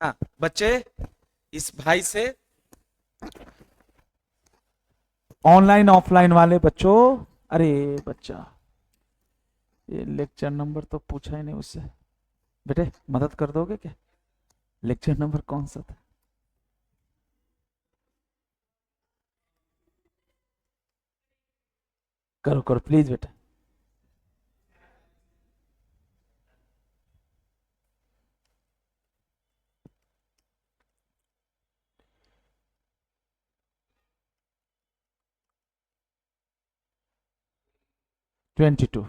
हाँ बच्चे, इस भाई से ऑनलाइन ऑफलाइन वाले बच्चों, अरे बच्चा, ये लेक्चर नंबर तो पूछा ही नहीं उससे। बेटे मदद कर दोगे क्या? लेक्चर नंबर कौन सा था? करो करो प्लीज बेटा। 22।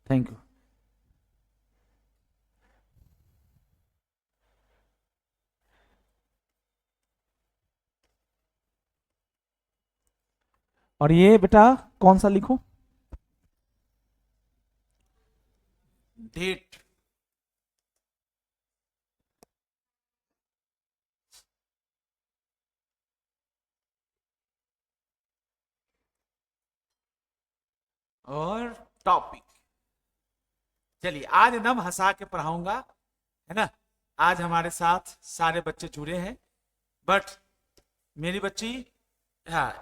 Thank you. और ये बेटा कौन सा लिखूं? डेट। और टॉपिक। चलिए आज एकदम हंसा के पढ़ाऊंगा, है ना। आज हमारे साथ सारे बच्चे जुड़े हैं, बट मेरी बच्ची, हाँ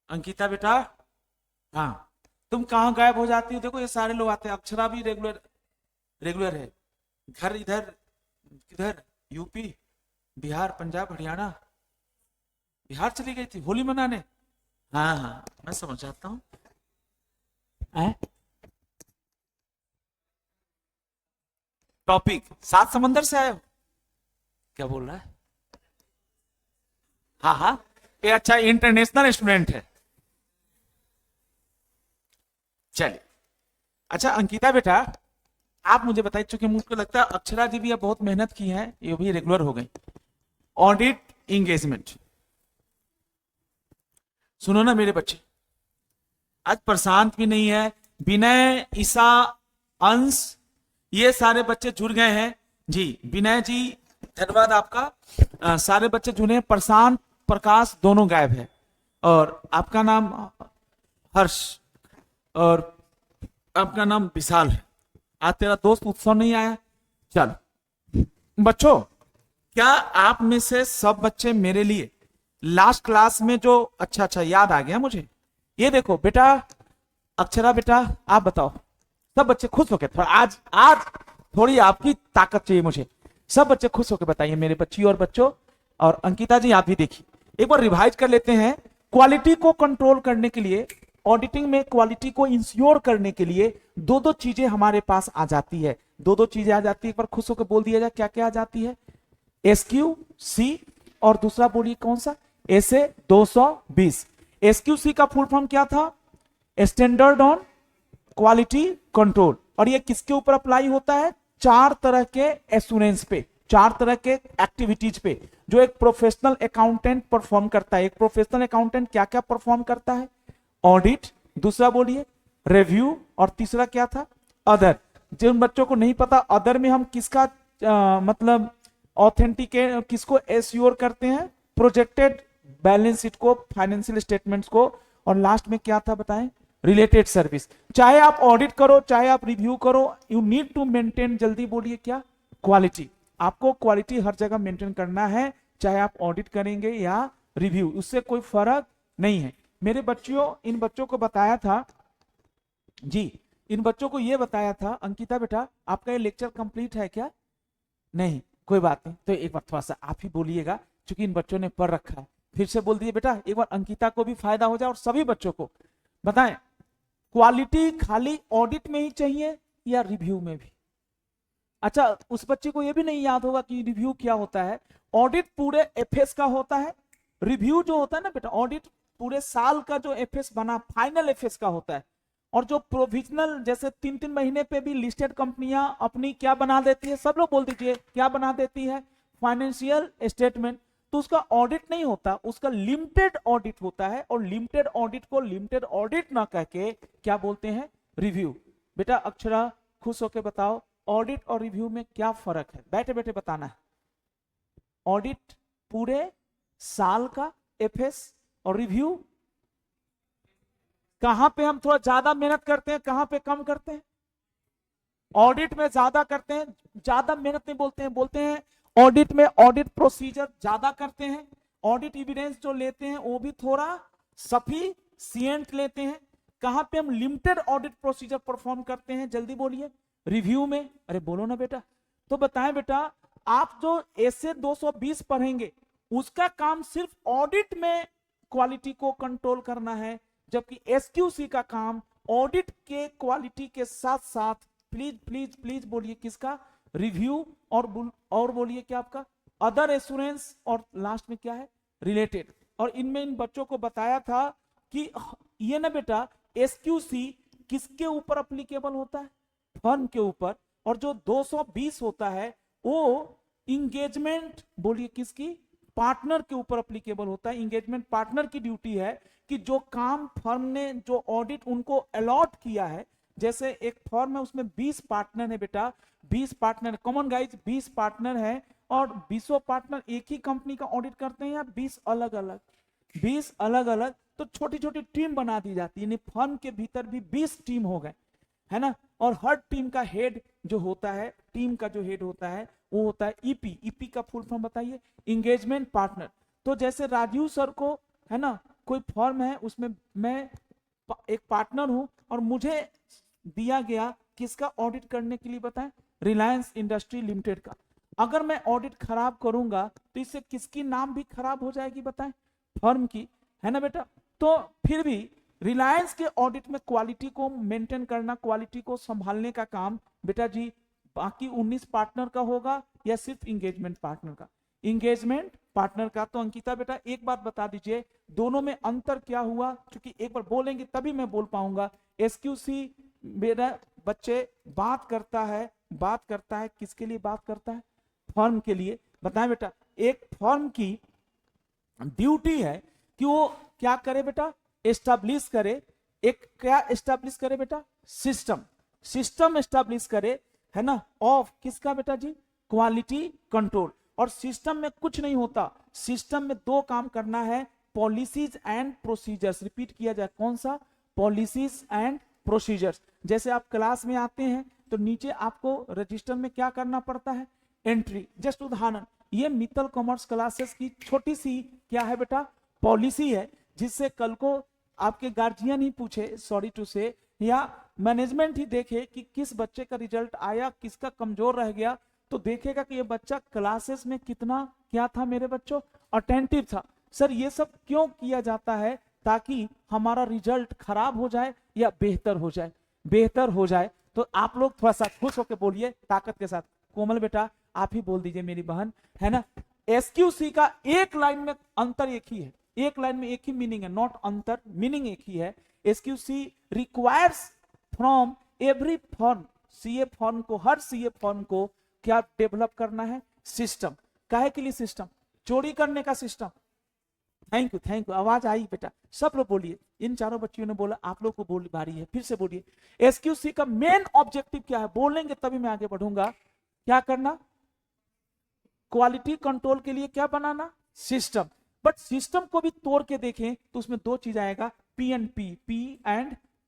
अंकिता बेटा, हाँ तुम कहाँ गायब हो जाती हो? देखो ये सारे लोग आते हैं, अक्षरा भी रेगुलर रेगुलर है। घर इधर किधर? यूपी, बिहार, पंजाब, हरियाणा। बिहार चली गई थी होली मनाने। हाँ हाँ मैं समझ जाता हूँ। टॉपिक, सात समंदर से आए हो? क्या बोल रहा है? हाँ हाँ, ये अच्छा इंटरनेशनल स्टूडेंट है। चलिए, अच्छा अंकिता बेटा, आप मुझे बताइए, चूंकि मुझको लगता है अक्षरा जी भी अब बहुत मेहनत की है, ये भी रेगुलर हो गई। ऑडिट इंगेजमेंट, सुनो ना मेरे बच्चे, आज प्रशांत भी नहीं है, विनय, ईसा, अंश, ये सारे बच्चे जुड़ गए हैं। जी विनय जी, धन्यवाद आपका। सारे बच्चे जुड़े हैं। प्रशांत, प्रकाश दोनों गायब है। और आपका नाम हर्ष, और आपका नाम विशाल है। आज तेरा दोस्त उत्सव नहीं आया। चलो बच्चों, क्या आप में से सब बच्चे मेरे लिए लास्ट क्लास में जो, अच्छा अच्छा याद आ गया मुझे, ये देखो बेटा, अक्षरा बेटा आप बताओ। सब बच्चे खुश होके थोड़ा, आज आज थोड़ी आपकी ताकत चाहिए मुझे। सब बच्चे खुश होके बताइए मेरे बच्ची और बच्चों। और अंकिता जी आप भी देखिए, एक बार रिवाइज कर लेते हैं। क्वालिटी को कंट्रोल करने के लिए, ऑडिटिंग में क्वालिटी को इंश्योर करने के लिए दो दो चीजें हमारे पास आ जाती है। दो दो चीजें आ जाती है, एक बार खुश होकर बोल दिया जाए क्या क्या आ जाती है। एसक्यू सी, और दूसरा बोलिए कौन सा? एसए 220। एसक्यू सी का फुल फॉर्म क्या था? Standard on quality control. और ये किसके ऊपर अप्लाई होता है? चार तरह के एश्योरेंस पे, चार तरह के एक्टिविटीज पे जो एक प्रोफेशनल अकाउंटेंट परफॉर्म करता है। एक प्रोफेशनल अकाउंटेंट क्या क्या परफॉर्म करता है? ऑडिट, दूसरा बोलिए रिव्यू, और तीसरा क्या था? अदर। जिन बच्चों को नहीं पता, अदर में हम किसका मतलब ऑथेंटिकेट, किसको एश्योर करते हैं? प्रोजेक्टेड बैलेंस शीट को, फाइनेंशियल स्टेटमेंट्स को। और लास्ट में क्या था बताएं? Related service. चाहे आप ऑडिट करो चाहे आप रिव्यू करो, यू नीड टू मेंटेन, जल्दी बोलिए क्या? क्वालिटी। आपको क्वालिटी हर जगह मेंटेन करना है, चाहे आप ऑडिट करेंगे या रिव्यू, उससे कोई फर्क नहीं है। मेरे बच्चों, इन बच्चों को बताया था जी, इन बच्चों को यह बताया था। अंकिता बेटा आपका ये लेक्चर कंप्लीट है क्या? नहीं, कोई बात नहीं, तो एक बार थोड़ा सा आप ही बोलिएगा, क्योंकि इन बच्चों ने पढ़ रखा है। फिर से बोल दीजिए बेटा, एक बार अंकिता को भी फायदा हो जाए और सभी बच्चों को। बताएं, क्वालिटी खाली ऑडिट में ही चाहिए या रिव्यू में भी? अच्छा, उस बच्चे को यह भी नहीं याद होगा कि रिव्यू क्या होता है। ऑडिट पूरे एफएस का होता है। रिव्यू जो होता है ना बेटा, ऑडिट पूरे साल का जो एफएस बना, फाइनल एफएस का होता है। और जो प्रोविजनल, जैसे 3 3 महीने पे भी लिस्टेड कंपनियां अपनी क्या बना देती है, सब लोग बोल दीजिए क्या बना देती है? Financial statement. तो उसका ऑडिट नहीं होता, उसका लिमिटेड ऑडिट होता है। और लिमिटेड ऑडिट को लिमिटेड ऑडिट ना कह के क्या बोलते हैं? रिव्यू। बेटा अक्षरा खुश होके बताओ, ऑडिट और रिव्यू में क्या फर्क है? बैठे बैठे बताना है। ऑडिट पूरे साल का एफएस, और रिव्यू कहां पे हम थोड़ा ज्यादा मेहनत करते हैं, कहां पे कम करते हैं? ऑडिट में ज्यादा करते हैं, ज्यादा मेहनत नहीं बोलते हैं, बोलते हैं ऑडिट में ऑडिट प्रोसीजर ज्यादा करते हैं, ऑडिट एविडेंस जो लेते हैं वो भी थोड़ा सफिशिएंट लेते हैं। कहां पे हम लिमिटेड ऑडिट प्रोसीजर परफॉर्म करते हैं, जल्दी बोलिए, रिव्यू में। अरे बोलो ना बेटा। तो बताएं बेटा, आप जो ऐसे 220 पढ़ेंगे उसका काम सिर्फ ऑडिट में क्वालिटी को कंट्रोल करना है, जबकि एसक्यूसी का काम ऑडिट के क्वालिटी के साथ साथ, प्लीज प्लीज प्लीज बोलिए किसका, रिव्यू, और बोलिए क्या आपका अदर एश्योरेंस, और लास्ट में क्या है, रिलेटेड। और इनमें इन बच्चों को बताया था कि ये ना बेटा एसक्यूसी किसके ऊपर अप्लीकेबल होता है, फर्म के ऊपर, और जो 220 होता है वो इंगेजमेंट, बोलिए किसकी, पार्टनर के ऊपर अप्लीकेबल होता है। इंगेजमेंट पार्टनर की ड्यूटी है कि जो काम फर्म ने, जो ऑडिट उनको अलॉट किया है, जैसे एक फर्म है उसमें 20 पार्टनर है बेटा, 20 पार्टनर कॉमन गाइज, 20 पार्टनर है, और 20 पार्टनर एक ही कंपनी का ऑडिट करते हैं या 20 अलग अलग, 20 अलग अलग, तो छोटी छोटी टीम बना दी जाती है, यानी फर्म के भीतर भी 20 टीम हो गए, है ना। और हर टीम का हेड जो होता है, टीम का जो हेड होता है वो होता है ईपी। ईपी का फुल फॉर्म बताइए, इंगेजमेंट पार्टनर। तो जैसे राजीव सर को, है ना, कोई फर्म है उसमें मैं एक पार्टनर हूं और मुझे दिया गया किसका ऑडिट करने के लिए, बताएं, रिलायंस इंडस्ट्री लिमिटेड का। अगर मैं ऑडिट खराब करूंगा तो इससे किसकी नाम भी खराब हो जाएगी, बताएं, फर्म की, है ना बेटा। तो फिर भी रिलायंस के ऑडिट में क्वालिटी को मेंटेन करना, क्वालिटी को संभालने का काम बेटा जी बाकी 19 पार्टनर का होगा या सिर्फ इंगेजमेंट पार्टनर का, इंगेजमेंट पार्टनर का। तो अंकिता बेटा एक बात बता दीजिए, दोनों में अंतर क्या हुआ, क्योंकि एक बार बोलेंगे तभी मैं बोल पाऊंगा। एसक्यूसी मेरा बच्चे बात करता है किसके लिए बात करता है, फर्म के लिए। बताएं बेटा, एक फर्म की ड्यूटी है कि वो क्या करे बेटा, एस्टैब्लिश करे, एक क्या एस्टैब्लिश करे बेटा, सिस्टम एस्टैब्लिश करे, है ना, ऑफ किसका बेटा जी, क्वालिटी कंट्रोल। और सिस्टम में कुछ नहीं होता, सिस्टम में दो काम करना है, पॉलिसीज एंड प्रोसीजर्स। रिपीट किया जाए, कौन सा, पॉलिसीज एंड प्रोसीजर्स। जैसे आप क्लास में आते हैं तो नीचे आपको रजिस्टर में क्या करना पड़ता है, एंट्री। जस्ट उदाहरण, ये मित्तल कॉमर्स क्लासेस की छोटी सी क्या है बेटा, पॉलिसी है, जिससे कल को आपके गार्जियन ही पूछे, सॉरी टू से, या मैनेजमेंट ही देखे कि किस बच्चे का रिजल्ट आया, किसका कमजोर रह गया, तो देखेगा कि ये बच्चा क्लासेस में कितना क्या था मेरे बच्चों, अटेंटिव था। सर ये सब क्यों किया जाता है, ताकि हमारा रिजल्ट खराब हो जाए या बेहतर हो जाए, बेहतर हो जाए। तो आप लोग थोड़ा सा खुश होकर बोलिए ताकत के साथ, कोमल बेटा आप ही बोल दीजिए मेरी बहन, है ना। एसक्यूसी का एक लाइन में अंतर एक ही है, एक लाइन में एक ही मीनिंग है, नॉट अंतर, मीनिंग एक ही है। SQC requires from every firm, CA firm को, हर सीए फर्म को क्या डेवलप करना है, सिस्टम। काहे के लिए सिस्टम, चोरी करने का सिस्टम। थैंक यू, आवाज आई बेटा, सब लोग बोलिए। इन चारों बच्चियों ने बोला, आप लोग को बोल बारी है, फिर से बोलिए। एसक्यूसी का मेन ऑब्जेक्टिव क्या है, बोलेंगे तभी मैं आगे बढ़ूंगा। क्या करना, क्वालिटी कंट्रोल के लिए क्या बनाना, सिस्टम। बट सिस्टम को भी तोड़ के देखें तो उसमें दो चीज आएगा, P and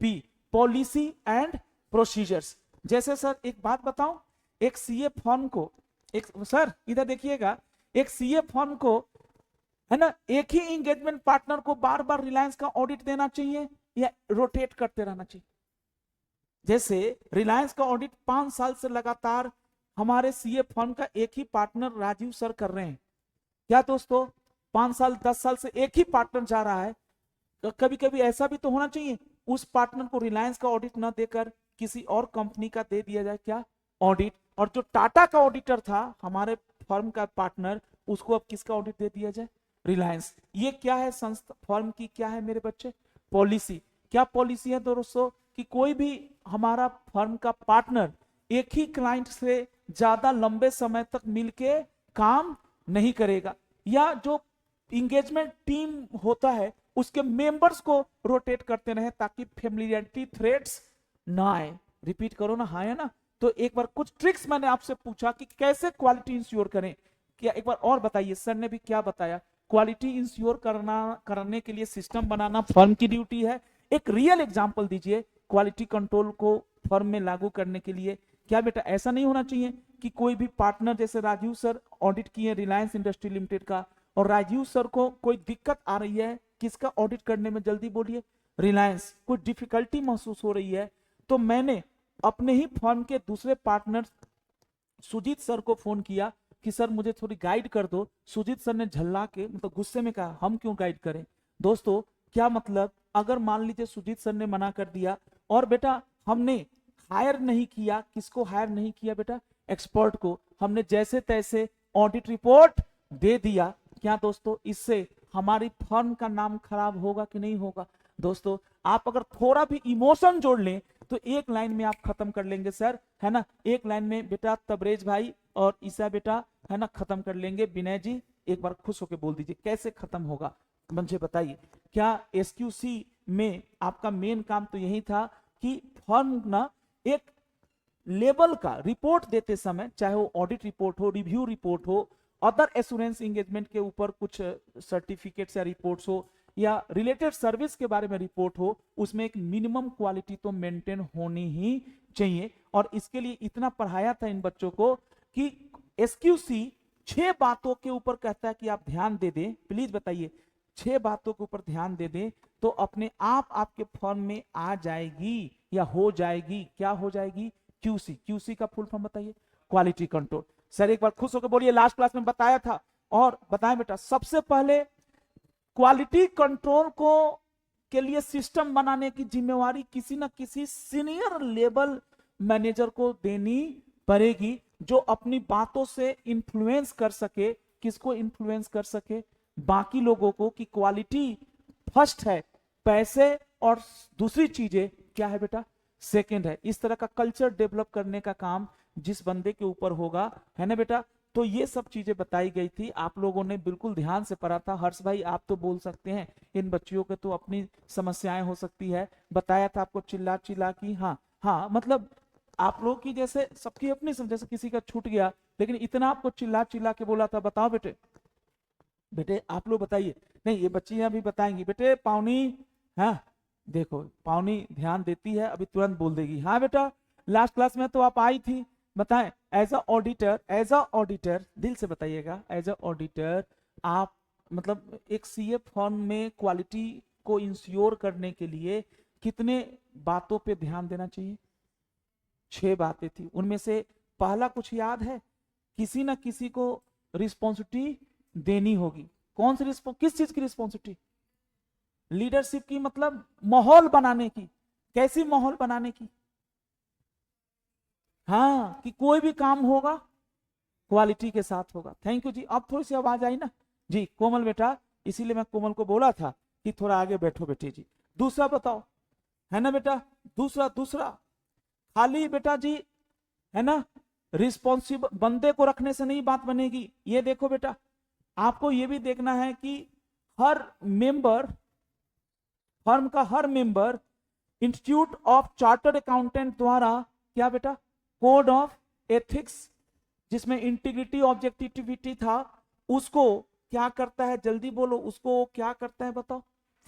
P, policy and procedures. जैसे सर एक बात बताऊं, एक सीए फर्म को, एक सर इधर देखिएगा, एक सीए फर्म को, है ना, एक ही इंगेजमेंट पार्टनर को बार बार रिलायंस का ऑडिट देना चाहिए या रोटेट करते रहना चाहिए। जैसे रिलायंस का ऑडिट 5 साल से लगातार हमारे सीए फर्म का एक ही पार्टनर राजीव सर कर रहे हैं, क्या दोस्तों, 5 साल 10 साल से एक ही पार्टनर जा रहा है। तो कभी कभी ऐसा भी तो होना चाहिए, उस पार्टनर को रिलायंस का ऑडिट ना देकर किसी और कंपनी का दे दिया जाए, क्या, ऑडिट। और जो टाटा का ऑडिटर था हमारे फर्म का पार्टनर, उसको अब किसका ऑडिट दे दिया जाए, रिलायंस। ये क्या है, संस्था फर्म की क्या है मेरे बच्चे, पॉलिसी। क्या पॉलिसी है दोस्तों, कि कोई भी हमारा फर्म का पार्टनर एक ही क्लाइंट से ज्यादा लंबे समय तक मिलके काम नहीं करेगा, या जो इंगेजमेंट टीम होता है उसके मेंबर्स को रोटेट करते रहे ताकि फैमिलियरिटी थ्रेट्स ना आए। रिपीट करो ना, हाँ है ना। तो एक बार कुछ ट्रिक्स मैंने आपसे पूछा कि कैसे क्वालिटी इंश्योर करें, क्या एक बार और बताइए, सर ने भी क्या बताया, क्वालिटी इंश्योर करने के लिए सिस्टम बनाना फर्म की ड्यूटी है। एक रियल एग्जांपल दीजिए, क्वालिटी कंट्रोल को फर्म में लागू करने के लिए क्या बेटा ऐसा नहीं होना चाहिए कि कोई भी पार्टनर, जैसे राजीव सर ऑडिट किए रिलायंस इंडस्ट्री लिमिटेड का, और राजीव सर को कोई दिक्कत आ रही है किसका ऑडिट करने में, जल्दी बोलिए, रिलायंस, कोई डिफिकल्टी महसूस हो रही है, तो मैंने अपने ही फर्म के दूसरे पार्टनर सुजीत सर को फोन किया कि सर मुझे थोड़ी गाइड कर दो। सुजीत सर ने झल्ला के, मतलब गुस्से में कहा हम क्यों गाइड करें। दोस्तों क्या मतलब, अगर मान लीजिए सुजीत सर ने मना कर दिया, और बेटा हमने हायर नहीं किया, किसको हायर नहीं किया बेटा, एक्सपर्ट को, हमने जैसे तैसे ऑडिट रिपोर्ट दे दिया, क्या दोस्तों इससे हमारी फर्म का नाम खराब होगा कि नहीं होगा। दोस्तों आप अगर थोड़ा भी इमोशन जोड़ लें तो एक लाइन में आप खत्म कर लेंगे सर, है ना, एक लाइन में बेटा तबरेज भाई और ईसा बेटा, है ना, खत्म कर लेंगे। विनय जी एक बार खुश होकर बोल दीजिए कैसे खत्म होगा, मुझे बताइए। क्या एसक्यूसी में आपका मेन काम तो यही था कि फर्म ना एक लेवल का रिपोर्ट देते समय, चाहे वो ऑडिट रिपोर्ट हो, रिव्यू रिपोर्ट हो, अदर एश्योरेंस एंगेजमेंट के ऊपर कुछ सर्टिफिकेट्स या रिपोर्ट्स हो, या रिलेटेड सर्विस के बारे में रिपोर्ट हो, उसमें एक मिनिमम क्वालिटी तो मेंटेन होनी ही चाहिए। और इसके लिए इतना पढ़ाया था इन बच्चों को कि एसक्यूसी 6 बातों के ऊपर कहता है कि आप ध्यान दे दें, प्लीज बताइए 6 बातों के ऊपर ध्यान दे दें तो अपने आप आपके फर्म में आ जाएगी या हो जाएगी, क्या हो जाएगी, क्यूसी। क्यूसी का फुल फॉर्म बताइए, क्वालिटी कंट्रोल। सर एक बार खुश होकर बोलिए, लास्ट क्लास में बताया था। और बताएं बेटा, सबसे पहले क्वालिटी कंट्रोल को के लिए सिस्टम बनाने की जिम्मेवारी किसी ना किसी सीनियर लेवल मैनेजर को देनी पड़ेगी, जो अपनी बातों से इंफ्लुएंस कर सके, किसको इंफ्लुएंस कर सके, बाकी लोगों को, कि क्वालिटी फर्स्ट है, पैसे और दूसरी चीजें क्या है बेटा, सेकंड है। इस तरह का कल्चर डेवलप करने का काम जिस बंदे के ऊपर होगा, है ना बेटा। तो ये सब चीजें बताई गई थी, आप लोगों ने बिल्कुल ध्यान से पढ़ा था। हर्ष भाई आप तो बोल सकते हैं, इन बच्चियों के तो अपनी समस्याएं हो सकती है, बताया था आपको चिल्ला चिल्ला की। हाँ हाँ, मतलब आप लोग की जैसे सबकी अपनी जैसे किसी का छूट गया, लेकिन इतना आपको चिल्ला चिल्ला के बोला था। बताओ बेटे, बेटे आप लोग बताइए। नहीं ये बच्चियां भी बताएंगी। बेटे पावनी, हाँ देखो पावनी ध्यान देती है, अभी तुरंत बोल देगी। हाँ बेटा लास्ट क्लास में तो आप आई थी, बताएं एज अ ऑडिटर, दिल से बताइएगा, एज अ ऑडिटर आप मतलब एक सीए फर्म में क्वालिटी को इंश्योर करने के लिए कितने बातों पे ध्यान देना चाहिए? 6 बातें थी, उनमें से पहला कुछ याद है? किसी ना किसी को रिस्पॉन्सिबिलिटी देनी होगी। कौन सी किस चीज की रिस्पॉन्सिबिलिटी? लीडरशिप की, मतलब माहौल बनाने की। कैसी माहौल बनाने की? हाँ, कि कोई भी काम होगा क्वालिटी के साथ होगा। थैंक यू जी, अब थोड़ी सी आवाज आई ना जी। कोमल बेटा, इसीलिए मैं कोमल को बोला था कि थोड़ा आगे बैठो बेटी जी। दूसरा बताओ, है ना बेटा, दूसरा खाली बेटा जी, है ना, रिस्पॉन्सिबल बंदे को रखने से नहीं बात बनेगी। ये देखो बेटा, आपको ये भी देखना है कि हर मेंबर, फर्म का हर member institute of chartered accountant द्वारा क्या बेटा, कोड ऑफ एथिक्स, जिसमें इंटीग्रिटी ऑब्जेक्टिविटी था, उसको क्या करता है, जल्दी बोलो, उसको क्या करता है बताओ,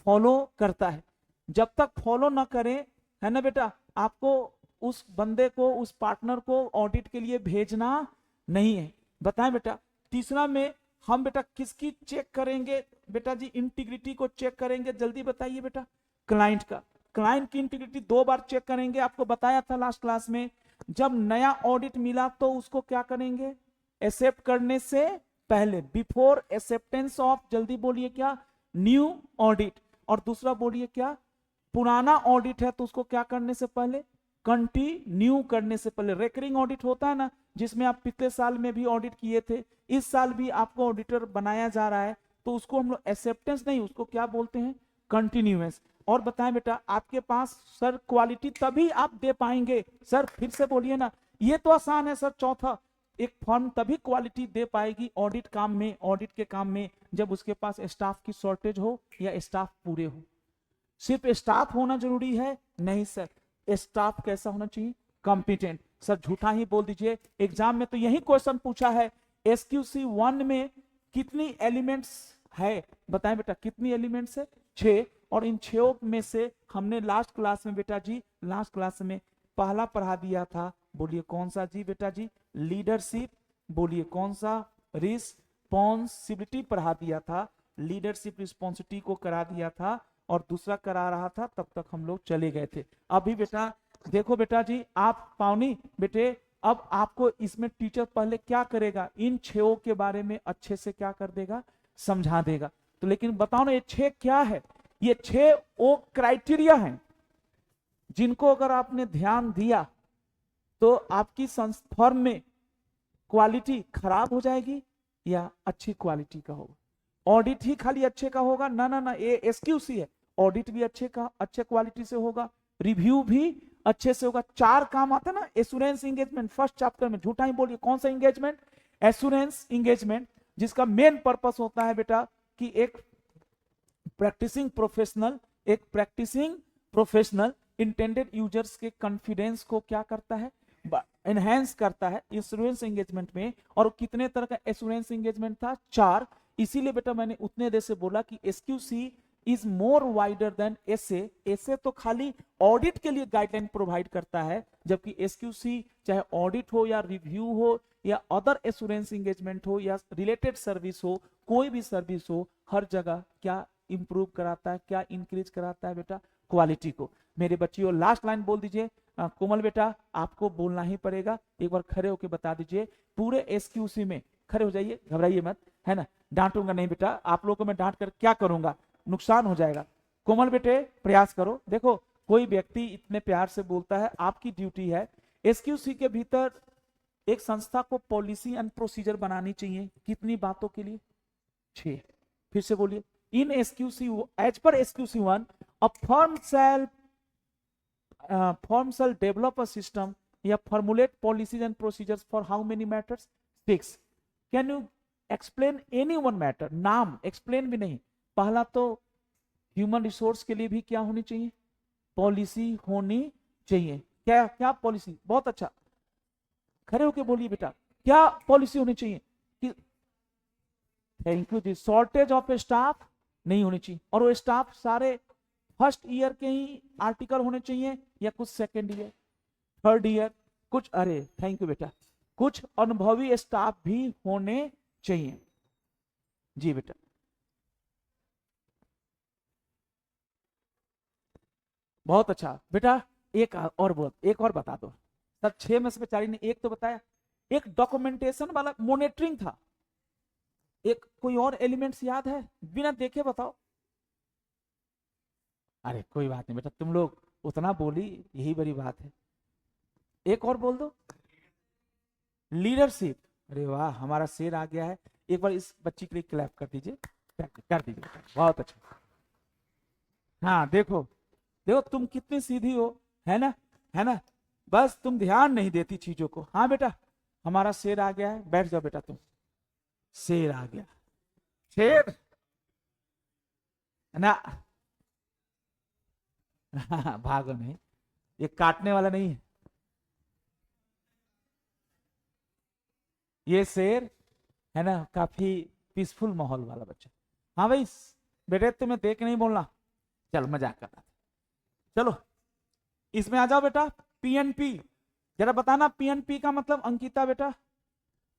फॉलो करता है। जब तक फॉलो ना करें, है ना बेटा, आपको उस बंदे को, उस पार्टनर को ऑडिट के लिए भेजना नहीं है। बताएं बेटा, तीसरा में हम बेटा किसकी चेक करेंगे बेटा जी? इंटीग्रिटी को चेक करेंगे, जल्दी बताइए बेटा। क्लाइंट का, क्लाइंट की इंटीग्रिटी 2 बार चेक करेंगे, आपको बताया था लास्ट क्लास में। जब नया ऑडिट मिला तो उसको क्या करेंगे? एक्सेप्ट करने से पहले, बिफोर एक्सेप्टेंस ऑफ, जल्दी बोलिए क्या, न्यू ऑडिट। और दूसरा बोलिए क्या, पुराना ऑडिट है तो उसको क्या करने से पहले, कंटिन्यू करने से पहले। रेकरिंग ऑडिट होता है ना, जिसमें आप पिछले साल में भी ऑडिट किए थे, इस साल भी आपको ऑडिटर बनाया जा रहा है, तो उसको हम लोग एक्सेप्टेंस नहीं, उसको क्या बोलते हैं, कंटिन्यूएंस। और बताएं बेटा, आपके पास सर क्वालिटी तभी आप दे पाएंगे, सर फिर से बोलिए ना, ये तो आसान है सर। चौथा, एक फर्म तभी क्वालिटी दे पाएगी ऑडिट काम में, ऑडिट के काम में, जब उसके पास स्टाफ की शॉर्टेज हो या स्टाफ पूरे हो। सिर्फ स्टाफ होना जरूरी है नहीं सर, स्टाफ कैसा होना चाहिए, कॉम्पिटेंट। सर झूठा ही बोल दीजिए, एग्जाम में तो यही क्वेश्चन पूछा है। एसक्यूसी 1 में कितनी एलिमेंट्स है, बताएं बेटा कितनी एलिमेंट्स है? 6। और इन 6 में से हमने लास्ट क्लास में बेटा जी, लास्ट क्लास में पहला पढ़ा दिया था बोलिए कौन सा जी बेटा जी, लीडरशिप, बोलिए कौन सा, रिस्पॉन्सिबिलिटी पढ़ा दिया था, लीडरशिप रिस्पॉन्सिबिलिटी को करा दिया था और दूसरा करा रहा था, तब तक हम लोग चले गए थे। अभी बेटा देखो बेटा जी, आप पावनी बेटे, अब आपको इसमें टीचर पहले क्या करेगा, इन 6 के बारे में अच्छे से क्या कर देगा, समझा देगा। तो लेकिन बताओ ना ये 6 क्या है, ये 6 वो क्राइटेरिया हैं जिनको अगर आपने ध्यान दिया तो आपकी फर्म में क्वालिटी खराब हो जाएगी या अच्छी क्वालिटी का होगा। ऑडिट ही खाली अच्छे का होगा ना ना ना, ये एसक्यूसी है, ऑडिट भी अच्छे का अच्छे क्वालिटी से होगा, रिव्यू भी अच्छे से होगा। 4 काम आता है ना, एश्योरेंस एंगेजमेंट फर्स्ट चैप्टर में, झूठा ही बोलिए कौन सा एंगेजमेंट, एश्योरेंस एंगेजमेंट, जिसका मेन पर्पस होता है बेटा कि एक प्रैक्टिसिंग प्रोफेशनल इंटेंडेड यूजर्स के कॉन्फिडेंस को क्या करता है, एनहेंस करता है एश्योरेंस एंगेजमेंट में। और कितने तरह का एश्योरेंस एंगेजमेंट था, 4। इसीलिए बेटा मैंने उतने देर से बोला कि SQC is more wider than SA. SA तो खाली ऑडिट के लिए गाइडलाइन प्रोवाइड करता है, जबकि एसक्यूसी चाहे ऑडिट हो या रिव्यू हो या अदर एश्योरेंस एंगेजमेंट हो या रिलेटेड सर्विस हो, कोई भी सर्विस हो, हर जगह क्या इंप्रूव कराता है, क्या इंक्रीज कराता है बेटा, क्वालिटी को। मेरे बच्चियों लास्ट लाइन बोल दीजिए, कोमल बेटा आपको बोलना ही पड़ेगा, एक बार खड़े होकर बता दीजिए पूरे एसक्यूसी में, खड़े हो जाइए, घबराइए मत, है ना, डांटूंगा नहीं बेटा, आप लोगों को मैं डांट कर क्या करूंगा, नुकसान हो जाएगा। कोमल बेटे प्रयास करो, देखो कोई व्यक्ति इतने प्यार से बोलता है, आपकी ड्यूटी है एसक्यूसी के भीतर एक संस्था को पॉलिसी एंड प्रोसीजर बनानी चाहिए, कितनी बातों के लिए, 6। फिर से बोलिए, in SQC as per SQC 1 a firm shall develop a system या formulate policies and procedures for how many matters, 6। Can you explain any one matter, नाम explain भी नहीं, पहला तो ह्यूमन रिसोर्स के लिए भी क्या होनी चाहिए, पॉलिसी होनी चाहिए। क्या क्या पॉलिसी, बहुत अच्छा, खड़े होके बोलिए बेटा, क्या पॉलिसी होनी चाहिए कि, thank you ji, shortage of staff नहीं होनी चाहिए, और वो स्टाफ सारे फर्स्ट ईयर के ही आर्टिकल होने चाहिए या कुछ सेकेंड ईयर, थर्ड ईयर, कुछ, अरे थैंक यू बेटा, कुछ अनुभवी स्टाफ भी होने चाहिए। जी बेटा, बहुत अच्छा बेटा, एक और बता दो सर, 6 में से बेचारी ने एक तो बताया, एक डॉक्यूमेंटेशन वाला मॉनिटरिंग था, एक कोई और एलिमेंट्स याद है, बिना देखे बताओ। अरे कोई बात नहीं बेटा, तुम लोग उतना बोली यही बड़ी बात है, एक और बोल दो, लीडरशिप। अरे वाह, हमारा शेर आ गया है, एक बार इस बच्ची के लिए क्लैप कर दीजिए, कर दीजिए, बहुत अच्छा। हाँ देखो देखो तुम कितनी सीधी हो, है ना, है ना, बस तुम ध्यान नहीं देती चीजों को। हाँ बेटा, हमारा शेर आ गया है, बैठ जाओ बेटा तुम, शेर आ गया, शेर ना, भागो नहीं, ये काटने वाला नहीं है, ये शेर है ना, काफी पीसफुल माहौल वाला बच्चा। हाँ भाई बेटे, तुम्हें देख नहीं बोलना, चल मजाक कर रहा था, चलो इसमें आ जाओ बेटा। पीएनपी जरा बताना, पीएनपी का मतलब अंकिता बेटा,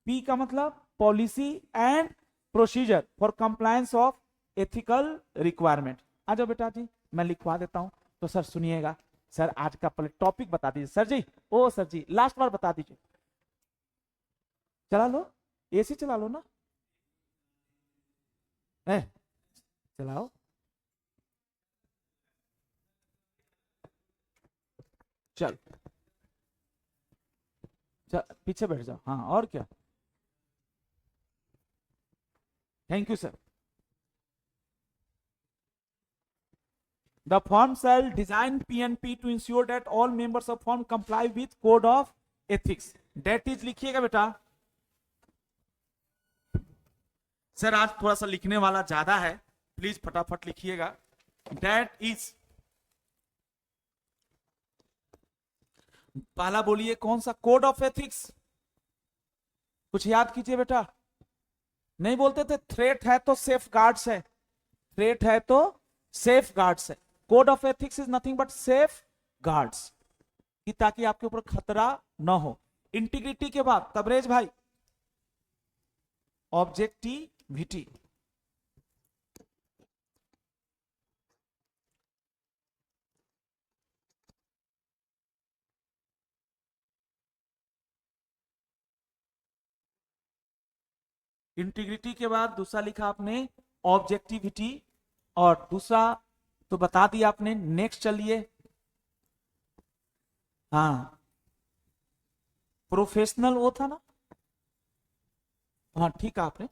पी का मतलब policy and procedure for compliance of ethical requirement. आ जाओ बेटा जी, मैं लिखवा देता हूं। तो सर सुनिएगा, सर आज का पहले टॉपिक बता दीजिए सर जी, ओ सर जी लास्ट बार बता दीजिए, चला लो, एसी चला लो ना, चलाओ, चल चल पीछे बैठ जाओ, हाँ और क्या, thank you sir. The firm shall design PNP to ensure that all members of firm comply with code of ethics. That is लिखिएगा बेटा, सर आज थोड़ा सा लिखने वाला ज्यादा है, प्लीज फटाफट लिखिएगा। That is, पहला बोलिए कौन सा, कोड ऑफ एथिक्स, कुछ याद कीजिए बेटा, नहीं बोलते थे थ्रेट है तो सेफ गार्ड्स है, थ्रेट है तो सेफ गार्ड्स है, code of ethics is nothing but safe guards. कि ताकि आपके ऊपर खतरा ना हो। इंटीग्रिटी के बाद तबरेज भाई ऑब्जेक्टिविटी। इंटीग्रिटी के बाद दूसरा लिखा आपने ऑब्जेक्टिविटी, और दूसरा तो बता दिया आपने। नेक्स्ट चलिए, हाँ प्रोफेशनल वो था ना, हाँ ठीक है आपने,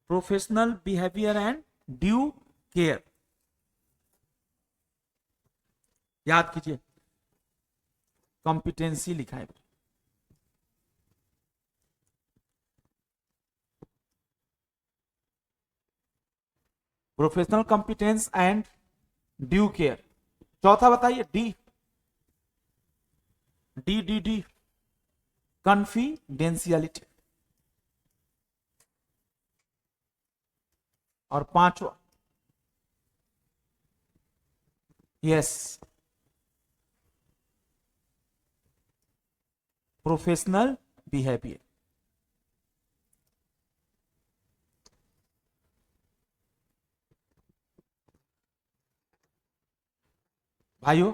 professional behaviour and due care, याद कीजिए कॉम्पिटेंसी लिखा है। Professional competence and due care. चौथा बताइए D, D D D confidentiality. और पांचवा यस प्रोफेशनल बिहेवियर। भाइयों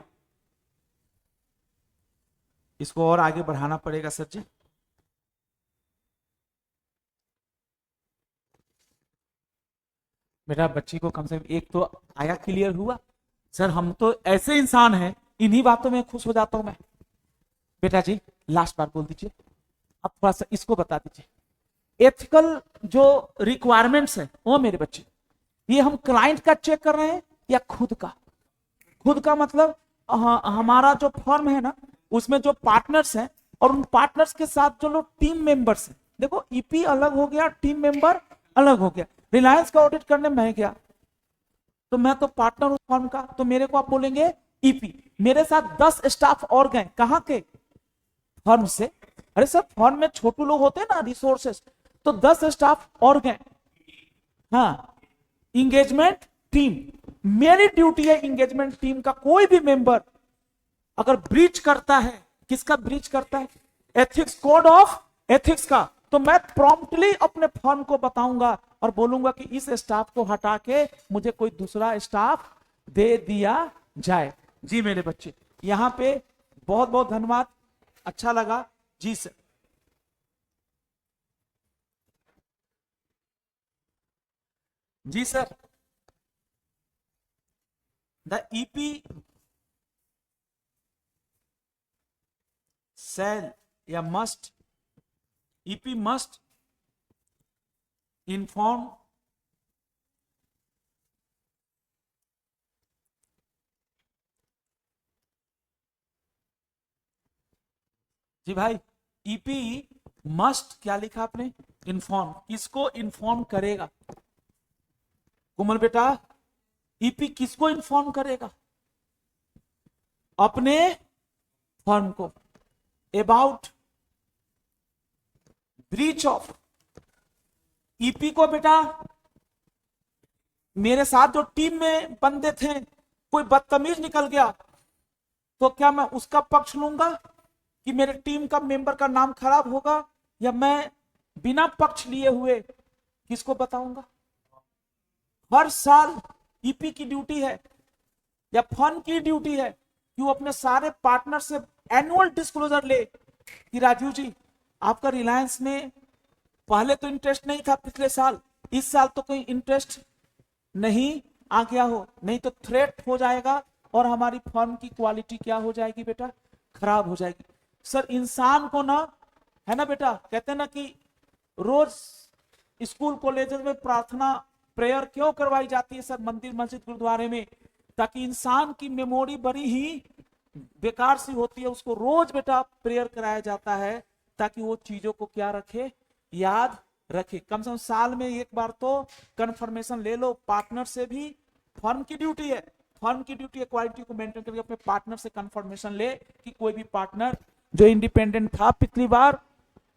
इसको और आगे बढ़ाना पड़ेगा सर जी। बेटा बच्ची को कम से कम एक तो आया क्लियर हुआ। सर हम तो ऐसे इंसान हैं, इन्हीं बातों में खुश हो जाता हूं मैं। बेटा जी लास्ट बार बोल दीजिए, अब थोड़ा सा इसको बता दीजिए। एथिकल जो रिक्वायरमेंट्स है वो मेरे बच्चे, ये हम क्लाइंट का चेक कर रहे हैं या खुद का? खुद का मतलब हमारा जो फर्म है ना, उसमें जो पार्टनर्स हैं और उन पार्टनर्स के साथ जो लोग टीम मेंबर्स हैं। देखो ईपी अलग हो गया, टीम मेंबर अलग हो गया। रिलायंस का ऑडिट करने मैं गया तो मैं तो पार्टनर हूं फर्म का, तो मेरे को आप बोलेंगे ईपी। मेरे साथ 10 स्टाफ और गए, कहां के? फर्म से। अरे सर फर्म में छोटू लोग होते हैं ना रिसोर्सेस, तो 10 स्टाफ और गए। हाँ इंगेजमेंट टीम, मेरी ड्यूटी है इंगेजमेंट टीम का कोई भी मेंबर अगर ब्रीच करता है, किसका ब्रीच करता है? एथिक्स, कोड ऑफ एथिक्स का, तो मैं प्रॉम्प्टली अपने फर्म को बताऊंगा और बोलूंगा कि इस स्टाफ को हटा के मुझे कोई दूसरा स्टाफ दे दिया जाए। जी मेरे बच्चे यहां पे बहुत बहुत धन्यवाद, अच्छा लगा जी सर। जी सर, द ईपी सेल या मस्ट, ईपी मस्ट इन्फॉर्म जी भाई, ईपी मस्ट क्या लिखा आपने? इन्फॉर्म। किसको इन्फॉर्म करेगा? कोमल बेटा ईपी किसको इन्फॉर्म करेगा? अपने फर्म को अबाउट ब्रीच ऑफ। ईपी को बेटा मेरे साथ जो टीम में बंदे थे कोई बदतमीज निकल गया तो क्या मैं उसका पक्ष लूंगा कि मेरे टीम का मेंबर का नाम खराब होगा, या मैं बिना पक्ष लिए हुए किसको बताऊंगा? हर साल ईपी की ड्यूटी है या फर्म की ड्यूटी है कि वो अपने सारे पार्टनर से एनुअल डिस्क्लोजर ले कि राजीव जी आपका रिलायंस में पहले तो इंटरेस्ट नहीं था पिछले साल, इस साल तो कोई इंटरेस्ट नहीं आ गया हो, नहीं तो थ्रेट हो जाएगा और हमारी फर्म की क्वालिटी क्या हो जाएगी बेटा? खराब हो जाएगी। सर इंसान को ना, है ना बेटा, कहते हैं ना कि रोज स्कूल कॉलेज में प्रार्थना प्रेयर क्यों करवाई जाती है सर मंदिर मस्जिद गुरुद्वारे में? ताकि इंसान की मेमोरी बड़ी ही बेकार सी होती है, उसको रोज बेटा प्रेयर कराया जाता है ताकि वो चीजों को क्या रखे? याद रखे। कम से कम साल में एक बार तो कंफर्मेशन ले लो पार्टनर से भी। फर्म की ड्यूटी है, फर्म की ड्यूटी है क्वालिटी को मेंटेन करके अपने पार्टनर से कंफर्मेशन ले कि कोई भी पार्टनर जो इंडिपेंडेंट था पिछली बार,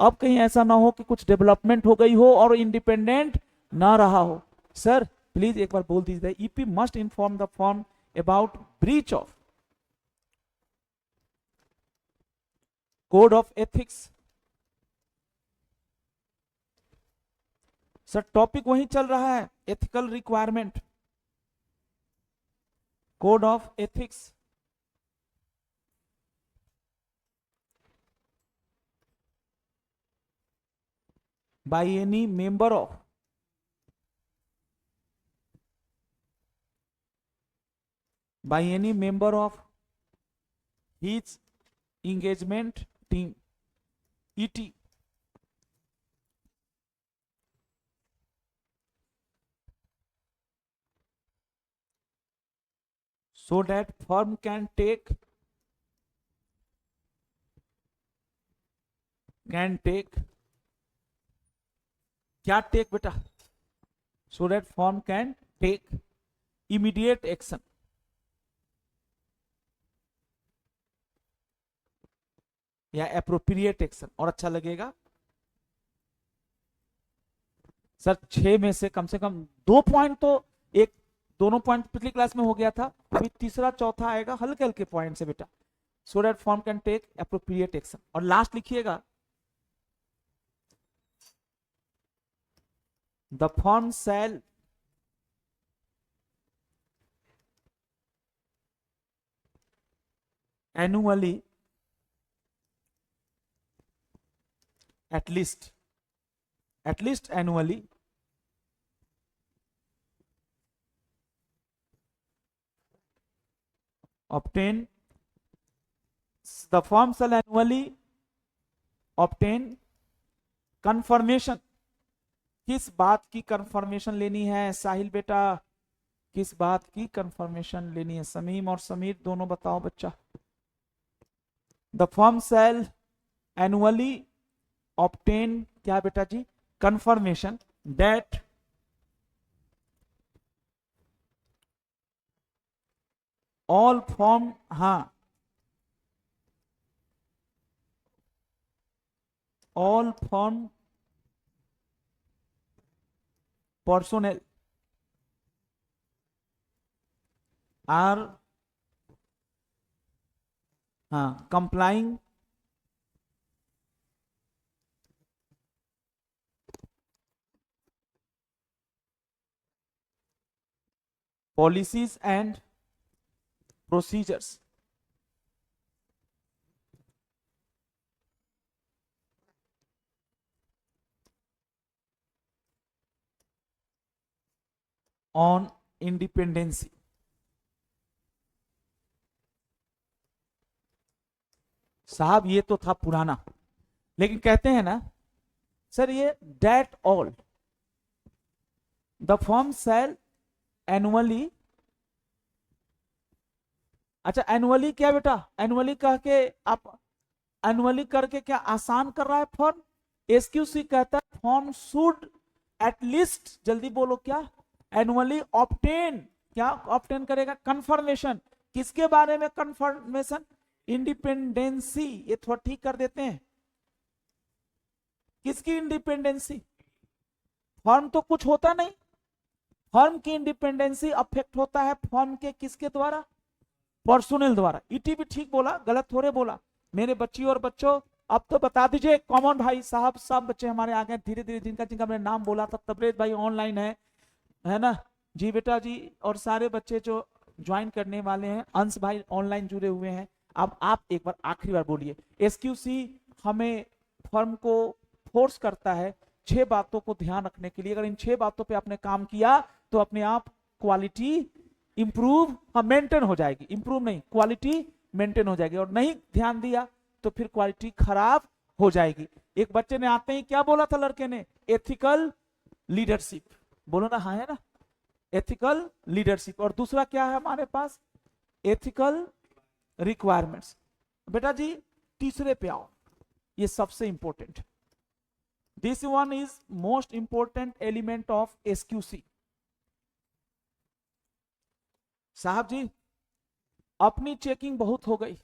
अब कहीं ऐसा ना हो कि कुछ डेवलपमेंट हो गई हो और इंडिपेंडेंट ना रहा हो। सर प्लीज एक बार बोल दीजिए, EP must inform the firm about breach of code of ethics. Sir topic वही चल रहा है, ethical requirement, code of ethics. by any member of his engagement team, ET, so that firm can take क्या take बेटा, so that firm can take immediate action, या appropriate action और अच्छा लगेगा। सर 6 में से कम 2 पॉइंट तो एक दोनों पॉइंट पिछली क्लास में हो गया था, अभी तीसरा चौथा आएगा हल्के हल्के पॉइंट से बेटा, so that firm can take appropriate action। और लास्ट लिखिएगा, the firm shall annually at least annually obtain, the firm shall annually obtain confirmation। किस बात की कंफर्मेशन लेनी है साहिल बेटा, किस बात की कंफर्मेशन लेनी है? समीम और समीर दोनों बताओ बच्चा। The firm shall annually obtain क्या बेटा जी? कंफर्मेशन दैट ऑल फॉर्म, हाँ, all form personnel are complying policies and procedures on independency। साहब ये तो था पुराना, लेकिन कहते हैं ना सर ये that all the firm shall annually, अच्छा एनुअली क्या बेटा? एनुअली कह के आप एनुअली करके क्या आसान कर रहा है फर्म? एसक्यूसी कहता है फर्म शुड एटलीस्ट, जल्दी बोलो क्या? एनुअली ऑब्टेन, क्या ऑब्टेन करेगा? कंफर्मेशन। किसके बारे में कंफर्मेशन? इंडिपेंडेंसी, ये थोड़ा ठीक कर देते हैं। किसकी इंडिपेंडेंसी? फर्म तो कुछ होता नहीं, फर्म की इंडिपेंडेंसी अफेक्ट होता है फर्म के किसके द्वारा? पर्सोनल द्वारा। ईटी भी ठीक बोला, गलत थोड़े बोला। मेरे बच्ची और बच्चों अब तो बता दीजिए, कॉमन भाई साहब सब बच्चे हमारे आ गए धीरे धीरे, जिनका जिनका मैंने नाम बोला था। तबरेज भाई ऑनलाइन है ना जी बेटा जी, और सारे बच्चे जो ज्वाइन करने वाले हैं, अंश भाई ऑनलाइन जुड़े हुए हैं। अब आप एक बार आखिरी बार बोलिए, एसक्यूसी हमें फर्म को फोर्स करता है 6 बातों को ध्यान रखने के लिए। अगर इन 6 बातों पे आपने काम किया तो अपने आप क्वालिटी इंप्रूव, मेंटेन हो जाएगी, इंप्रूव नहीं, क्वालिटी मेंटेन हो जाएगी। और नहीं ध्यान दिया तो फिर क्वालिटी खराब हो जाएगी। एक बच्चे ने आते ही क्या बोला था लड़के ने? एथिकल लीडरशिप, बोलो ना, हाँ है ना, एथिकल लीडरशिप। और दूसरा क्या है हमारे पास? Ethical requirements. बेटा जी तीसरे पे आओ, ये सबसे important, this one is most important element of SQC. साहब जी अपनी चेकिंग बहुत हो गई,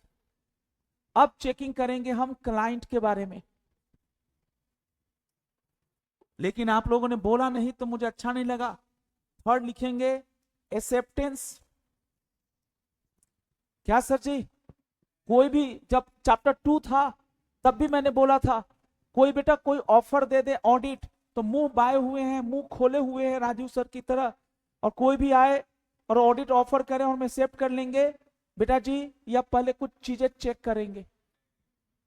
अब चेकिंग करेंगे हम क्लाइंट के बारे में। लेकिन आप लोगों ने बोला नहीं तो मुझे अच्छा नहीं लगा। थर्ड लिखेंगे एक्सेप्टेंस। क्या सर जी? कोई भी जब चैप्टर 2 था तब भी मैंने बोला था कोई बेटा कोई ऑफर दे दे ऑडिट तो मुंह बाए हुए हैं, मुंह खोले हुए हैं राजीव सर की तरह, और कोई भी आए और ऑडिट ऑफर करे और हम एक्सेप्ट कर लेंगे। बेटा जी या पहले कुछ चीजें चेक करेंगे।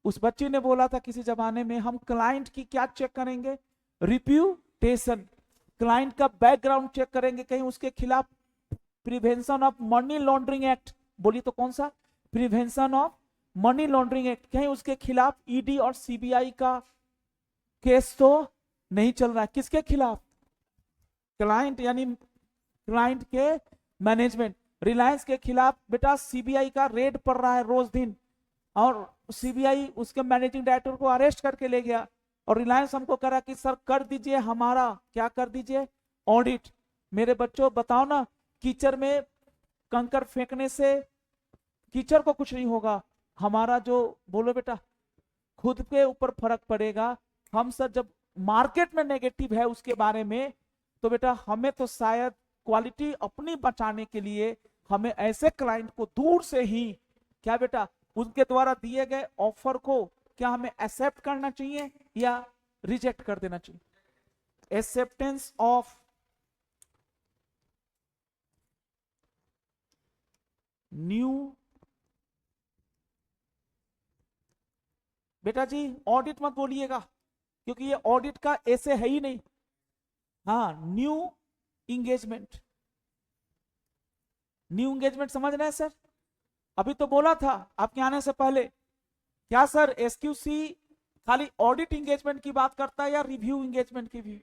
उस बच्ची ने बोला था किसी जमाने में हम क्लाइंट की क्या चेक करेंगे, रिप्यूटेशन, क्लाइंट का बैकग्राउंड चेक करेंगे, कहीं उसके खिलाफ prevention of money laundering act, बोली तो कौन सा, prevention of money laundering act, कहीं उसके खिलाफ ईडी और सीबीआई का केस तो नहीं चल रहा है। किसके खिलाफ, क्लाइंट यानी क्लाइंट के मैनेजमेंट, रिलायंस के खिलाफ बेटा सीबीआई का रेड पड़ रहा है रोज दिन, और सीबीआई उसके मैनेजिंग डायरेक्टर को अरेस्ट करके ले गया, और रिलायंस हमको कह रहा कि सर कर दीजिए हमारा, क्या कर दीजिए, ऑडिट। मेरे बच्चों बताओ ना, कीचड़ में कंकर फेंकने से कीचड़ को कुछ नहीं होगा, हमारा जो बोलो बेटा खुद के ऊपर फर्क पड़ेगा। हम सर जब मार्केट में नेगेटिव है उसके बारे में, तो बेटा हमें तो शायद क्वालिटी अपनी बचाने के लिए हमें ऐसे क्लाइंट को दूर से ही क्या बेटा उनके द्वारा दिए गए ऑफर को क्या हमें एक्सेप्ट करना चाहिए या रिजेक्ट कर देना चाहिए। एक्सेप्टेंस ऑफ न्यू, बेटा जी ऑडिट मत बोलिएगा क्योंकि ये ऑडिट का ऐसे है ही नहीं। हाँ न्यू इंगेजमेंट, न्यू इंगेजमेंट समझ रहे हैं सर, अभी तो बोला था आपके आने से पहले। क्या सर एसक्यूसी खाली ऑडिट इंगेजमेंट की बात करता है या रिव्यू इंगेजमेंट की भी,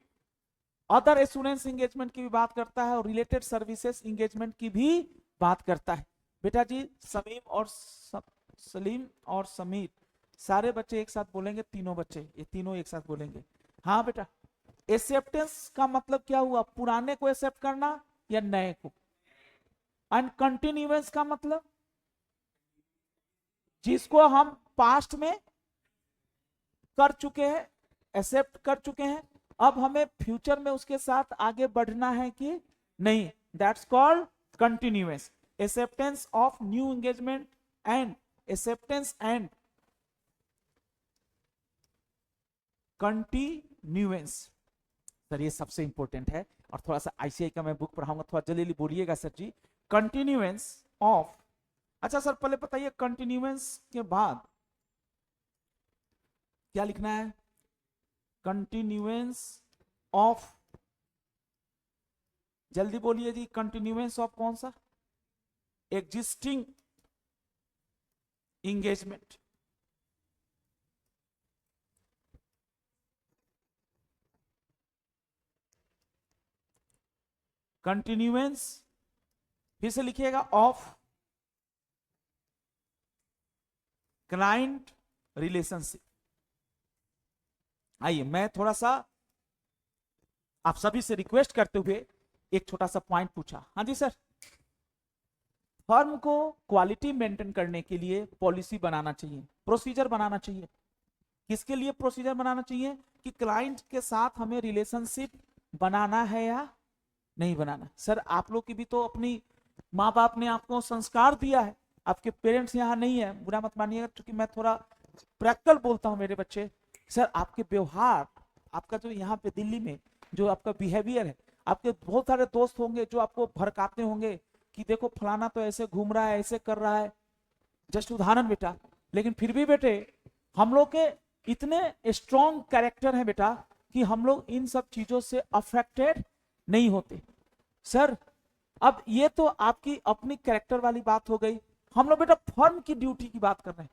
अदर एश्योरेंस इंगेजमेंट की भी बात करता है और रिलेटेड सर्विसेज इंगेजमेंट की भी बात करता है। बेटा जी सलीम और समीर सारे बच्चे एक साथ बोलेंगे, तीनों बच्चे ये तीनों एक साथ बोलेंगे। हाँ बेटा, एक्सेप्टेंस का मतलब क्या हुआ, पुराने को एक्सेप्ट करना या नए को। एंड कंटिन्यूएंस का मतलब जिसको हम पास्ट में कर चुके हैं, एक्सेप्ट कर चुके हैं, अब हमें फ्यूचर में उसके साथ आगे बढ़ना है कि नहीं, that's called continuance. Acceptance of new engagement and acceptance and continuance, sir ये सबसे इंपॉर्टेंट है और थोड़ा सा आईसीआई का मैं बुक पढ़ाऊंगा, थोड़ा जल्दी जल्दी बोलिएगा सर जी। कंटिन्यूएंस ऑफ, अच्छा सर पहले बताइए कंटिन्यूएंस के बाद क्या लिखना है, कंटिन्यूएंस ऑफ, जल्दी बोलिए जी, कंटिन्यूएंस ऑफ कौन सा, एग्जिस्टिंग इंगेजमेंट। कंटिन्यूएंस फिर से लिखिएगा ऑफ क्लाइंट रिलेशनशिप। आइए मैं थोड़ा सा आप सभी से रिक्वेस्ट करते हुए एक छोटा सा पॉइंट पूछा। हाँ जी सर, फर्म को क्वालिटी मेंटेन करने के लिए पॉलिसी बनाना चाहिए, प्रोसीजर बनाना चाहिए। किसके लिए प्रोसीजर बनाना चाहिए कि क्लाइंट के साथ हमें रिलेशनशिप बनाना है या नहीं बनाना। सर आप लोग की भी तो अपनी माँ बाप ने आपको संस्कार दिया है, आपके पेरेंट्स यहाँ नहीं है, बुरा मत मानिएगा क्योंकि मैं थोड़ा प्रैक्टिकल बोलता हूँ मेरे बच्चे। सर आपके व्यवहार, आपका जो यहाँ पे दिल्ली में जो आपका बिहेवियर है, आपके बहुत सारे दोस्त होंगे जो आपको भड़काते होंगे कि देखो फलाना तो ऐसे घूम रहा है, ऐसे कर रहा है, जस्ट उदाहरण बेटा। लेकिन फिर भी बेटे हम लोग के इतने स्ट्रॉन्ग कैरेक्टर हैं बेटा कि हम लोग इन सब चीजों से अफेक्टेड नहीं होते। सर अब ये तो आपकी अपनी कैरेक्टर वाली बात हो गई, हम लोग बेटा फर्म की ड्यूटी की बात कर रहे हैं।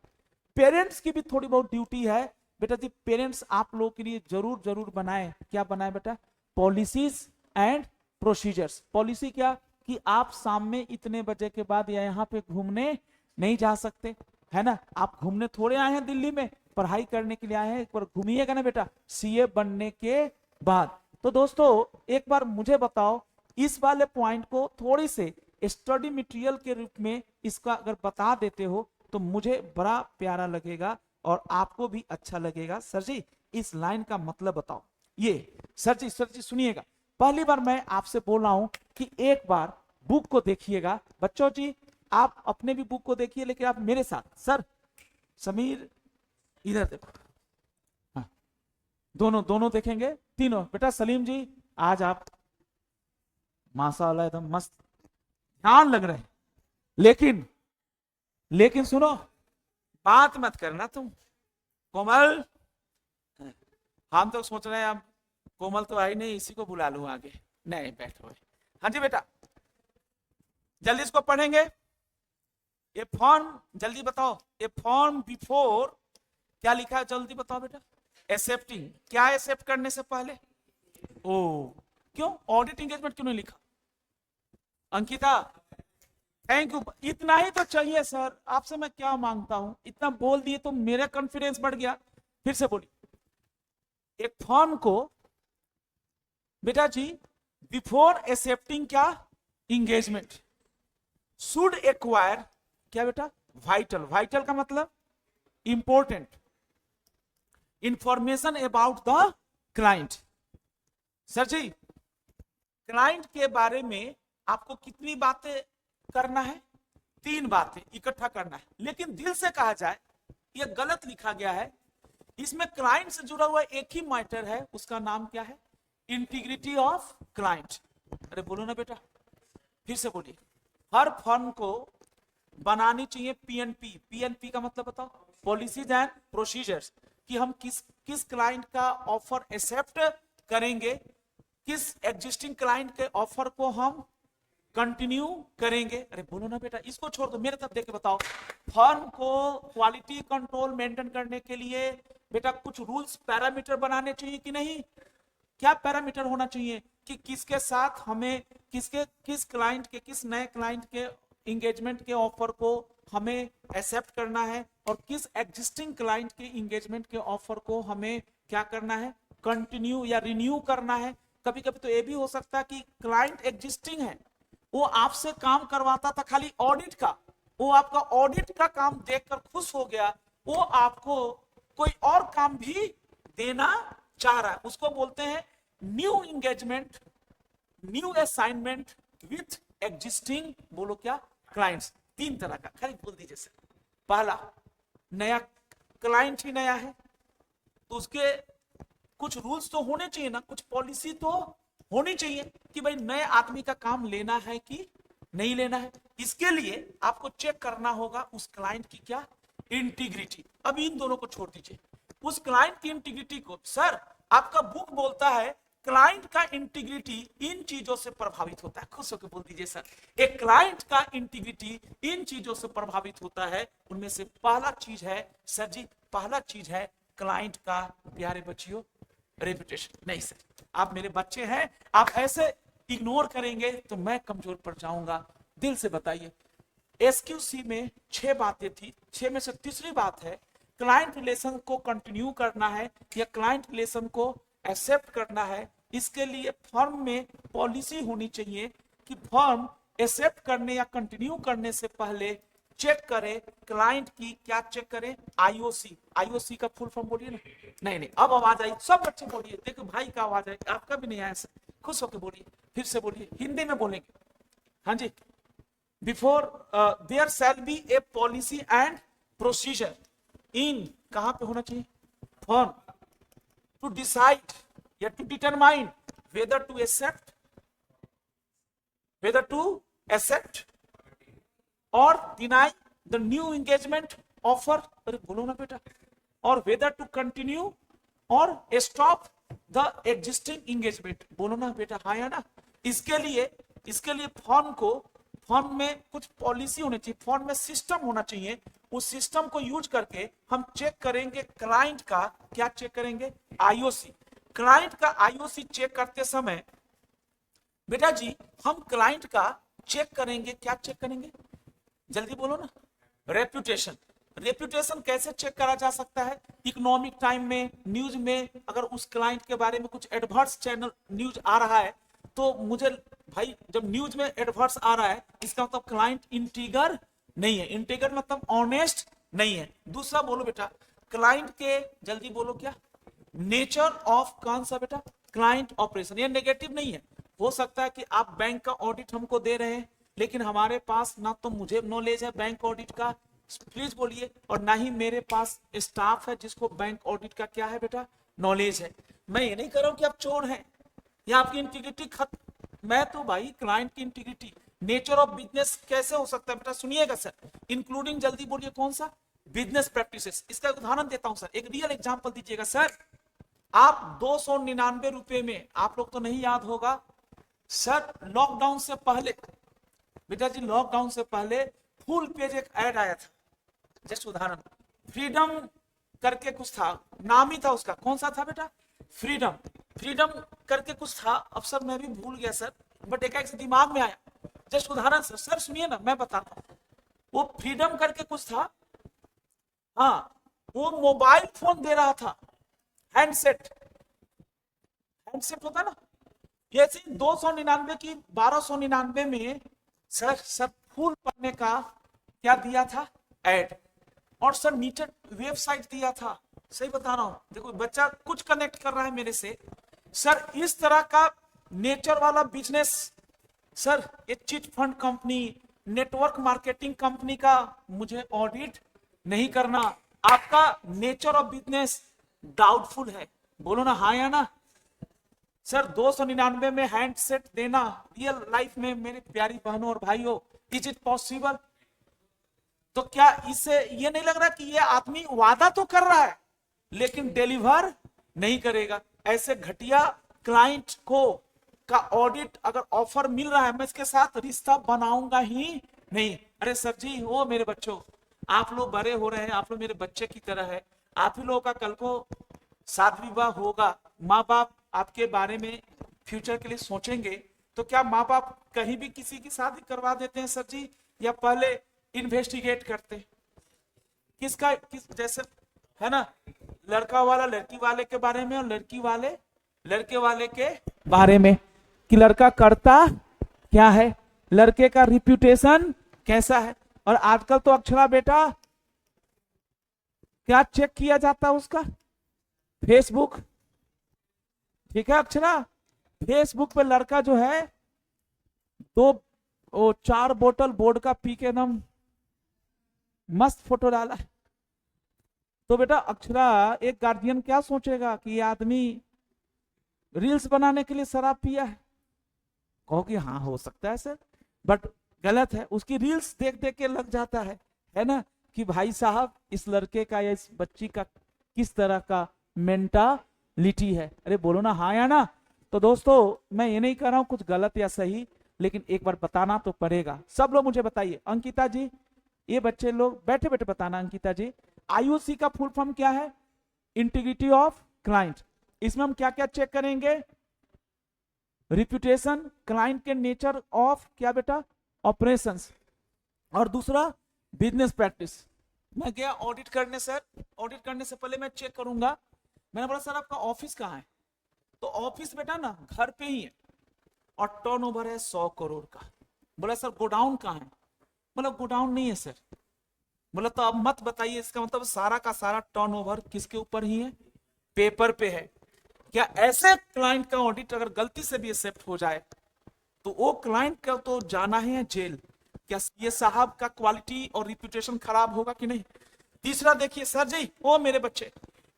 पेरेंट्स की भी थोड़ी बहुत ड्यूटी है बेटा जी, पेरेंट्स आप लोगों के लिए जरूर जरूर बनाए, क्या बनाए बेटा, पॉलिसीज एंड प्रोसीजर्स। पॉलिसी क्या कि आप शाम में इतने बजे के बाद या यहाँ पे घूमने नहीं जा सकते, है ना। आप घूमने थोड़े आए हैं दिल्ली में, पढ़ाई करने के लिए आए हैं, एक बार घूमिएगा ना बेटा सीए बनने के बाद। तो दोस्तों एक बार मुझे बताओ इस वाले पॉइंट को थोड़ी से स्टडी मटेरियल के रूप में इसका अगर बता देते हो तो मुझे बड़ा प्यारा लगेगा और आपको भी अच्छा लगेगा। सर जी इस लाइन का मतलब बताओ। ये सर जी सुनिएगा, पहली बार मैं आपसे बोल रहा हूं कि एक बार बुक को देखिएगा। बच्चों जी आप अपने भी बुक को देखिए, लेकिन आप मेरे साथ, सर समीर इधर देखो, हाँ दोनों दोनों देखेंगे, तीनों। बेटा सलीम जी आज आप माशाल्लाह एकदम मस्त ध्यान लग रहे हैं, लेकिन सुनो, बात मत करना तुम। कोमल, हम तो सोच रहे हैं अब कोमल तो आई नहीं, इसी को बुला लूं आगे। नहीं बैठो। हाँ जी बेटा, जल्दी इसको पढ़ेंगे। ये फॉर्म जल्दी बताओ, ये फॉर्म बिफोर क्या लिखा है, जल्दी बताओ बेटा। एक्सेप्टिंग, क्या एक्सेप्ट करने से पहले? ओ क्यों ऑडिट एंगेजमेंट क्यों नहीं लिखा? अंकिता थैंक यू, इतना ही तो चाहिए सर, आपसे मैं क्या मांगता हूं, इतना बोल दिए तो मेरा कॉन्फिडेंस बढ़ गया। फिर से बोलिए। एक फॉर्म को बेटा जी बिफोर एक्सेप्टिंग क्या इंगेजमेंट शुड एक्वायर क्या बेटा वाइटल, वाइटल का मतलब important information about the client. Sir जी क्लाइंट के बारे में आपको कितनी बातें करना है? 3 बातें इकट्ठा करना है, लेकिन दिल से कहा जाए यह गलत लिखा गया है। इसमें क्लाइंट से जुड़ा हुआ एक ही मैटर है, उसका नाम क्या है? Integrity of client. अरे बोलो ना बेटा, फिर से बोलिए। हर फर्म को बनानी चाहिए पीएनपी। पीएनपी का मतलब बताओ, पॉलिसीज एंड प्रोसीजर्स, कि हम किस क्लाइंट का ऑफर एक्सेप्ट करेंगे, किस एग्जिस्टिंग क्लाइंट के ऑफर को हम कंटिन्यू करेंगे। अरे बोलो ना बेटा, इसको छोड़ दो, मेरे तरफ देख के बताओ। फर्म को क्वालिटी कंट्रोल मेंटेन करने के लिए बेटा कुछ रूल्स पैरामीटर बनाने चाहिए कि नहीं? क्या पैरामीटर होना चाहिए कि किसके साथ हमें किस क्लाइंट के, किस नए क्लाइंट के इंगेजमेंट के ऑफर को हमें एक्सेप्ट करना है, और किस एग्जिस्टिंग क्लाइंट के इंगेजमेंट के ऑफर को हमें क्या करना है, कंटिन्यू या रिन्यू करना है। कभी कभी तो ये भी हो सकता है कि क्लाइंट एग्जिस्टिंग है, वो आपसे काम करवाता था खाली ऑडिट का, वो आपका ऑडिट का काम देखकर खुश हो गया, वो आपको कोई और काम भी देना चाह रहा है, उसको बोलते हैं new engagement, new assignment with existing बोलो क्या क्लाइंट्स। 3 तरह का, खाली बोल दीजिए सर। पहला, नया क्लाइंट ही नया है तो उसके कुछ रूल्स तो होने चाहिए ना, कुछ पॉलिसी तो होनी चाहिए कि भाई नए आदमी का काम लेना है कि नहीं लेना है। इसके लिए आपको चेक करना होगा उस क्लाइंट की क्या इंटीग्रिटी। अब इन दोनों को छोड़ दीजिए, उस क्लाइंट की इंटीग्रिटी को, सर आपका बुक बोलता है क्लाइंट का इंटीग्रिटी इन चीजों से प्रभावित होता है। खुश होकर बोल दीजिए सर, एक क्लाइंट का इंटीग्रिटी इन चीजों से प्रभावित होता है। उनमें से पहला चीज है सर जी, पहला चीज है क्लाइंट का, प्यारे बच्चियों, रेपुटेशन। नहीं सर, आप मेरे बच्चे हैं, आप ऐसे इग्नोर करेंगे तो मैं कमजोर पड़ जाऊंगा। दिल से बताइए, एसक्यूसी में 6 बातें थी, 6 में से तीसरी बात है क्लाइंट रिलेशन को कंटिन्यू करना है या क्लाइंट रिलेशन को एक्सेप्ट करना है। इसके लिए फर्म में पॉलिसी होनी चाहिए कि फर्म एक्सेप्ट करने या कंटिन्यू करने से पहले चेक करे क्लाइंट की, क्या चेक करे, आईओसी। आईओसी का फुल फॉर्म बोलिए ना। नहीं अब आवाज आई, सब बच्चे बोलिए, देखो भाई का आवाज आई, आपका भी नहीं आया सर, खुश होकर बोलिए, फिर से बोलिए, हिंदी में बोलेंगे। हाँ जी, before there shall be a policy and procedure in, कहां पे होना चाहिए, फर्म, टू डिसाइड या to determine whether to accept, और deny the new engagement offer, अरे बोलो ना बेटा, और वेदर टू कंटिन्यू और स्टॉप द एग्जिस्टिंग एंगेजमेंट, बोलो ना बेटा, हाँ या ना। इसके लिए फर्म में कुछ पॉलिसी होनी चाहिए, फर्म में सिस्टम होना चाहिए। उस सिस्टम को यूज करके हम चेक करेंगे क्लाइंट का, क्या चेक करेंगे, आईओसी। क्लाइंट का आईओसी चेक करते समय बेटा जी हम क्लाइंट का चेक करेंगे, क्या चेक करेंगे, जल्दी बोलो ना, रेप्यूटेशन। रेप्यूटेशन कैसे चेक करा जा सकता है? इकोनॉमिक टाइम में, न्यूज में, अगर उस क्लाइंट के बारे में कुछ एडवर्स चैनल न्यूज आ रहा है तो मुझे भाई, जब न्यूज में एडवर्स आ रहा है इसका मतलब क्लाइंट इंटीगर नहीं है। इंटीगर मतलब ऑनेस्ट नहीं है। दूसरा बोलो बेटा, क्लाइंट के, जल्दी बोलो क्या, नेचर ऑफ, कौन सा बेटा, क्लाइंट ऑपरेशन। ये नेगेटिव नहीं है, हो सकता है कि आप बैंक का ऑडिट हमको दे रहे हैं लेकिन हमारे पास ना तो मुझे नॉलेज है बैंक ऑडिट का, प्लीज बोलिए। और ना ही मेरे पास स्टाफ है जिसको बैंक ऑडिट का क्या है बेटा, नॉलेज है। मैं ये नहीं कर रहा हूं कि आप चोर हैं या आपकी इंटीग्रिटी खत्म। मैं तो भाई क्लाइंट की इंटीग्रिटी, नेचर ऑफ बिजनेस कैसे हो सकता है बेटा, सुनिएगा सर। इंक्लूडिंग, जल्दी बोलिए कौन सा, बिजनेस प्रैक्टिसेस। इसका उदाहरण देता हूं सर, एक रियल एग्जांपल दीजिएगा सर। आप 299 रुपए में, आप लोग तो नहीं याद होगा सर, लॉकडाउन से पहले बेटा जी, लॉकडाउन से पहले फुल पेज एक ऐड आया था, जस्ट उदाहरण, फ्रीडम करके कुछ था, नाम ही था उसका, कौन सा था बेटा, फ्रीडम, फ्रीडम करके कुछ था। अब सर मैं भी भूल गया सर, बट एक से दिमाग में आया, जस्ट उदाहरण सर। सर सुनिए ना, मैं बताता हूँ, वो फ्रीडम करके कुछ था। हाँ, वो मोबाइल फोन दे रहा था, हैंडसेट, हैंडसेट होता ना, जैसे 299 की 1299 में सर फुल पढ़ने का क्या दिया था, ऐड। और सर नीचे वेबसाइट दिया था, सही बता रहा हूं, देखो बच्चा कुछ कनेक्ट कर रहा है मेरे से। सर इस तरह का नेचर वाला बिजनेस सर, ये chit fund company, network marketing company का मुझे ऑडिट नहीं करना। आपका नेचर ऑफ बिजनेस डाउटफुल है, बोलो ना हाँ या ना। सर 299 में हैंडसेट देना रियल लाइफ में मेरी प्यारी बहनों और भाइयों, इज इट पॉसिबल? तो क्या इससे ये नहीं लग रहा कि ये आदमी वादा तो कर रहा है लेकिन डिलीवर नहीं करेगा? ऐसे घटिया क्लाइंट को का ऑडिट अगर ऑफर मिल रहा है, मैं इसके साथ रिश्ता बनाऊंगा ही नहीं। अरे सर जी, वो मेरे बच्चों, आप लोग बड़े हो रहे हैं, आप लोग मेरे बच्चे की तरह है। आप ही लोगों का कल को शादी विवाह होगा, माँ बाप आपके बारे में फ्यूचर के लिए सोचेंगे, तो क्या माँ बाप कहीं भी किसी की शादी करवा देते हैं सर जी, या पहले इन्वेस्टिगेट करते किसका किस, जैसे है ना, लड़का वाला लड़की वाले के बारे में और लड़की वाले लड़के वाले के बारे में, कि लड़का करता क्या है, लड़के का रिप्यूटेशन कैसा है। और आजकल तो अक्षरा बेटा क्या चेक किया जाता है उसका, फेसबुक, ठीक है अक्षरा, फेसबुक पे लड़का जो है 4 बोतल बोर्ड का पी के एकदम मस्त फोटो डाला है। तो बेटा अक्षरा, एक गार्जियन क्या सोचेगा कि ये आदमी रील्स बनाने के लिए शराब पिया है? कहो कि हाँ हो सकता है सर, बट गलत है। उसकी रील्स देख देख के लग जाता है ना, कि भाई साहब इस लड़के का या इस बच्ची का किस तरह का मेंटालिटी है। अरे बोलो ना हाँ या ना। तो दोस्तों मैं ये नहीं कर रहा हूं कुछ गलत या सही, लेकिन एक बार बताना तो पड़ेगा। सब लोग मुझे बताइए, अंकिता जी, ये बच्चे लोग बैठे बैठे बताना, अंकिता जी, आईयूसी का फुल फॉर्म क्या है? Integrity of client. इसमें हम क्या क्या चेक करेंगे? रिप्यूटेशन, क्लाइंट के नेचर ऑफ क्या बेटा, ऑपरेशंस, और दूसरा बिजनेस प्रैक्टिस। मैं गया ऑडिट करने सर, ऑडिट करने से पहले मैं चेक करूंगा, मैंने बोला सर आपका ऑफिस कहाँ है? तो ऑफिस बेटा ना घर पे ही है और टर्नओवर है 100 करोड़ का। बोला सर गोडाउन कहाँ है? बोला गोडाउन नहीं है सर। बोला तो अब मत बताइए, इसका मतलब सारा का सारा टर्नओवर किसके ऊपर ही है? पेपर पे है। क्या ऐसे क्लाइंट का ऑडिट अगर गलती से भी एक्सेप्ट हो जाए तो वो क्लाइंट का तो जाना है जेल। क्या ये साहब का क्वालिटी और रिप्यूटेशन खराब होगा कि नहीं? तीसरा देखिए सर जी, ओ मेरे बच्चे,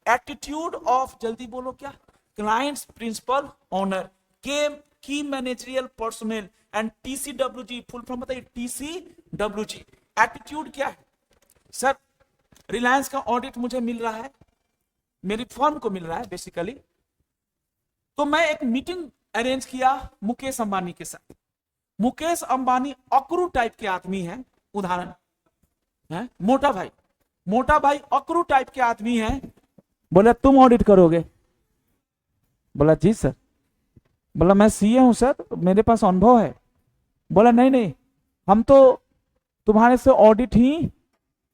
एटीट्यूड ऑफ, जल्दी बोलो क्या, क्लाइंट्स प्रिंसिपल ऑनर के की managerial personal and TCWG, full form बताइए, टीसीडब्ल्यूजी। एटीट्यूड क्या है सर? रिलायंस का ऑडिट मुझे मिल रहा है, मेरी फर्म को मिल रहा है बेसिकली, तो मैं एक मीटिंग अरेंज किया मुकेश अंबानी के साथ। मुकेश अंबानी अक्रू टाइप के आदमी है, उदाहरण है, मोटा भाई अक्रू टाइप के आदमी है। बोला तुम ऑडिट करोगे? बोला जी सर। बोला मैं सीए हूं सर, मेरे पास अनुभव है। बोला नहीं, हम तो तुम्हारे से ऑडिट ही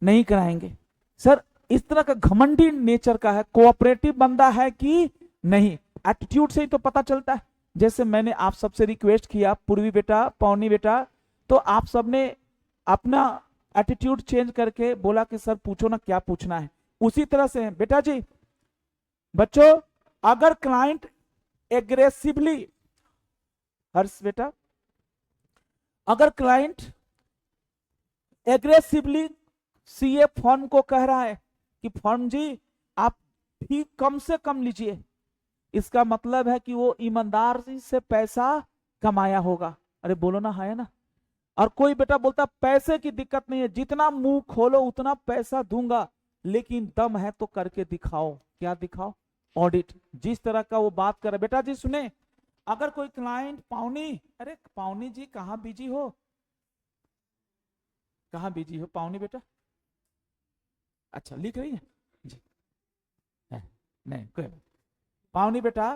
नहीं कराएंगे। सर इस तरह का घमंडी नेचर का है, कोऑपरेटिव बंदा है कि नहीं, एटीट्यूड से ही तो पता चलता है। जैसे मैंने आप सबसे रिक्वेस्ट किया, पूर्वी बेटा, पौनी बेटा, तो आप सबने अपना एटीट्यूड चेंज करके बोला कि सर पूछो ना क्या पूछना है। उसी तरह से बेटा जी, बच्चों, अगर क्लाइंट एग्रेसिवली, हर्ष बेटा, अगर क्लाइंट एग्रेसिवली सीए फर्म को कह रहा है कि फर्म जी आप फी कम से कम लीजिए, इसका मतलब है कि वो ईमानदारी से पैसा कमाया होगा। अरे बोलो ना, है ना। और कोई बेटा बोलता पैसे की दिक्कत नहीं है, जितना मुंह खोलो उतना पैसा दूंगा, लेकिन दम है तो करके दिखाओ। क्या दिखाओ? ऑडिट। जिस तरह का वो बात कर रहा है, बेटा जी सुने, अगर कोई क्लाइंट पावनी, अरे पावनी जी कहाँ बिजी हो, कहाँ बिजी हो पावनी बेटा? अच्छा लिख रही है जी, नहीं कोई पावनी बेटा,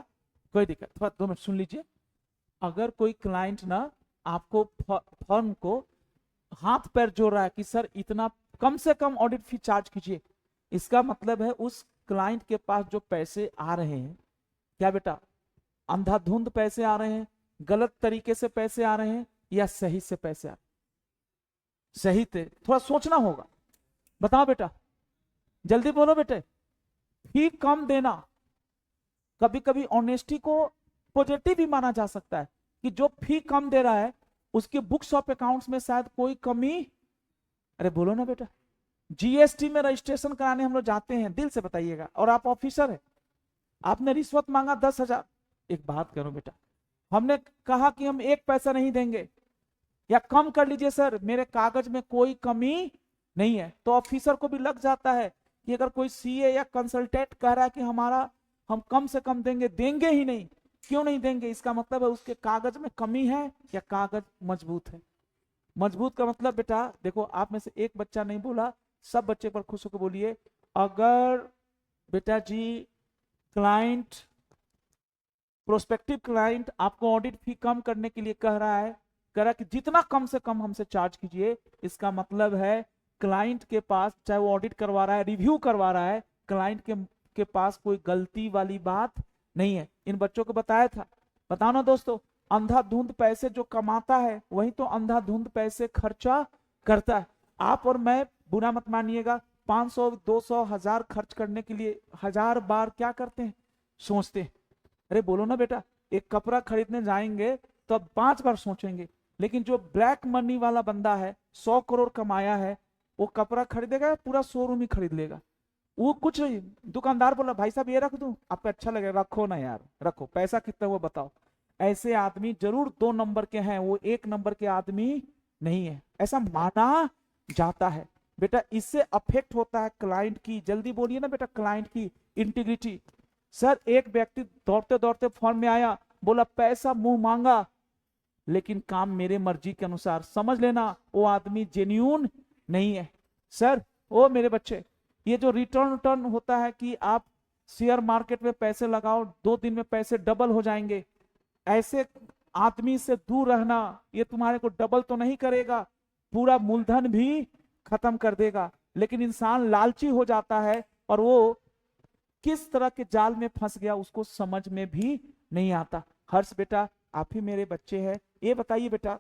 कोई दिक्कत, थोड़ा 2 मिनट सुन लीजिए। अगर कोई क्लाइंट ना आपको फर्म को हाथ पैर जोड़ रहा है कि सर इतना कम से कम ऑडिट फी चार्ज कीजिए, इसका मतलब है उस क्लाइंट के पास जो पैसे आ रहे हैं, क्या बेटा अंधाधुंध पैसे आ रहे हैं, गलत तरीके से पैसे आ रहे हैं, या सही से पैसे आ रहे हैं? सही थे, थोड़ा सोचना होगा। बताओ बेटा, जल्दी बोलो बेटे। फी कम देना, कभी कभी ऑनेस्टी को पॉजिटिव भी माना जा सकता है कि जो फी कम दे रहा है उसके बुक्स ऑफ अकाउंट्स में शायद कोई कमी, अरे बोलो ना बेटा। जीएसटी में रजिस्ट्रेशन कराने हम लोग जाते हैं, दिल से बताइएगा, और आप ऑफिसर है, आपने रिश्वत मांगा 10,000, एक बात करो बेटा, हमने कहा कि हम 1 पैसा नहीं देंगे या कम कर लीजिए सर, मेरे कागज में कोई कमी नहीं है, तो ऑफिसर को भी लग जाता है कि अगर कोई सीए या कंसल्टेंट कह रहा है कि हमारा हम कम से कम देंगे, देंगे ही नहीं, क्यों नहीं देंगे, इसका मतलब है उसके कागज में कमी है या कागज मजबूत है। मजबूत का मतलब बेटा देखो, आप में से एक बच्चा नहीं बोला, सब बच्चे पर खुश होकर बोलिए, अगर बेटा जी क्लाइंट, प्रोस्पेक्टिव क्लाइंट आपको ऑडिट फी कम करने के लिए कह रहा है, कह रहा है कि जितना कम से कम हमसे चार्ज कीजिए, इसका मतलब है क्लाइंट के पास, चाहे वो ऑडिट करवा रहा है, रिव्यू करवा रहा है, क्लाइंट के पास कोई गलती वाली बात नहीं है। इन बच्चों को बताया था, बताओ ना दोस्तों, अंधाधुंध पैसे जो कमाता है वही तो अंधाधुंध पैसे खर्चा करता है। आप और मैं, बुरा मत मानिएगा, 500 200 1000 खर्च करने के लिए 1000 बार क्या करते हैं, सोचते हैं। अरे बोलो ना बेटा, एक कपड़ा खरीदने जाएंगे तो अब 5 बार सोचेंगे, लेकिन जो ब्लैक मनी वाला बंदा है, 100 करोड़ कमाया है, वो कपड़ा खरीदेगा पूरा शोरूम ही खरीद लेगा। वो कुछ दुकानदार बोला भाई साहब ये रख दूं, आपको अच्छा लगेगा, रखो ना यार रखो, पैसा कितना हुआ बताओ। ऐसे आदमी जरूर 2 नंबर के हैं, वो 1 नंबर के आदमी नहीं है, ऐसा माना जाता है। बेटा इससे अफेक्ट होता है क्लाइंट की, जल्दी बोलिए ना बेटा, क्लाइंट की इंटीग्रिटी। सर एक व्यक्ति दौड़ते दौड़ते फॉर्म में आया, बोला पैसा मुंह मांगा, लेकिन काम मेरे मर्जी के अनुसार, समझ लेना वो आदमी जेन्यून नहीं है। सर ओ मेरे बच्चे, ये जो रिटर्न होता है कि आप शेयर मार्केट में पैसे लगाओ, 2 दिन में पैसे डबल हो जाएंगे, ऐसे आदमी से दूर रहना, ये तुम्हारे को डबल तो नहीं करेगा, पूरा मूलधन भी खत्म कर देगा। लेकिन इंसान लालची हो जाता है और वो किस तरह के जाल में फंस गया उसको समझ में भी नहीं आता। हर्ष बेटा आप ही मेरे बच्चे हैं, ये बताइए बेटा,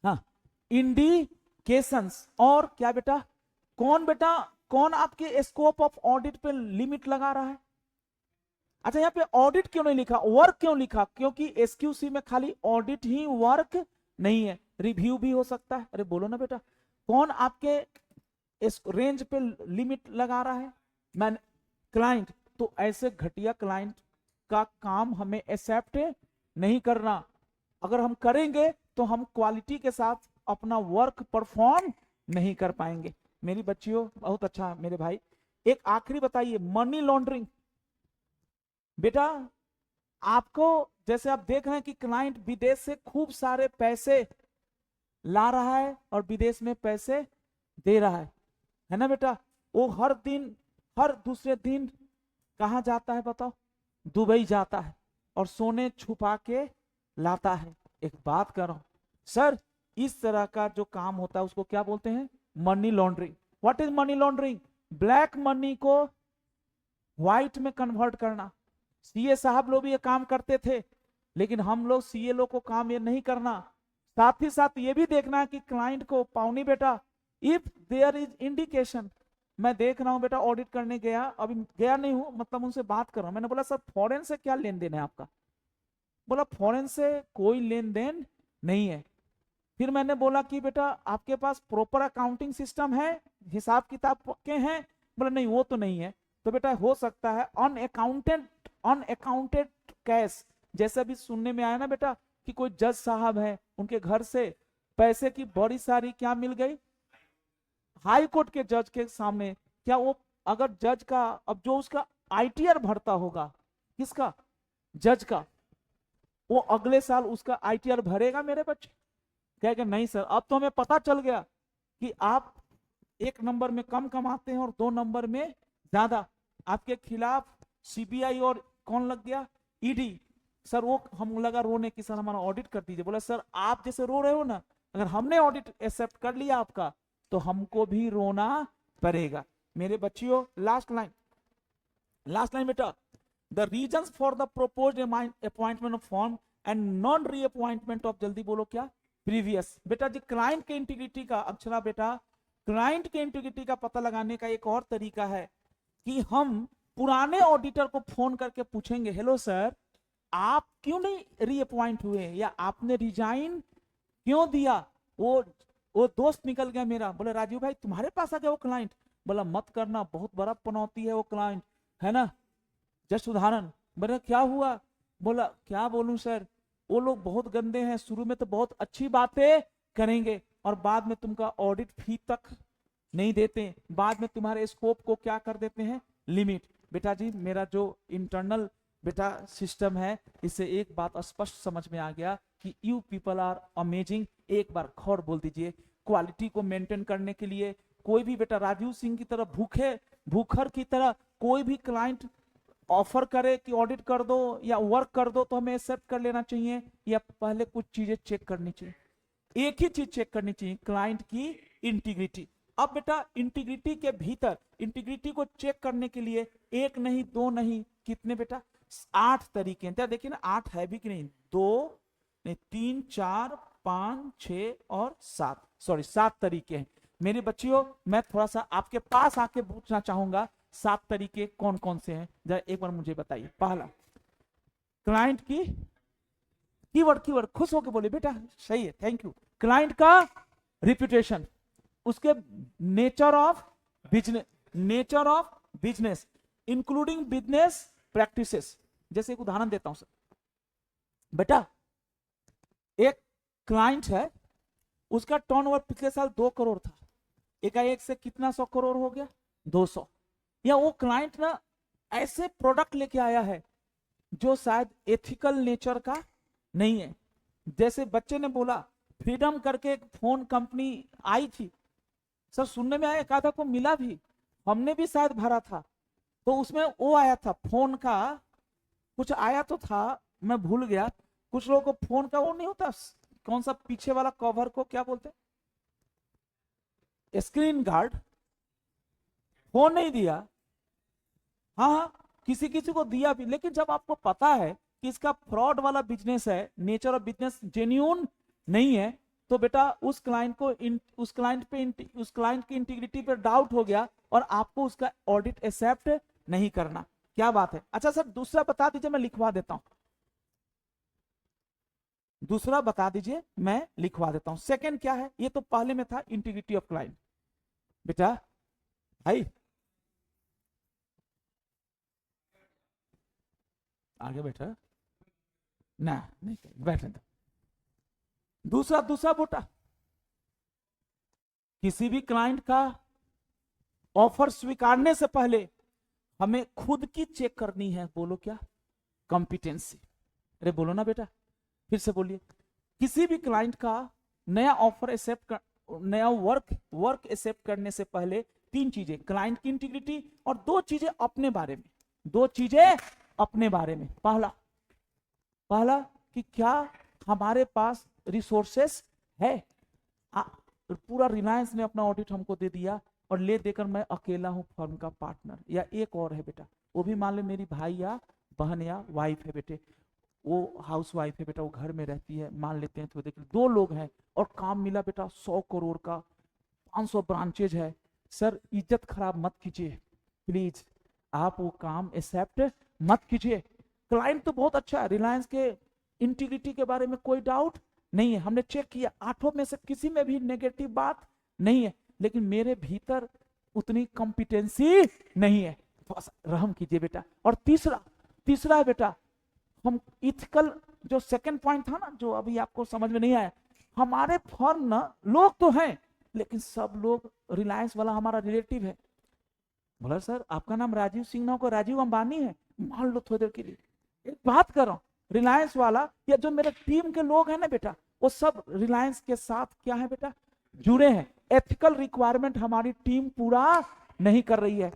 हाँ इंडिकेशंस और क्या बेटा, कौन आपके स्कोप ऑफ ऑडिट पे लिमिट लगा रहा है? अच्छा यहाँ पे ऑडिट क्यों नहीं लिखा, वर्क क्यों लिखा? क्योंकि एसक्यूसी में खाली ऑडिट ही वर्क नहीं है, रिव्यू भी हो सकता है। अरे बोलो ना बेटा, कौन आपके इस रेंज पे लिमिट लगा रहा है? मैं क्लाइंट। तो ऐसे घटिया क्लाइंट का काम हमें एक्सेप्ट नहीं करना। अगर हम करेंगे तो हम क्वालिटी के साथ अपना वर्क परफॉर्म नहीं कर पाएंगे। मेरी बच्चियों बहुत अच्छा मेरे भाई, एक आखिरी बताइए, मनी लॉन्ड्रिंग। बेटा आपको, जैसे आप देख रहे हैं कि क्लाइंट विदेश से खूब सारे पैसे ला रहा है और विदेश में पैसे दे रहा है ना बेटा? वो हर दिन, हर दूसरे दिन कहां जाता है बताओ? दुबई जाता है और सोने छुपा के लाता है। एक बात कर रहा हूं सर, इस तरह का जो काम होता है उसको क्या बोलते हैं? Money laundering. What is money laundering? Black money को व्हाइट में कन्वर्ट करना। सीए साहब लोग भी ये काम करते थे, लेकिन हम लोग सीए लोग को काम ये नहीं करना। साथ ही साथ ये भी देखना है कि क्लाइंट को, पाउनी बेटा, इफ देयर इज इंडिकेशन, मैं देख रहा हूं बेटा, ऑडिट करने गया, अभी गया नहीं हूं, मतलब उनसे बात कर रहा हूं, मैंने बोला सर फॉरेन से क्या लेन देन है आपका? बोला फॉरेन से कोई लेन देन नहीं है। फिर मैंने बोला कि बेटा आपके पास प्रॉपर अकाउंटिंग सिस्टम है? हिसाब किताब पक्के हैं? बोले नहीं वो तो नहीं है। तो बेटा हो सकता है अनअकाउंटेड कैश, जैसे अभी सुनने में आया ना बेटा कि कोई जज साहब है, उनके घर से पैसे की बड़ी सारी क्या मिल गई हाई कोर्ट के जज के सामने। क्या वो अगर जज का, अब जो उसका आईटीआर भरता होगा, किसका, जज का, वो अगले साल उसका आईटीआर भरेगा मेरे बच्चे? कहेगा नहीं सर, अब तो हमें पता चल गया कि आप 1 नंबर में कम कमाते हैं और 2 नंबर में ज्यादा। आपके खिलाफ सीबीआई और कौन लग गया, ईडी। सर वो हम लगा रोने की, सर हमारा ऑडिट कर दीजिए। बोला सर आप जैसे रो रहे हो ना, अगर हमने ऑडिट एक्सेप्ट कर लिया आपका तो हमको भी रोना पड़ेगा। मेरे बच्चियों लास्ट लाइन बेटा, the reasons for the proposed appointment of form and non reappointment of, जल्दी बोलो क्या, प्रीवियस। बेटा जी क्लाइंट के इंटीग्रिटी का, अक्षरा बेटा क्लाइंट के इंटीग्रिटी का पता लगाने का एक और तरीका है कि हम पुराने ऑडिटर को फोन करके पूछेंगे, हेलो सर आप क्यों नहीं रीअपॉइंट हुए, या आपने रिजाइन क्यों दिया? वो दोस्त निकल गया मेरा, बोले राजीव भाई तुम्हारे पास आ गया वो क्लाइंट। बोला मत करना, बहुत बड़ा पनौती है वो क्लाइंट, है ना, जस्ट उदाहरण। बोला क्या हुआ? बोला क्या बोलूं सर, वो लोग बहुत गंदे हैं, शुरू में तो बहुत अच्छी बातें करेंगे और बाद में तुमका ऑडिट फी तक नहीं देते, बाद में तुम्हारे स्कोप को क्या कर देते हैं, लिमिट। बेटा जी मेरा जो इंटरनल बेटा सिस्टम है, इससे एक बात स्पष्ट समझ में आ गया कि यू पीपल आर अमेजिंग। एक बार खौर बोल दीजिए। क्वालिटी को मेंटेन करने के लिए कोई भी बेटा राजीव सिंह की तरह भूखर की तरह कोई भी क्लाइंट ऑफर करे कि ऑडिट कर दो या वर्क कर दो तो हमें एक्सेप्ट कर लेना चाहिए, या पहले कुछ चीजें चेक करनी चाहिए? एक ही चीज चेक करनी चाहिए, क्लाइंट की इंटीग्रिटी। अब बेटा इंटीग्रिटी के भीतर, इंटीग्रिटी को चेक करने के लिए 1 नहीं 2 नहीं, कितने बेटा 8 तरीके हैं। देखिए ना 8 है भी कि नहीं, 2 नहीं 3 4 5 6 और 7, सॉरी 7 तरीके हैं। मेरे बच्चियों मैं थोड़ा सा आपके पास आके पूछना चाहूंगा 7 तरीके कौन कौन से हैं, जरा एक बार मुझे बताइए। पहला क्लाइंट की कीवर्ड खुश होके बोले बेटा सही है, थैंक यू। क्लाइंट का रिप्यूटेशन, उसके nature of business including business practices. जैसे एक उदाहरण देता हूं सर, बेटा एक क्लाइंट है, उसका टर्नओवर पिछले साल 2 करोड़ था, एकाएक से कितना 100 करोड़ हो गया, 200। या वो क्लाइंट ना ऐसे प्रोडक्ट लेके आया है जो शायद एथिकल नेचर का नहीं है। जैसे बच्चे ने बोला फ्रीडम करके एक फोन कंपनी आई थी, सर सुनने में आया, एक आधा को मिला भी, हमने भी शायद भरा था, तो उसमें वो आया था फोन का, कुछ आया तो था मैं भूल गया, कुछ लोगों को फोन का वो नहीं होता, कौन सा पीछे वाला कवर को क्या बोलते हैं, स्क्रीन गार्ड, फोन नहीं दिया। हाँ किसी किसी को दिया भी, लेकिन जब आपको पता है कि इसका फ्रॉड वाला बिजनेस है, नेचर ऑफ बिजनेस जेन्यून नहीं है, तो बेटा उस क्लाइंट की इंटीग्रिटी पर डाउट हो गया और आपको उसका ऑडिट एक्सेप्ट नहीं करना। क्या बात है? अच्छा सर दूसरा बता दीजिए, मैं लिखवा देता हूं। दूसरा बता दीजिए, मैं लिखवा देता हूं। सेकंड क्या है? ये तो पहले में था इंटीग्रिटी ऑफ क्लाइंट। बेटा भाई आगे बैठा ना, नहीं बैठने दो। दूसरा बेटा, किसी भी क्लाइंट का ऑफर स्वीकारने से पहले हमें खुद की चेक करनी है। बोलो क्या? कॉम्पिटेंसी। अरे बोलो ना बेटा, फिर से बोलिए। किसी भी क्लाइंट का नया ऑफर एक्सेप्ट नया वर्क एक्सेप्ट करने से पहले 3 चीजें, क्लाइंट की इंटीग्रिटी और 2 चीजें अपने बारे में, 2 चीजें अपने बारे में। पहला कि क्या हमारे पास रिसोर्सेस है। पूरा रिलायंस ने अपना ऑडिट हमको दे दिया और ले देकर मैं अकेला हूं फर्म का पार्टनर, या एक और है बेटा, वो भी मान लो मेरी भाई या बहन या वाइफ है बेटे, वो हाउस वाइफ है बेटा, वो घर में रहती है, मान लेते हैं। तो देखिए 2 लोग हैं और काम मिला बेटा 100 करोड़ का, 500 ब्रांचेज है। सर इज्जत खराब मत कीजिए प्लीज, आप वो काम एक्सेप्ट मत कीजिए। क्लाइंट तो बहुत अच्छा है, रिलायंस के इंटीग्रिटी के बारे में कोई डाउट नहीं है, हमने चेक किया, 8 में से किसी में भी नेगेटिव बात नहीं है। लेकिन मेरे भीतर उतनी कॉम्पिटेंसी नहीं है। रहम कीजिए बेटा। और तीसरा है बेटा, हम इथिकल, जो सेकंड पॉइंट था ना, जो अभी आपको समझ में नहीं आया, हमारे फर्म ना लोग तो हैं, लेकिन सब लोग, रिलायंस वाला हमारा रिलेटिव है। बोला सर आपका नाम राजीव सिंह ना हो, राजीव अंबानी है। मान लो थोड़ी देर के लिए, एक बात कर रहा हूं, रिलायंस वाला या जो मेरे टीम के लोग हैं ना बेटा, वो सब रिलायंस के साथ क्या है बेटा, जुड़े हैं। एथिकल रिक्वायरमेंट हमारी टीम पूरा नहीं कर रही है।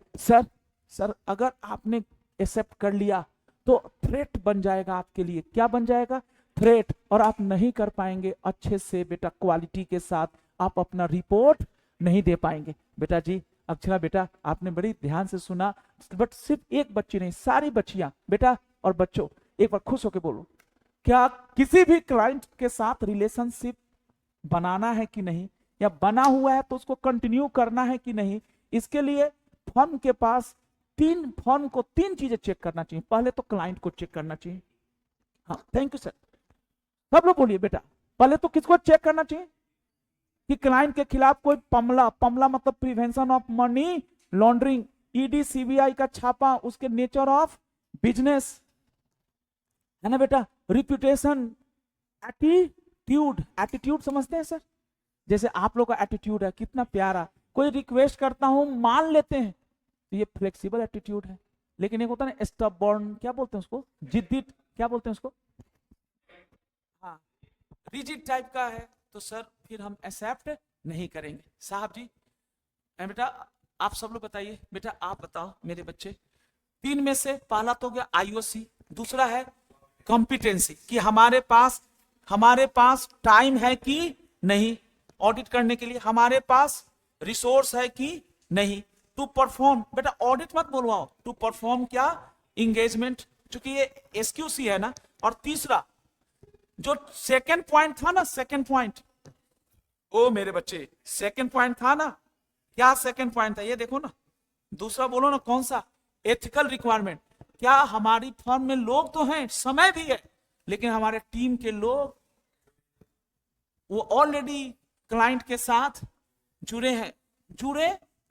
सर अगर आपने एक्सेप्ट कर लिया तो थ्रेट बन जाएगा आपके लिए। क्या बन जाएगा? थ्रेट। और आप नहीं कर पाएंगे अच्छे से बेटा, क्वालिटी के साथ आप अपना रिपोर्ट नहीं दे पाएंगे। बेटा जी, अक्षरा बेटा, आपने बड़ी ध्यान से सुना, बट सिर्फ एक बच्ची नहीं, सारी बच्चियां बेटा और बच्चों, एक बार खुश होकर बोलो, क्या किसी भी क्लाइंट के साथ रिलेशनशिप बनाना है कि नहीं, या बना हुआ है तो उसको कंटिन्यू करना है कि नहीं, इसके लिए फर्म के पास फर्म को तीन चीजें चेक करना चाहिए। पहले तो क्लाइंट को चेक करना चाहिए। हाँ, थैंक यू सर। सब लोग बोलिए बेटा, पहले तो किसको चेक करना चाहिए कि क्लाइंट के खिलाफ कोई पमला मतलब prevention of money laundering, ED CBI का छापा, उसके नेचर ऑफ बिजनेस है ना बेटा, रिप्यूटेशन, एटीट्यूड समझते हैं सर? जैसे आप लोग का एटीट्यूड है कितना प्यारा, कोई रिक्वेस्ट करता हूं मान लेते हैं, तो ये फ्लेक्सिबल एटीट्यूड है। लेकिन एक होता है ना स्टबबॉर्न, क्या बोलते हैं उसको, जिद्दी, क्या बोलते हैं उसको, हाँ, रिजिड टाइप का है, तो सर फिर हम एक्सेप्ट नहीं करेंगे। साहब जी, बेटा आप सब लोग बताइए, बेटा आप बताओ मेरे बच्चे, तीन में से पहला तो गया आईओसी, दूसरा है कॉम्पिटेंसी, कि हमारे पास टाइम है कि नहीं ऑडिट करने के लिए, हमारे पास रिसोर्स है कि नहीं टू परफॉर्म, बेटा ऑडिट मत बोलवाओ, टू परफॉर्म क्या, एंगेजमेंट, चूंकि ये एसक्यूसी है ना। और तीसरा जो सेकंड पॉइंट था ना, सेकंड पॉइंट, ओ मेरे बच्चे, सेकंड पॉइंट था ना, क्या सेकंड पॉइंट था ये देखो ना, दूसरा बोलो ना कौन सा, एथिकल रिक्वायरमेंट। क्या हमारी फर्म में लोग तो हैं, समय भी है, लेकिन हमारे टीम के लोग वो ऑलरेडी क्लाइंट के साथ जुड़े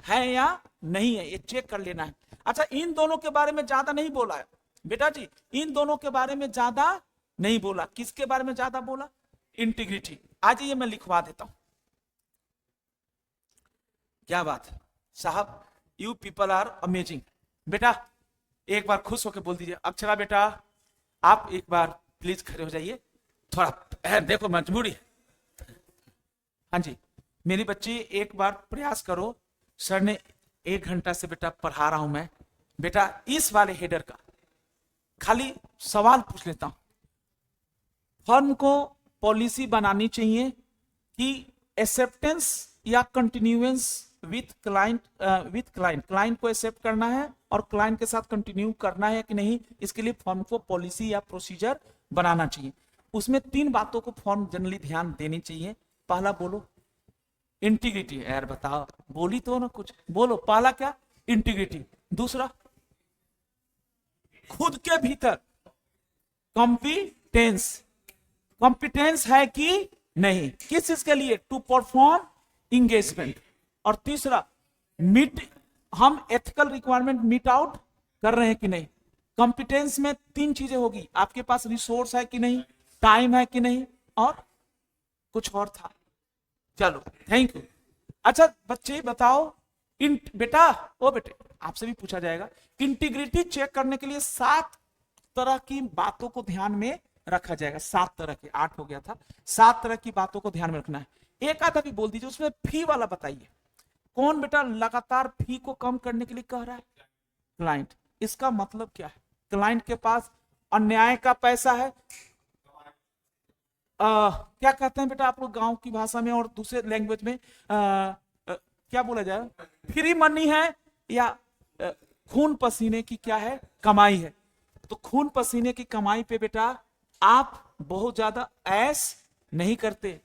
हैं या नहीं है, ये चेक कर लेना है। अच्छा, इन दोनों के बारे में ज्यादा नहीं बोला है बेटा जी, इन दोनों के बारे में ज्यादा नहीं बोला। किसके बारे में ज्यादा बोला? इंटीग्रिटी। आज ये मैं लिखवा देता हूं। क्या बात है साहब, यू पीपल आर अमेजिंग। बेटा एक बार खुश होकर बोल दीजिए, अक्षरा बेटा आप एक बार प्लीज खड़े हो जाइए, थोड़ा देखो मजबूरी है। हाँ जी, मेरी बच्ची एक बार प्रयास करो, सर ने 1 घंटा से बेटा पढ़ा रहा हूं मैं, बेटा इस वाले हेडर का खाली सवाल पूछ लेता हूं। फर्म को पॉलिसी बनानी चाहिए कि एक्सेप्टेंस या कंटिन्यूएंस विथ क्लाइंट को एक्सेप्ट करना है और क्लाइंट के साथ कंटिन्यू करना है कि नहीं, इसके लिए फर्म को पॉलिसी या प्रोसीजर बनाना चाहिए। उसमें 3 बातों को फर्म जनरली ध्यान देनी चाहिए। पहला बोलो इंटीग्रिटी, यार बताओ, बोली तो ना कुछ, बोलो पहला क्या, इंटीग्रिटी। दूसरा खुद के भीतर कॉम्पिटेंस है कि नहीं, किस चीज के लिए, टू परफॉर्म इंगेजमेंट। और तीसरा हम एथिकल रिक्वायरमेंट मीट आउट कर रहे हैं कि नहीं। कॉम्पिटेंस में 3 चीजें होगी, आपके पास रिसोर्स है कि नहीं, टाइम है कि नहीं, और कुछ और था। चलो थैंक यू। अच्छा बच्चे बताओ, बेटा आपसे भी पूछा जाएगा, इंटीग्रिटी चेक करने के लिए 7 तरह की बातों को ध्यान में रखा जाएगा। 7 तरह के, 8 हो गया था, 7 तरह की बातों को ध्यान में रखना है। एक आधा भी बोल दीजिए, उसमें फी वाला बताइए, कौन बेटा लगातार फी को कम करने के लिए कह रहा है? क्लाइंट। इसका मतलब क्या है? क्लाइंट के पास अन्याय का पैसा है, क्या कहते हैं बेटा आप लोग गांव की भाषा में और दूसरे लैंग्वेज में, क्या बोला जाए, फ्री मनी है या खून पसीने की क्या है, कमाई है। तो खून पसीने की कमाई पे बेटा आप बहुत ज्यादा ऐश नहीं करते।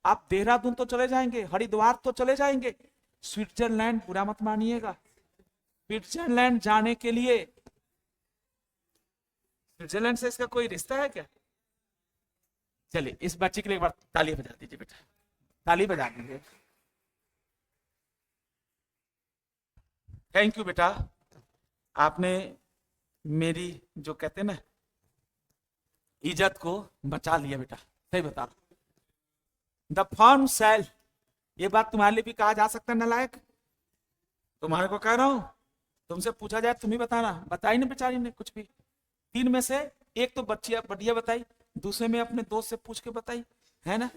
आप देहरादून तो चले जाएंगे, हरिद्वार तो चले जाएंगे, स्विट्जरलैंड बुरा मत मानिएगा, स्विट्जरलैंड जाने के लिए, स्विट्जरलैंड से इसका कोई रिश्ता है क्या? चलिए इस बच्चे के लिए एक बार ताली बजा दीजिए बेटा, ताली बजा दीजिए। थैंक यू बेटा, आपने मेरी जो कहते हैं ना इज्जत को बचा लिया बेटा, सही बता रहा। द फर्म सेल, ये बात तुम्हारे लिए भी कहा जा सकता है नालायक, तुम्हारे को कह रहा हूं, तुमसे पूछा जाए तुम ही बताना, बताई ना बेचारी ने कुछ भी। तीन में से एक तो बच्चिया बढ़िया बताई, दूसरे में अपने दोस्त से पूछ के बताई, है ना।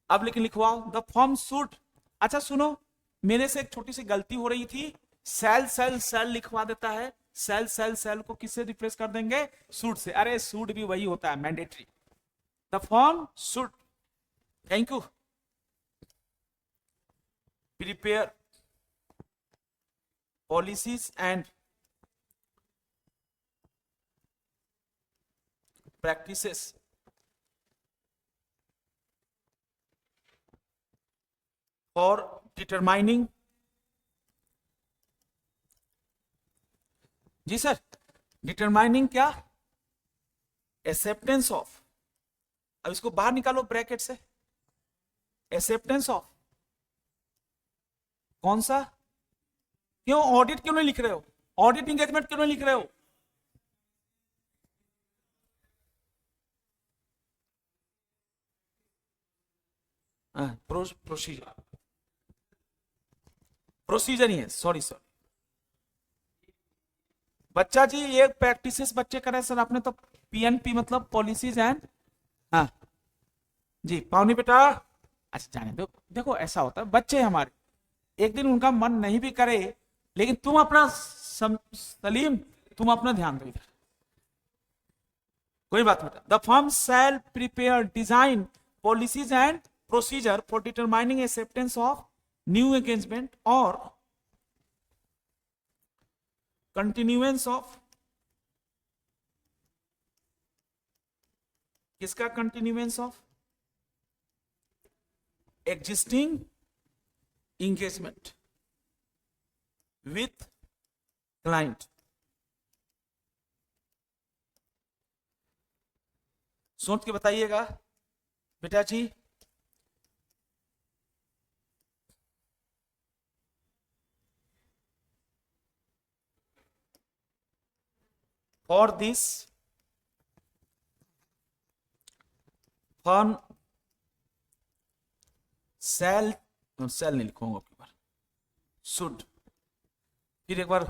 अब लेकिन लिखवाओ, द फॉर्म शुड। अच्छा सुनो, मेरे से एक छोटी सी गलती हो रही थी, सेल सेल सेल लिखवा देता है, सेल सेल सेल को किससे रिप्लेस कर देंगे, शुड से। अरे शुड भी वही होता है, mandatory. The form should, thank you. Prepare policies and practices for determining, जी सर, डिटरमाइनिंग क्या, एक्सेप्टेंस ऑफ। अब इसको बाहर निकालो ब्रैकेट से, एक्सेप्टेंस ऑफ कौन सा, क्यों ऑडिट क्यों नहीं लिख रहे हो, ऑडिट इंगेजमेंट क्यों नहीं लिख रहे हो। प्रोसीजर, प्रोसीजर ही है, सॉरी सर। बच्चा जी ये प्रैक्टिसेस बच्चे करें सर, आपने तो पीएनपी मतलब पॉलिसीज एंड, हाँ जी पावनी बेटा। अच्छा जाने दो, देखो ऐसा होता है बच्चे हमारे, एक दिन उनका मन नहीं भी करे, लेकिन तुम अपना सलीम, तुम अपना ध्यान दो इधर, कोई बात बेटा। The firm shall prepare design policies and procedure for determining acceptance of new engagement और कंटिन्यूएंस ऑफ, किसका continuance of, existing engagement with client. सोच के बताइएगा बेटा जी। For this firm shall, shall नहीं लिखूंगा एक बार, शुड। फिर एक बार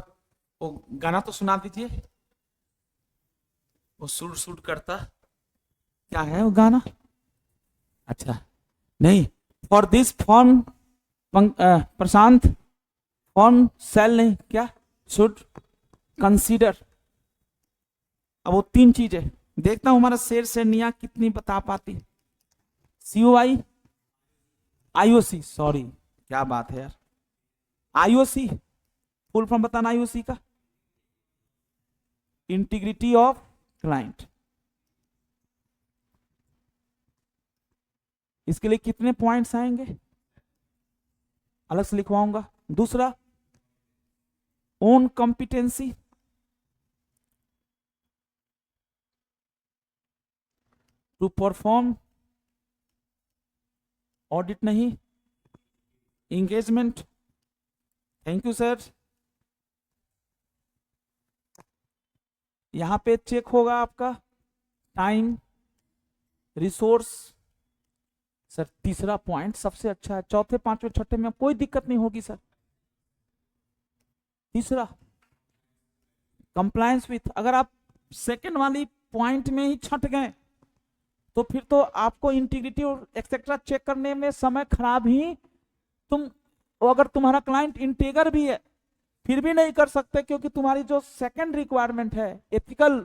वो गाना तो सुना दीजिए, वो शुड शुड करता क्या है वो गाना, अच्छा नहीं। For this form Prashant, form shall नहीं क्या, शुड कंसीडर। अब वो तीन चीजें देखता हूं हमारा शेर शेरनिया कितनी बता पाती। COI IOC, सॉरी क्या बात है यार, IOC फुल फॉर्म बताना IOC का, इंटीग्रिटी ऑफ क्लाइंट। इसके लिए कितने पॉइंट्स आएंगे, अलग से लिखवाऊंगा। दूसरा own competency, to perform audit नहीं, इंगेजमेंट, थैंक यू सर। यहां पे चेक होगा आपका टाइम रिसोर्स, सर तीसरा पॉइंट सबसे अच्छा है, चौथे पांचवें छठे में कोई दिक्कत नहीं होगी सर। तीसरा कंप्लायंस विथ, अगर आप सेकंड वाली पॉइंट में ही छट गए तो फिर तो आपको इंटीग्रिटी और एक्सेट्रा चेक करने में समय खराब ही, तुम अगर तुम्हारा क्लाइंट इंटीगर भी है फिर भी नहीं कर सकते, क्योंकि तुम्हारी जो सेकंड रिक्वायरमेंट है एथिकल,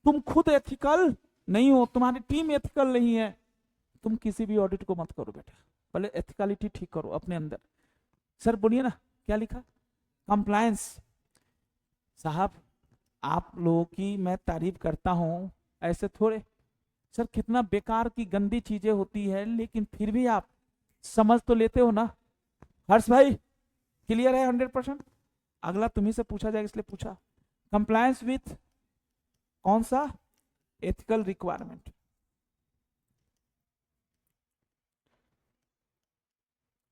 तुम खुद एथिकल नहीं हो, तुम्हारी टीम एथिकल नहीं है, तुम किसी भी ऑडिट को मत करो बेटा, पहले एथिकलिटी ठीक करो अपने अंदर। सर बोलिए ना क्या लिखा, कंप्लायंस। साहब आप लोगों की मैं तारीफ करता हूं, ऐसे थोड़े सर, कितना बेकार की गंदी चीजें होती है, लेकिन फिर भी आप समझ तो लेते हो ना। हर्ष भाई क्लियर है 100%, अगला तुम्ही से पूछा जाएगा इसलिए पूछा। कंप्लायंस विथ कौन सा, ethical requirement.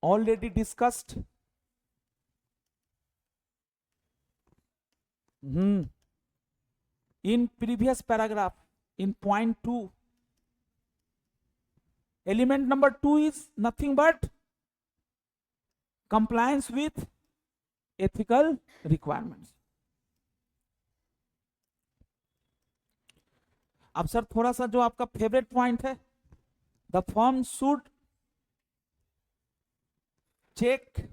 Already discussed in previous paragraph, in point 2, element number 2 is nothing but compliance with ethical requirements. अब सर थोड़ा सा जो आपका फेवरेट पॉइंट है, the firm should check,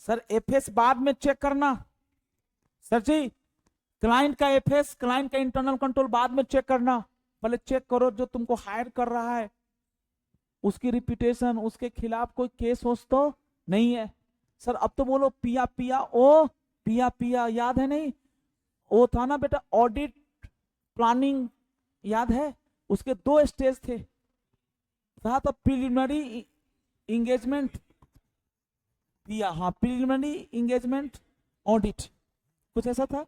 sir FS बाद में चेक करना, सर जी क्लाइंट का एफएस, क्लाइंट का इंटरनल कंट्रोल बाद में चेक करना, पहले चेक करो जो तुमको हायर कर रहा है उसकी रिप्यूटेशन, उसके खिलाफ कोई केस हो तो नहीं है। सर अब तो बोलो पिया पिया ओ पिया पिया, याद है नहीं? वो था ना बेटा ऑडिट प्लानिंग, याद है? उसके 2 स्टेज थे, था तो प्रिलिमिनरी इंगेजमेंट पिया, हाँ प्रिलिमिनरी इंगेजमेंट ऑडिट, कुछ ऐसा था,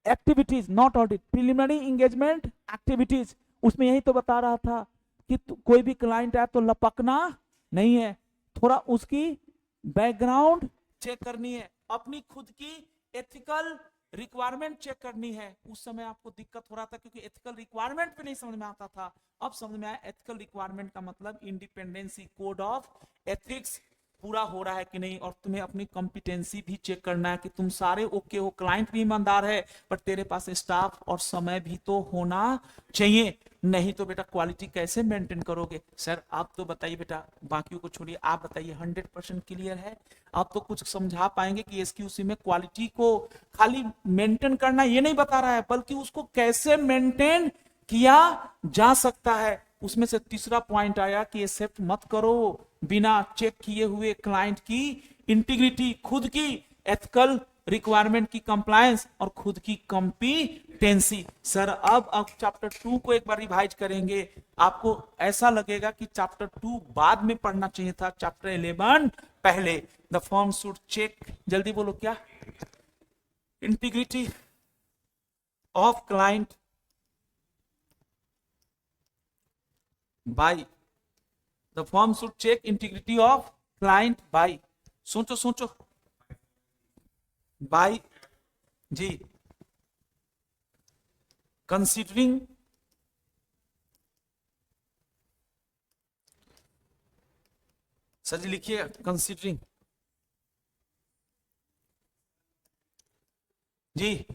activities not audit, preliminary engagement activities. उसमें यही तो बता रहा था कि कोई भी क्लाइंट है तो लपकना नहीं है, थोड़ा उसकी बैकग्राउंड चेक करनी है, अपनी खुद की एथिकल रिक्वायरमेंट चेक करनी है। उस समय आपको दिक्कत हो रहा था क्योंकि एथिकल रिक्वायरमेंट पे नहीं समझ में आता था, अब समझ में आया एथिकल रिक्वायरमेंट का मतलब इंडिपेंडेंसी, कोड ऑफ एथिक्स पूरा हो रहा है कि नहीं, और तुम्हें अपनी कॉम्पिटेंसी भी चेक करना है कि तुम सारे ओके हो, क्लाइंट भी ईमानदार है, पर तेरे पास स्टाफ और समय भी तो होना चाहिए, नहीं तो बेटा क्वालिटी कैसे मेंटेन करोगे। सर आप तो बताइए बेटा, बाकियों को छोड़िए, आप बताइए 100% क्लियर है? आप तो कुछ समझा पाएंगे कि एसक्यूसी में क्वालिटी को खाली मेंटेन करना ये नहीं बता रहा है, बल्कि उसको कैसे मेंटेन किया जा सकता है। उसमें से तीसरा पॉइंट आया कि एक्सेप्ट मत करो बिना चेक किए हुए क्लाइंट की इंटीग्रिटी, खुद की एथिकल रिक्वायरमेंट की कंप्लायंस और खुद की कॉम्पिटेंसी। सर अब चैप्टर 2 को एक बार रिवाइज करेंगे, आपको ऐसा लगेगा कि चैप्टर 2 बाद में पढ़ना चाहिए था, चैप्टर 11 पहले। द फर्म शुड चेक, जल्दी बोलो क्या? Integrity of client by, the firm should check integrity of client by, सोचो सोचो, बाय जी कंसीडरिंग सर जी लिखिएगा कंसीडरिंग जी,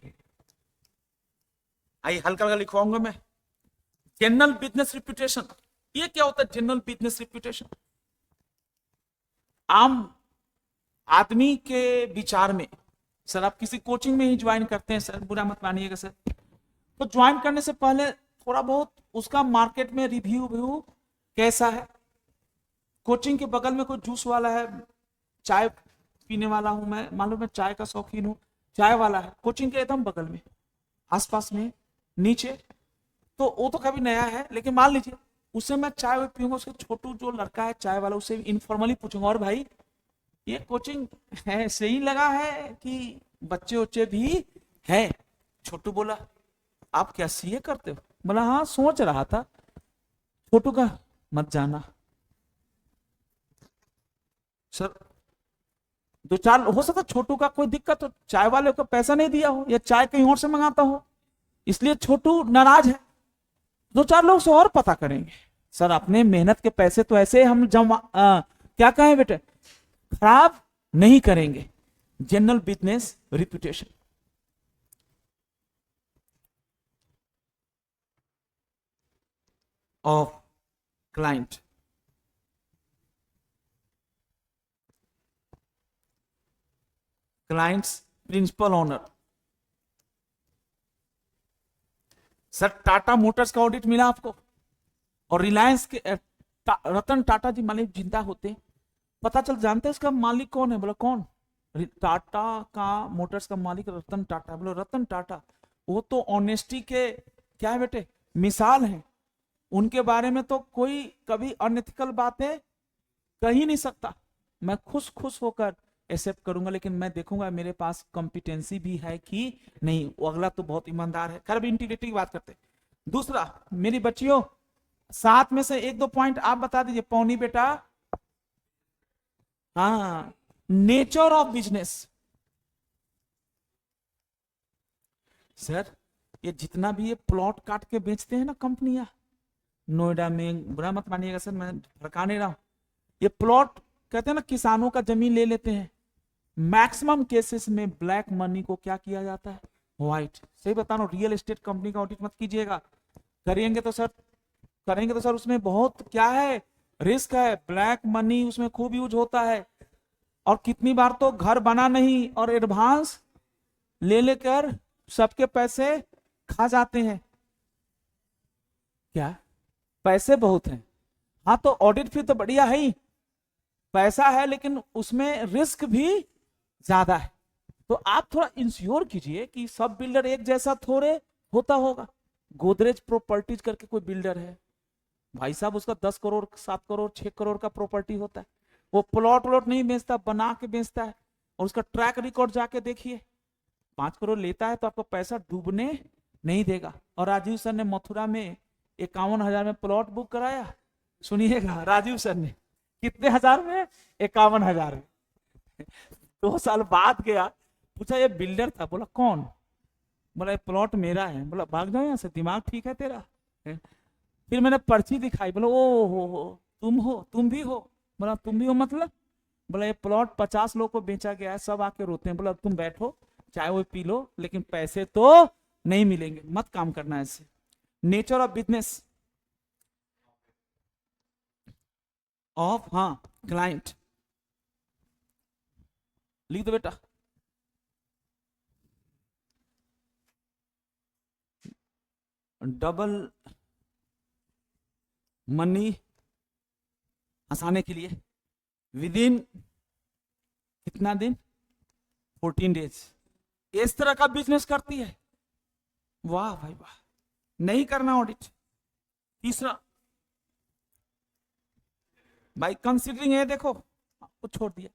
आइए हल्का हल्का लिखवाऊंगा मैं। जनरल बिजनेस रिप्यूटेशन, ये क्या होता है जनरल बिजनेस रिप्यूटेशन? आम आदमी के विचार में, सर आप किसी कोचिंग में ही ज्वाइन करते हैं सर, बुरा मत मानिएगा सर, तो ज्वाइन करने से पहले थोड़ा बहुत उसका मार्केट में रिव्यू कैसा है। कोचिंग के बगल में कोई जूस वाला है, चाय पीने वाला हूं मैं, मालूम मैं चाय का शौकीन हूं, चाय वाला है कोचिंग के एकदम बगल में, आसपास में नीचे, तो वो तो कभी नया है, लेकिन मान लीजिए उससे मैं चाय पीऊंगा, उसके छोटू जो लड़का है चाय वाला, उससे इनफॉर्मली पूछूंगा, और भाई ये कोचिंग है सही लगा है कि बच्चे उच्चे भी है? छोटू बोला आप क्या सीए करते हो? बोला हाँ सोच रहा था। छोटू का मत जाना सर, 2-4 हो सकता छोटू का कोई दिक्कत हो, चाय वाले को पैसा नहीं दिया हो या चाय कहीं और से मंगाता हो, इसलिए छोटू नाराज है, 2-4 लोग से और पता करेंगे। सर अपने मेहनत के पैसे तो ऐसे हम जमा क्या कहें बेटे, खराब नहीं करेंगे। General business reputation, of client, clients principal owner. Sir Tata Motors का ऑडिट मिला आपको, और रिलायंस के रतन टाटा जी मालिक जिंदा होते, पता चल जानते हैं इसका मालिक कौन है? बोला कौन? टाटा का मोटर्स का मालिक रतन टाटा। बोलो रतन टाटा, वो तो ऑनेस्टी के क्या है बेटे, मिसाल है, उनके बारे में तो कोई कभी अनएथिकल बातें कह ही नहीं सकता। मैं खुश होकर एक्सेप्ट करूंगा, लेकिन मैं देखूंगा मेरे पास कॉम्पिटेंसी भी है कि नहीं। वो अगला तो बहुत ईमानदार है, खैर इंटीग्रिटी की बात करते। दूसरा मेरी बच्चियों, 7 में से 1-2 पॉइंट आप बता दीजिए पौनी बेटा। हाँ, नेचर ऑफ बिजनेस, सर ये जितना भी ये प्लॉट काट के बेचते हैं ना कंपनियां, नोएडा में, बुरा मत मानिएगा सर, मैं भड़का नहीं रहा हूं, ये प्लॉट कहते हैं ना किसानों का जमीन ले लेते हैं, मैक्सिमम केसेस में ब्लैक मनी को क्या किया जाता है, व्हाइट। सही बता रहा हूं, रियल एस्टेट कंपनी का ऑडिट मत कीजिएगा, करेंगे तो सर उसमें बहुत क्या है, रिस्क है, ब्लैक मनी उसमें खूब यूज होता है, और कितनी बार तो घर बना नहीं और एडवांस ले लेकर सबके पैसे खा जाते हैं। क्या पैसे बहुत हैं, हाँ तो ऑडिट फी तो बढ़िया है ही, पैसा है लेकिन उसमें रिस्क भी ज्यादा है। तो आप थोड़ा इंश्योर कीजिए कि सब बिल्डर एक जैसा थोड़े होता होगा। गोदरेज प्रॉपर्टीज करके कोई बिल्डर है भाई साहब, उसका 10 करोड़ 7 करोड़ 6 करोड़ का प्रॉपर्टी होता है, वो प्लॉट व्लॉट नहीं बेचता, बना के बेचता है, और उसका ट्रैक रिकॉर्ड जाके देखिए, 5 करोड़ लेता है तो आपको पैसा डूबने नहीं देगा। और राजीव सर ने मथुरा में 51,000 में प्लॉट बुक कराया, सुनिएगा राजीव सर ने कितने हजार में, 51,000 में। 2 साल बाद गया, पूछा ये बिल्डर था, बोला कौन, बोला ये प्लॉट मेरा है, बोला भाग जाओ यहाँ से, दिमाग ठीक है तेरा। फिर मैंने पर्ची दिखाई, बोला ओ हो तुम भी हो, बोला तुम भी हो मतलब, बोला ये प्लॉट 50 लोग को बेचा गया है, सब आके रोते हैं, बोला तुम बैठो चाय वो पी लो लेकिन पैसे तो नहीं मिलेंगे, मत काम करना ऐसे। नेचर ऑफ बिजनेस ऑफ, हाँ क्लाइंट लिख दो बेटा, डबल मनी हंसाने के लिए विद इन कितना दिन, 14 डेज, इस तरह का बिजनेस करती है। वाह भाई वाह, नहीं करना ऑडिट। तीसरा भाई कंसीडरिंग है, देखो आपको छोड़ दिया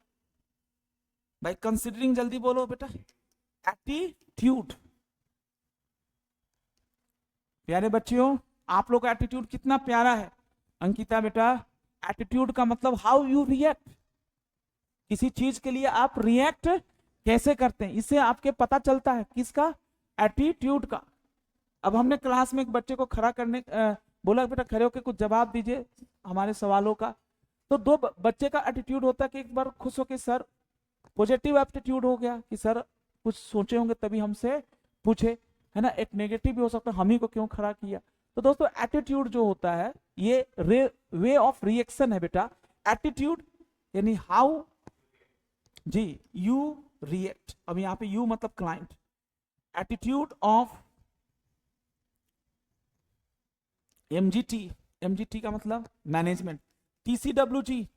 भाई, कंसीडरिंग जल्दी बोलो बेटा, एटीट्यूड। प्यारे बच्चियों आप लोग का एटीट्यूड कितना प्यारा है। अंकिता बेटा एटीट्यूड का मतलब हाउ यू रिएक्ट, किसी चीज के लिए आप रिएक्ट कैसे करते हैं, इससे आपके पता चलता है किसका, एटीट्यूड का। अब हमने क्लास में एक बच्चे को खड़ा करने बोला बेटा खड़े होकर कुछ जवाब दीजिए हमारे सवालों का, तो 2 बच्चे का एटीट्यूड होता है कि एक बार खुश होकर सर, पॉजिटिव एटीट्यूड हो गया कि सर कुछ सोचे होंगे तभी हमसे पूछे, है ना, एक नेगेटिव भी हो सकता है हम ही को क्यों खड़ा किया। तो दोस्तों एटीट्यूड जो होता है ये वे ऑफ रिएक्शन है बेटा, एटीट्यूड यानी हाउ जी यू रिएक्ट। अब यहाँ पे यू मतलब client, attitude of MGT, MGT का मतलब मैनेजमेंट, टीसीडब्ल्यूजी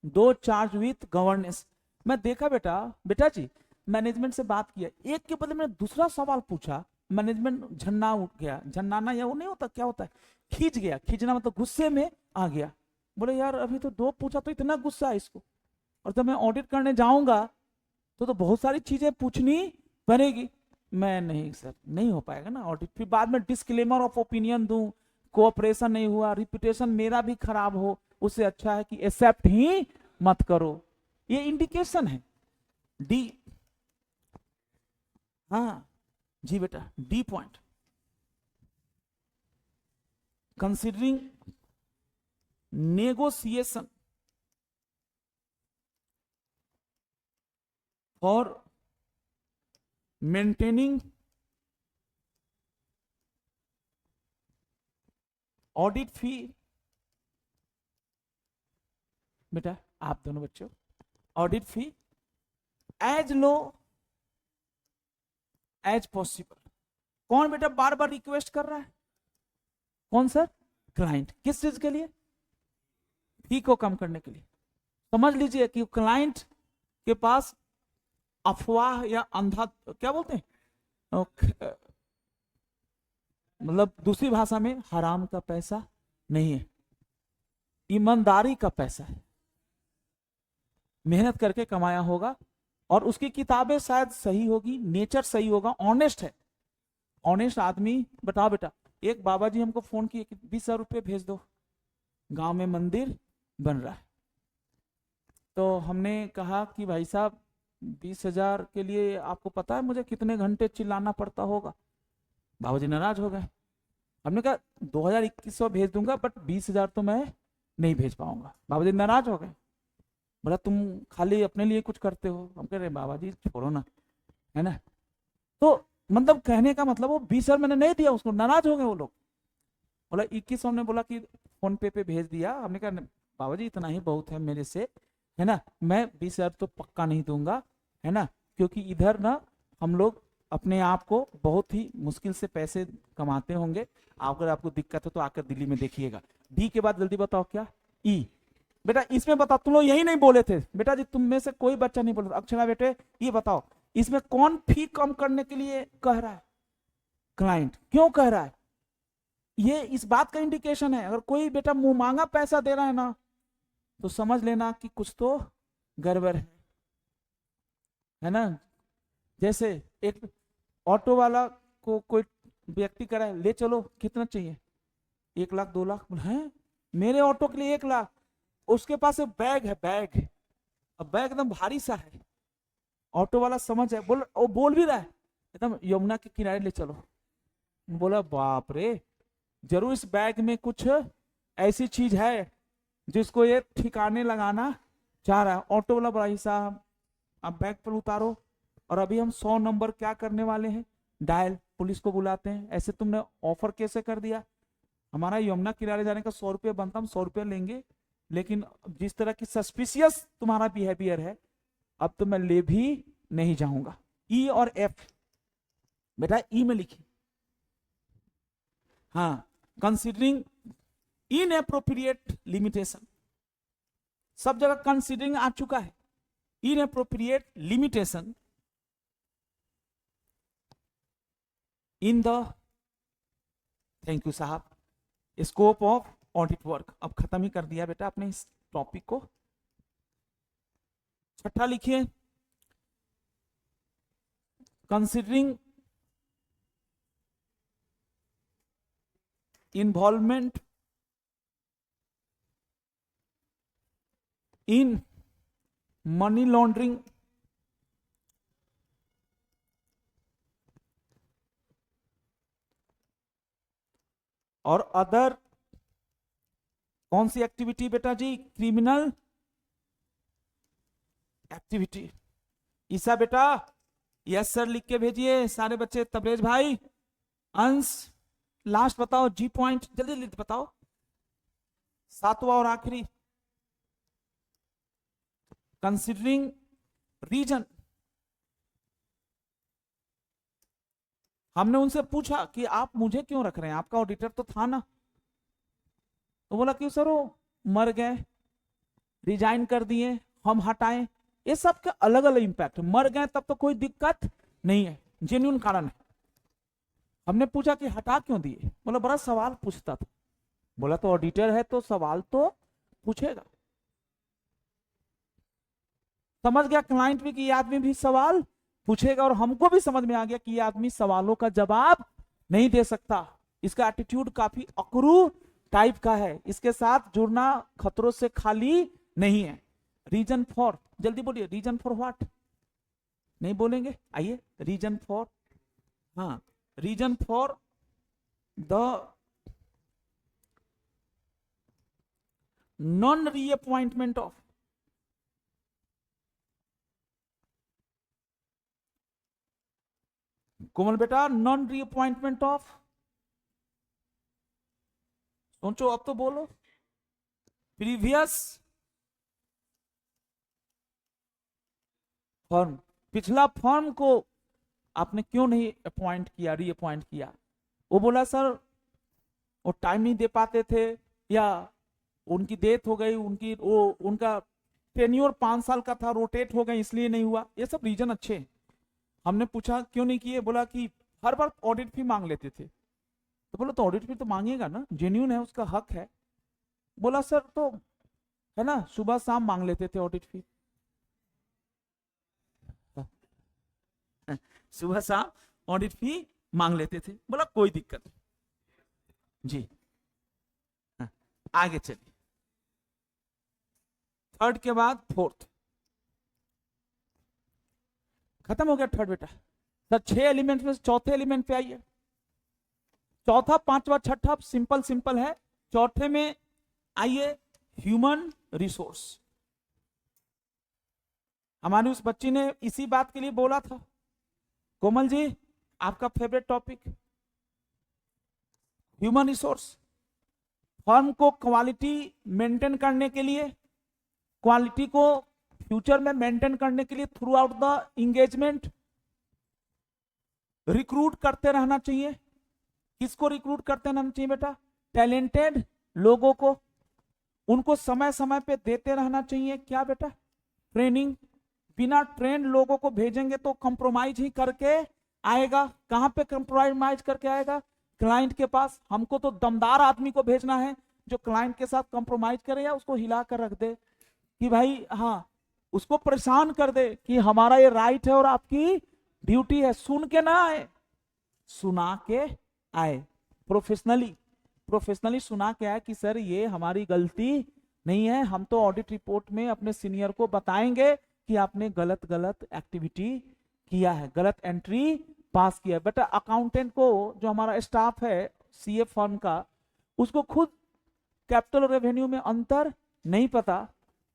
दो चार्ज विथ गवर्नेंस। मैं देखा बेटा जी मैनेजमेंट से बात किया, एक के बदले में दूसरा सवाल पूछा, मैनेजमेंट झन्ना उठ गया, झन्नाना या वो नहीं होता, क्या होता है, खींच गया, खींचना मतलब गुस्से में आ गया, बोले यार अभी तो 2 पूछा तो इतना गुस्सा है इसको, और जब मैं ऑडिट करने जाऊंगा तो बहुत सारी चीजें पूछनी पड़ेगी। मैं नहीं सर नहीं हो पाएगा ना ऑडिट, फिर बाद में डिस्क्लेमर ऑफ ओपिनियन दूं, कोऑपरेशन नहीं हुआ, रिप्यूटेशन मेरा भी खराब हो, उससे अच्छा है कि एक्सेप्ट ही मत करो। ये इंडिकेशन है डी, हाँ जी बेटा D point, considering negotiation for maintaining audit fee. बेटा आप दोनों बच्चों audit fee as low as possible. कौन बेटा बार बार रिक्वेस्ट कर रहा है, कौन सर, क्लाइंट, किस चीज के लिए, फी को कम करने के लिए। समझ लीजिए कि क्लाइंट के पास अफवाह या अंधा क्या बोलते हैं, मतलब दूसरी भाषा में हराम का पैसा नहीं है, ईमानदारी का पैसा है, मेहनत करके कमाया होगा, और उसकी किताबें शायद सही होगी, नेचर सही होगा, ऑनेस्ट है, ऑनेस्ट आदमी। बताओ बेटा एक बाबा जी हमको फोन किए कि 20,000 रुपये भेज दो, गांव में मंदिर बन रहा है। तो हमने कहा कि भाई साहब 20,000 के लिए आपको पता है मुझे कितने घंटे चिल्लाना पड़ता होगा, बाबा जी नाराज हो गए। हमने कहा 2,2100 भेज दूंगा, बट 20,000 तो मैं नहीं भेज पाऊंगा। बाबा जी नाराज हो गए, बोला तुम खाली अपने लिए कुछ करते हो। हम कह रहे बाबा जी छोड़ो ना, है ना। तो मतलब कहने का मतलब वो 20,000 मैंने नहीं दिया उसको, नाराज हो गए वो लोग। बोला 2100 ने बोला कि फोन पे भेज दिया। हमने कहा बाबा जी इतना ही बहुत है मेरे से, है ना, मैं 20,000 तो पक्का नहीं दूंगा, है ना, क्योंकि इधर ना हम लोग अपने आप को बहुत ही मुश्किल से पैसे कमाते होंगे। अगर आपको दिक्कत है तो आकर दिल्ली में देखिएगा। डी के बाद जल्दी बताओ क्या? ई। बेटा इसमें बताओ, तुम लोग यही नहीं बोले थे बेटा जी, तुम में से कोई बच्चा नहीं बोला। अक्षरा बेटे ये बताओ, इसमें कौन फी कम करने के लिए कह रहा है? क्लाइंट। क्यों कह रहा है? ये इस बात का इंडिकेशन है, अगर कोई बेटा मुंह मांगा पैसा दे रहा है ना, तो समझ लेना कि कुछ तो गड़बड़ है ना। जैसे एक ऑटो वाला को कोई व्यक्ति कह रहा है ले चलो, कितना चाहिए? 1 लाख 2 लाख। है मेरे ऑटो के लिए 1 लाख। उसके पास एक बैग है, बैग, अब बैग एकदम भारी सा है। ऑटो वाला समझ है, बोल भी रहा है एकदम यमुना के किनारे ले चलो। बोला बाप रे, जरूर इस बैग में कुछ ऐसी चीज है जिसको ये ठिकाने लगाना चाह रहा है। ऑटो वाला बड़ा ही साहब आप बैग पर उतारो, और अभी हम 100 नंबर क्या करने वाले हैं, डायल, पुलिस को बुलाते हैं। ऐसे तुमने ऑफर कैसे कर दिया? हमारा यमुना किनारे जाने का 100 रुपया बनता, हम 100 रुपया लेंगे, लेकिन जिस तरह की सस्पिशियस तुम्हारा बिहेवियर है, अब तो मैं ले भी नहीं जाऊंगा। ई और एफ बेटा, ई में लिखिए। हाँ, कंसिडरिंग इनएप्रोप्रिएट लिमिटेशन, सब जगह कंसिडरिंग आ चुका है। Inappropriate limitation in the, thank you साहब, स्कोप ऑफ ऑडिट वर्क। अब खत्म ही कर दिया बेटा आपने इस टॉपिक को। छठा लिखिए, considering involvement in money laundering और अदर, कौन सी एक्टिविटी बेटा जी? Criminal activity. ईसा बेटा यस सर लिख के भेजिए सारे बच्चे। तबरेज भाई, अंश, लास्ट बताओ, जी पॉइंट जल्दी जल्दी बताओ, 7वां और आखिरी। कंसिडरिंग रीजन, हमने उनसे पूछा कि आप मुझे क्यों रख रहे हैं, आपका ऑडिटर तो था ना। तो बोला क्यों सर, वो मर गए, रिजाइन कर दिए, हम हटाएं। ये सब के अलग अलग इंपैक्ट। मर गए तब तो कोई दिक्कत नहीं है, जेन्युइन कारण है। हमने पूछा कि हटा क्यों दिए, बोला बड़ा सवाल पूछता था। बोला तो ऑडिटर है तो सवाल तो पूछेगा। समझ गया क्लाइंट भी कि ये आदमी भी सवाल पूछेगा, और हमको भी समझ में आ गया कि ये आदमी सवालों का जवाब नहीं दे सकता। इसका एटीट्यूड काफी अकरू टाइप का है, इसके साथ जुड़ना खतरों से खाली नहीं है। रीजन फॉर, जल्दी बोलिए, रीजन फॉर व्हाट? नहीं बोलेंगे, आइए, रीजन फॉर, हाँ, reason for the non reappointment of, Komal बेटा, नॉन रीअपॉइंटमेंट ऑफ, सोचो अब तो बोलो, प्रीवियस फर्म, पिछला फर्म को आपने क्यों नहीं अपॉइंट किया, रीअपॉइंट किया? वो बोला सर वो टाइम नहीं दे पाते थे, या उनकी डेथ हो गई, उनका टेन्योर 5 साल का था, रोटेट हो गए इसलिए नहीं हुआ। ये सब रीजन अच्छे हैं। हमने पूछा क्यों नहीं किए, बोला कि हर बार ऑडिट फी मांग लेते थे। तो बोला तो ऑडिट फी तो मांगेगा ना, जेन्यून है, उसका हक है। बोला सर तो है ना, सुबह शाम मांग लेते थे ऑडिट फी, सुबह शाम ऑडिट फी मांग लेते थे। बोला कोई दिक्कत नहीं जी। आगे चलिए, थर्ड के बाद फोर्थ, खत्म हो गया थर्ड बेटा। सर 6 एलिमेंट में चौथे एलिमेंट पे आइए। चौथा, पांचवा, छठा सिंपल सिंपल है। चौथे में आइए, ह्यूमन रिसोर्स। हमारी उस बच्ची ने इसी बात के लिए बोला था, कोमल जी आपका favourite topic human resource. Firm को क्वालिटी मेंटेन करने के लिए, क्वालिटी को फ्यूचर में मेंटेन करने के लिए through out the engagement recruit करते रहना चाहिए। किसको रिक्रूट करते रहना चाहिए बेटा? टैलेंटेड लोगों को। उनको समय समय पे देते रहना चाहिए क्या बेटा? ट्रेनिंग। बिना ट्रेन लोगों को भेजेंगे तो कंप्रोमाइज ही करके आएगा। कहां पे कंप्रोमाइज करके आएगा? क्लाइंट के पास। हमको तो दमदार आदमी को भेजना है जो क्लाइंट के साथ कंप्रोमाइज करे या उसको हिला कर रख दे कि भाई हाँ, उसको परेशान कर दे कि हमारा ये राइट है और आपकी ड्यूटी है। सुन के ना आए, सुना के आए। प्रोफेशनली सुना के आए कि सर ये हमारी गलती नहीं है, हम तो ऑडिट रिपोर्ट में अपने सीनियर को बताएंगे कि आपने गलत गलत एक्टिविटी किया है, गलत एंट्री पास किया है। बेटा अकाउंटेंट को, जो हमारा स्टाफ है सीए फर्म का, उसको खुद कैपिटल और रेवेन्यू में अंतर नहीं पता।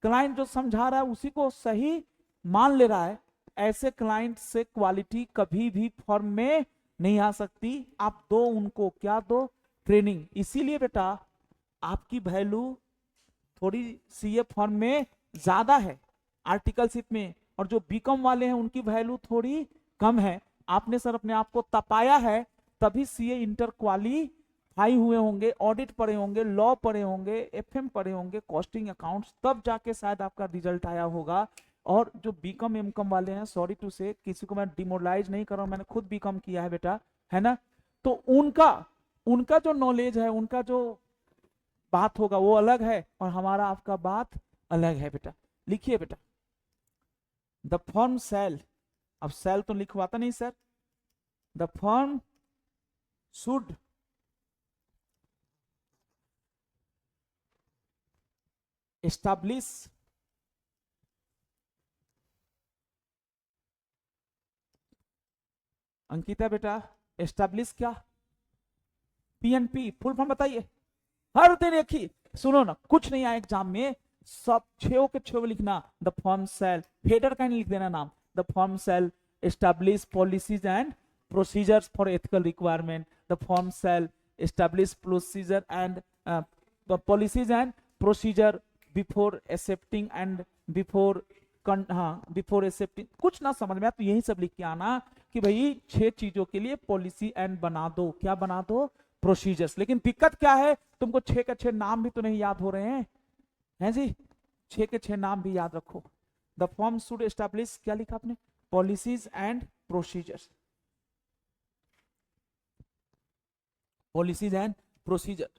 क्लाइंट जो समझा रहा है उसी को सही मान ले रहा है। ऐसे क्लाइंट से क्वालिटी कभी भी फर्म में नहीं आ सकती। आप दो उनको, क्या दो? ट्रेनिंग। इसीलिए बेटा आपकी वैल्यू थोड़ी सीए फर्म में ज्यादा है आर्टिकलशिप में, और जो बीकॉम वाले हैं उनकी वैल्यू थोड़ी कम है। आपने सर अपने आप को तपाया है, तभी सीए इंटर क्वालीफाई हुए होंगे, ऑडिट पढ़े होंगे, लॉ पढ़े होंगे, एफएम पढ़े होंगे, कॉस्टिंग अकाउंट्स, तब जाके शायद आपका रिजल्ट आया होगा। और जो बीकॉम एमकॉम वाले हैं, सॉरी टू से, किसी को मैं डिमोरलाइज नहीं कर रहा हूं, मैंने खुद बीकॉम किया है बेटा, है ना, तो उनका जो नॉलेज है, उनका जो बात होगा वो अलग है, और हमारा आपका बात अलग है बेटा। लिखिए बेटा, द फर्म सेल, अब सेल तो लिखवाता नहीं sir, the firm should establish Ankita बेटा, एस्टैब्लिश क्या? पीएनपी फुल फॉर्म बताइए। हर दिन एक ही, सुनो ना, कुछ नहीं आया एग्जाम में, सब 6 के 6 लिखना। द फर्म सेल, हेडर का नहीं लिख देना नाम। The firm shall establish policies and procedures for ethical requirement. The firm shall establish procedure and policies and procedure before accepting and before before accepting. कुछ ना समझ में आया तो यही सब लिख के आना कि भाई 6 चीजों के लिए पॉलिसी एंड बना दो। क्या बना दो? प्रोसीजर्स। लेकिन दिक्कत क्या है, तुमको 6 के 6 नाम भी तो नहीं याद हो रहे हैं जी। 6 के 6 नाम भी याद रखो। द फर्म शुड एस्टैब्लिश, क्या लिखा आपने? Policies and procedures, policies and procedure.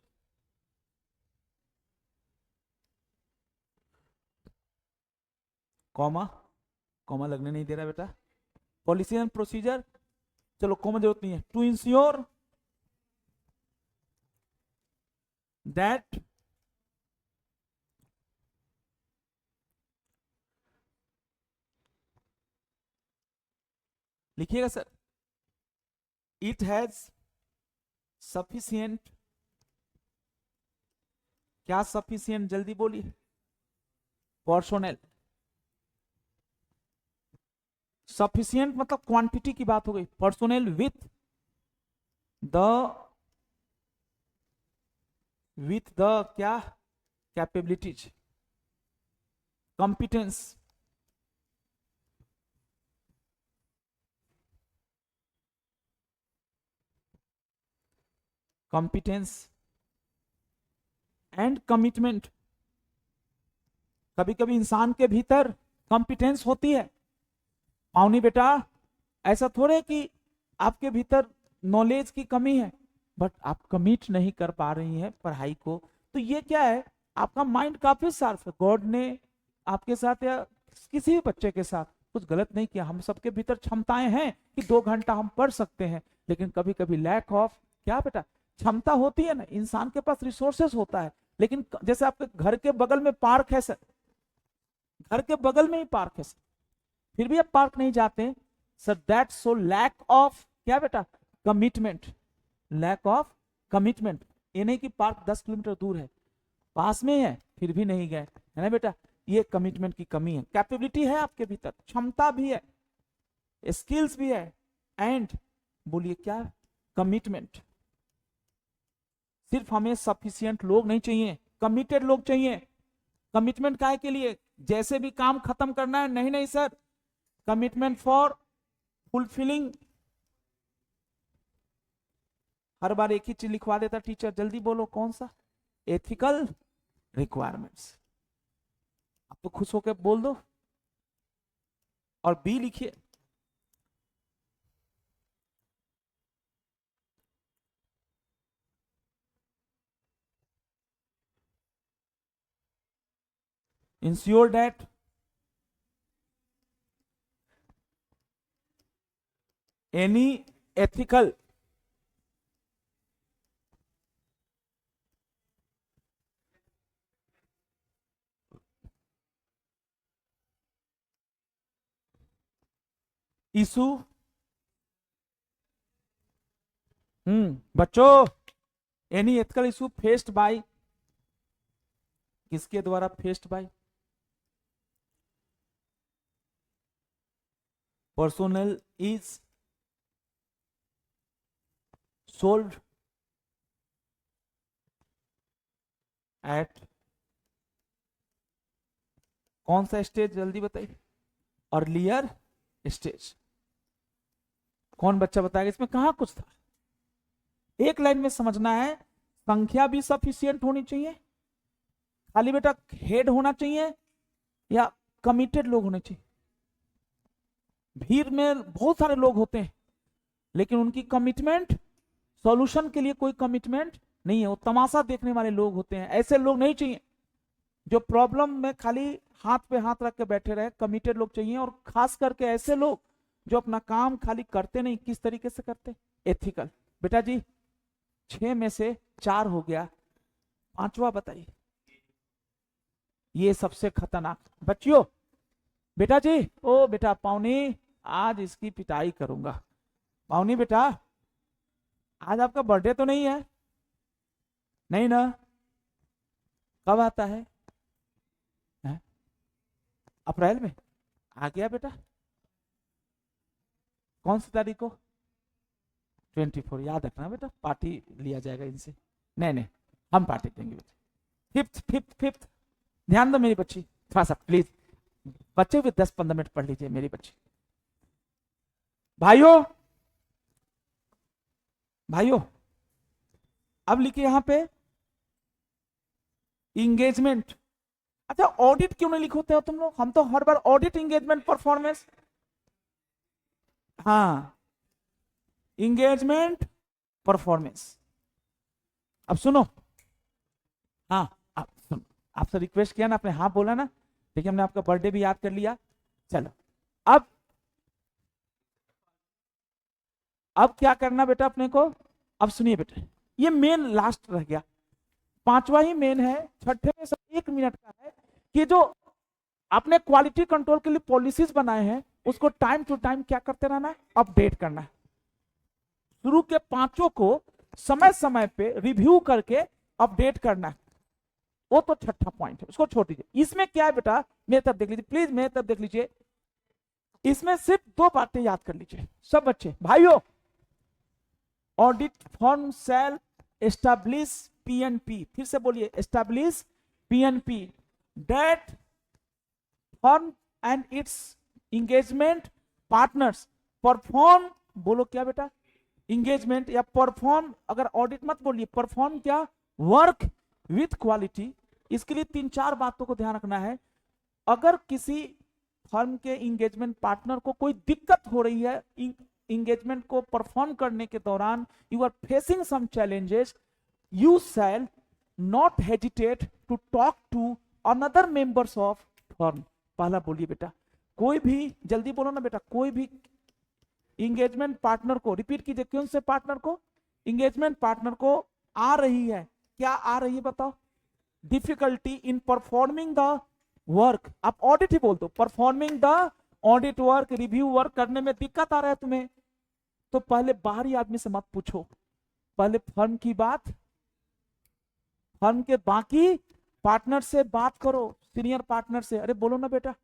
Comma लगने नहीं दे रहा बेटा। पॉलिसी एंड प्रोसीजर, चलो कॉमा जरूरत नहीं है। टू इंश्योर दैट लिखिएगा सर, इट हैज सफिशिएंट, क्या सफिशिएंट, जल्दी बोलिए। पर्सोनेल। सफिशिएंट मतलब क्वांटिटी की बात हो गई। पर्सोनेल विथ द क्या? Capabilities, competence, and commitment. कभी कभी इंसान के भीतर कॉम्पिटेंस होती है पावनी बेटा, ऐसा थोड़े कि आपके भीतर नॉलेज की कमी है, बट आप कमिट नहीं कर पा रही हैं पढ़ाई को। तो ये क्या है, आपका माइंड काफी शार्प है। गॉड ने आपके साथ या किसी भी बच्चे के साथ कुछ गलत नहीं किया। हम सबके भीतर क्षमताएं हैं कि 2 घंटा हम पढ़ सकते हैं, लेकिन कभी कभी लैक ऑफ क्या बेटा, क्षमता होती है ना। इंसान के पास रिसोर्सेस होता है, लेकिन जैसे आपके घर के बगल में पार्क है सर, घर के बगल में ही पार्क है सर, फिर भी आप पार्क नहीं जाते sir. That so lack of क्या बेटा? Commitment, lack of commitment. ये नहीं कि पार्क 10 किलोमीटर दूर है, पास में है फिर भी नहीं गए, है ना बेटा, ये कमिटमेंट की कमी है। कैपेबिलिटी है आपके भीतर, क्षमता भी है, स्किल्स भी है, एंड बोलिए क्या, कमिटमेंट। सिर्फ हमें सफिशिएंट लोग नहीं चाहिए, कमिटेड लोग चाहिए। कमिटमेंट काहे के लिए, जैसे भी काम खत्म करना है, नहीं नहीं सर, कमिटमेंट फॉर फुलफिलिंग। हर बार एक ही चीज लिखवा देता टीचर, जल्दी बोलो कौन सा, एथिकल रिक्वायरमेंट्स। आप तो खुश होकर बोल दो, और बी लिखिए, ensure that any ethical issue, बच्चों, any ethical issue faced by, किसके द्वारा faced by, personnel is solved at कौन सा स्टेज, जल्दी बताइए, अर्लियर स्टेज। कौन बच्चा बताएगा इसमें कहां कुछ था, एक लाइन में समझना है। संख्या भी सफिशिएंट होनी चाहिए, खाली बेटा हेड होना चाहिए या कमिटेड लोग होने चाहिए। भीड़ में बहुत सारे लोग होते हैं लेकिन उनकी कमिटमेंट, सॉल्यूशन के लिए कोई कमिटमेंट नहीं है, वो तमाशा देखने वाले लोग होते हैं। ऐसे लोग नहीं चाहिए जो प्रॉब्लम में खाली हाथ पे हाथ रख के बैठे रहे, कमिटेड लोग चाहिए। और खास करके ऐसे लोग जो अपना काम खाली करते नहीं, किस तरीके से करते, एथिकल। बेटा जी 6 में से 4 हो गया, 5वां बताइए, ये सबसे खतरनाक। बच्चियों, बेटा जी, ओ बेटा पावनी, आज इसकी पिटाई करूंगा। पावनी बेटा, आज आपका बर्थडे तो नहीं है, नहीं ना, कब आता है, अप्रैल में आ गया बेटा, कौन सी तारीख को, 24, याद रखना बेटा, पार्टी लिया जाएगा इनसे। नहीं नहीं, हम पार्टी देंगे बेटा, फिफ्थ। ध्यान दो मेरी बच्ची, थोड़ा सा प्लीज, बच्चे भी 10-15 मिनट पढ़ लीजिए मेरी बच्ची। भाइयों अब लिखिए यहां पे इंगेजमेंट। अच्छा, ऑडिट क्यों नहीं लिखोते हो तुम लोग, हम तो हर बार ऑडिट, इंगेजमेंट, परफॉर्मेंस। हाँ, इंगेजमेंट, परफॉर्मेंस। अब सुनो, हाँ अब सुनो, आपसे रिक्वेस्ट किया ना, आपने हाँ बोला ना, देखिए हमने आपका बर्थडे भी याद कर लिया। चलो अब क्या करना बेटा अपने को, अब सुनिए बेटा, ये मेन लास्ट रह गया, 5वां ही मेन है। छठे में सब 1 मिनट का है कि जो आपने क्वालिटी कंट्रोल के लिए पॉलिसीज बनाए हैं उसको टाइम टू टाइम क्या करते रहना है, अपडेट करना है। शुरू के 5 को समय समय पे रिव्यू करके अपडेट करना है, वो तो छठा पॉइंट है, उसको छोड़ दीजिए। इसमें क्या है बेटा, मेरे तरफ देख लीजिए प्लीज, मेरे तरफ देख लीजिए। इसमें सिर्फ 2 बातें याद कर लीजिए सब बच्चे। भाइयों, ऑडिट फर्म शैल एस्टैब्लिश पीएनपी, फिर से बोलिए, establish PNP, that firm and it's engagement partners perform, बोलो क्या बेटा, इंगेजमेंट या परफॉर्म, अगर ऑडिट मत बोलिए, परफॉर्म क्या, वर्क विथ क्वालिटी। इसके लिए 3-4 बातों को ध्यान रखना है। अगर किसी फर्म के इंगेजमेंट पार्टनर को कोई दिक्कत हो रही है इंगेजमेंट को परफॉर्म करने के दौरान, you are facing some challenges, you shall not hesitate to talk to another members of firm. पहला बोलिए बेटा, कोई भी, जल्दी बोलो ना बेटा, कोई भी इंगेजमेंट पार्टनर को, रिपीट कीजिए, कौन से पार्टनर को, इंगेजमेंट पार्टनर को आ रही है, क्या आ रही है बताओ, difficulty in performing the work. आप ऑडिट ही बोल दो, performing the audit work, review work करने में दिक्कत आ रहा है तुम्हें, तो पहले बाहरी आदमी से मत पूछो, पहले फर्म की बात, फर्म के बाकी पार्टनर से बात करो, सीनियर पार्टनर से। अरे बोलो ना बेटा,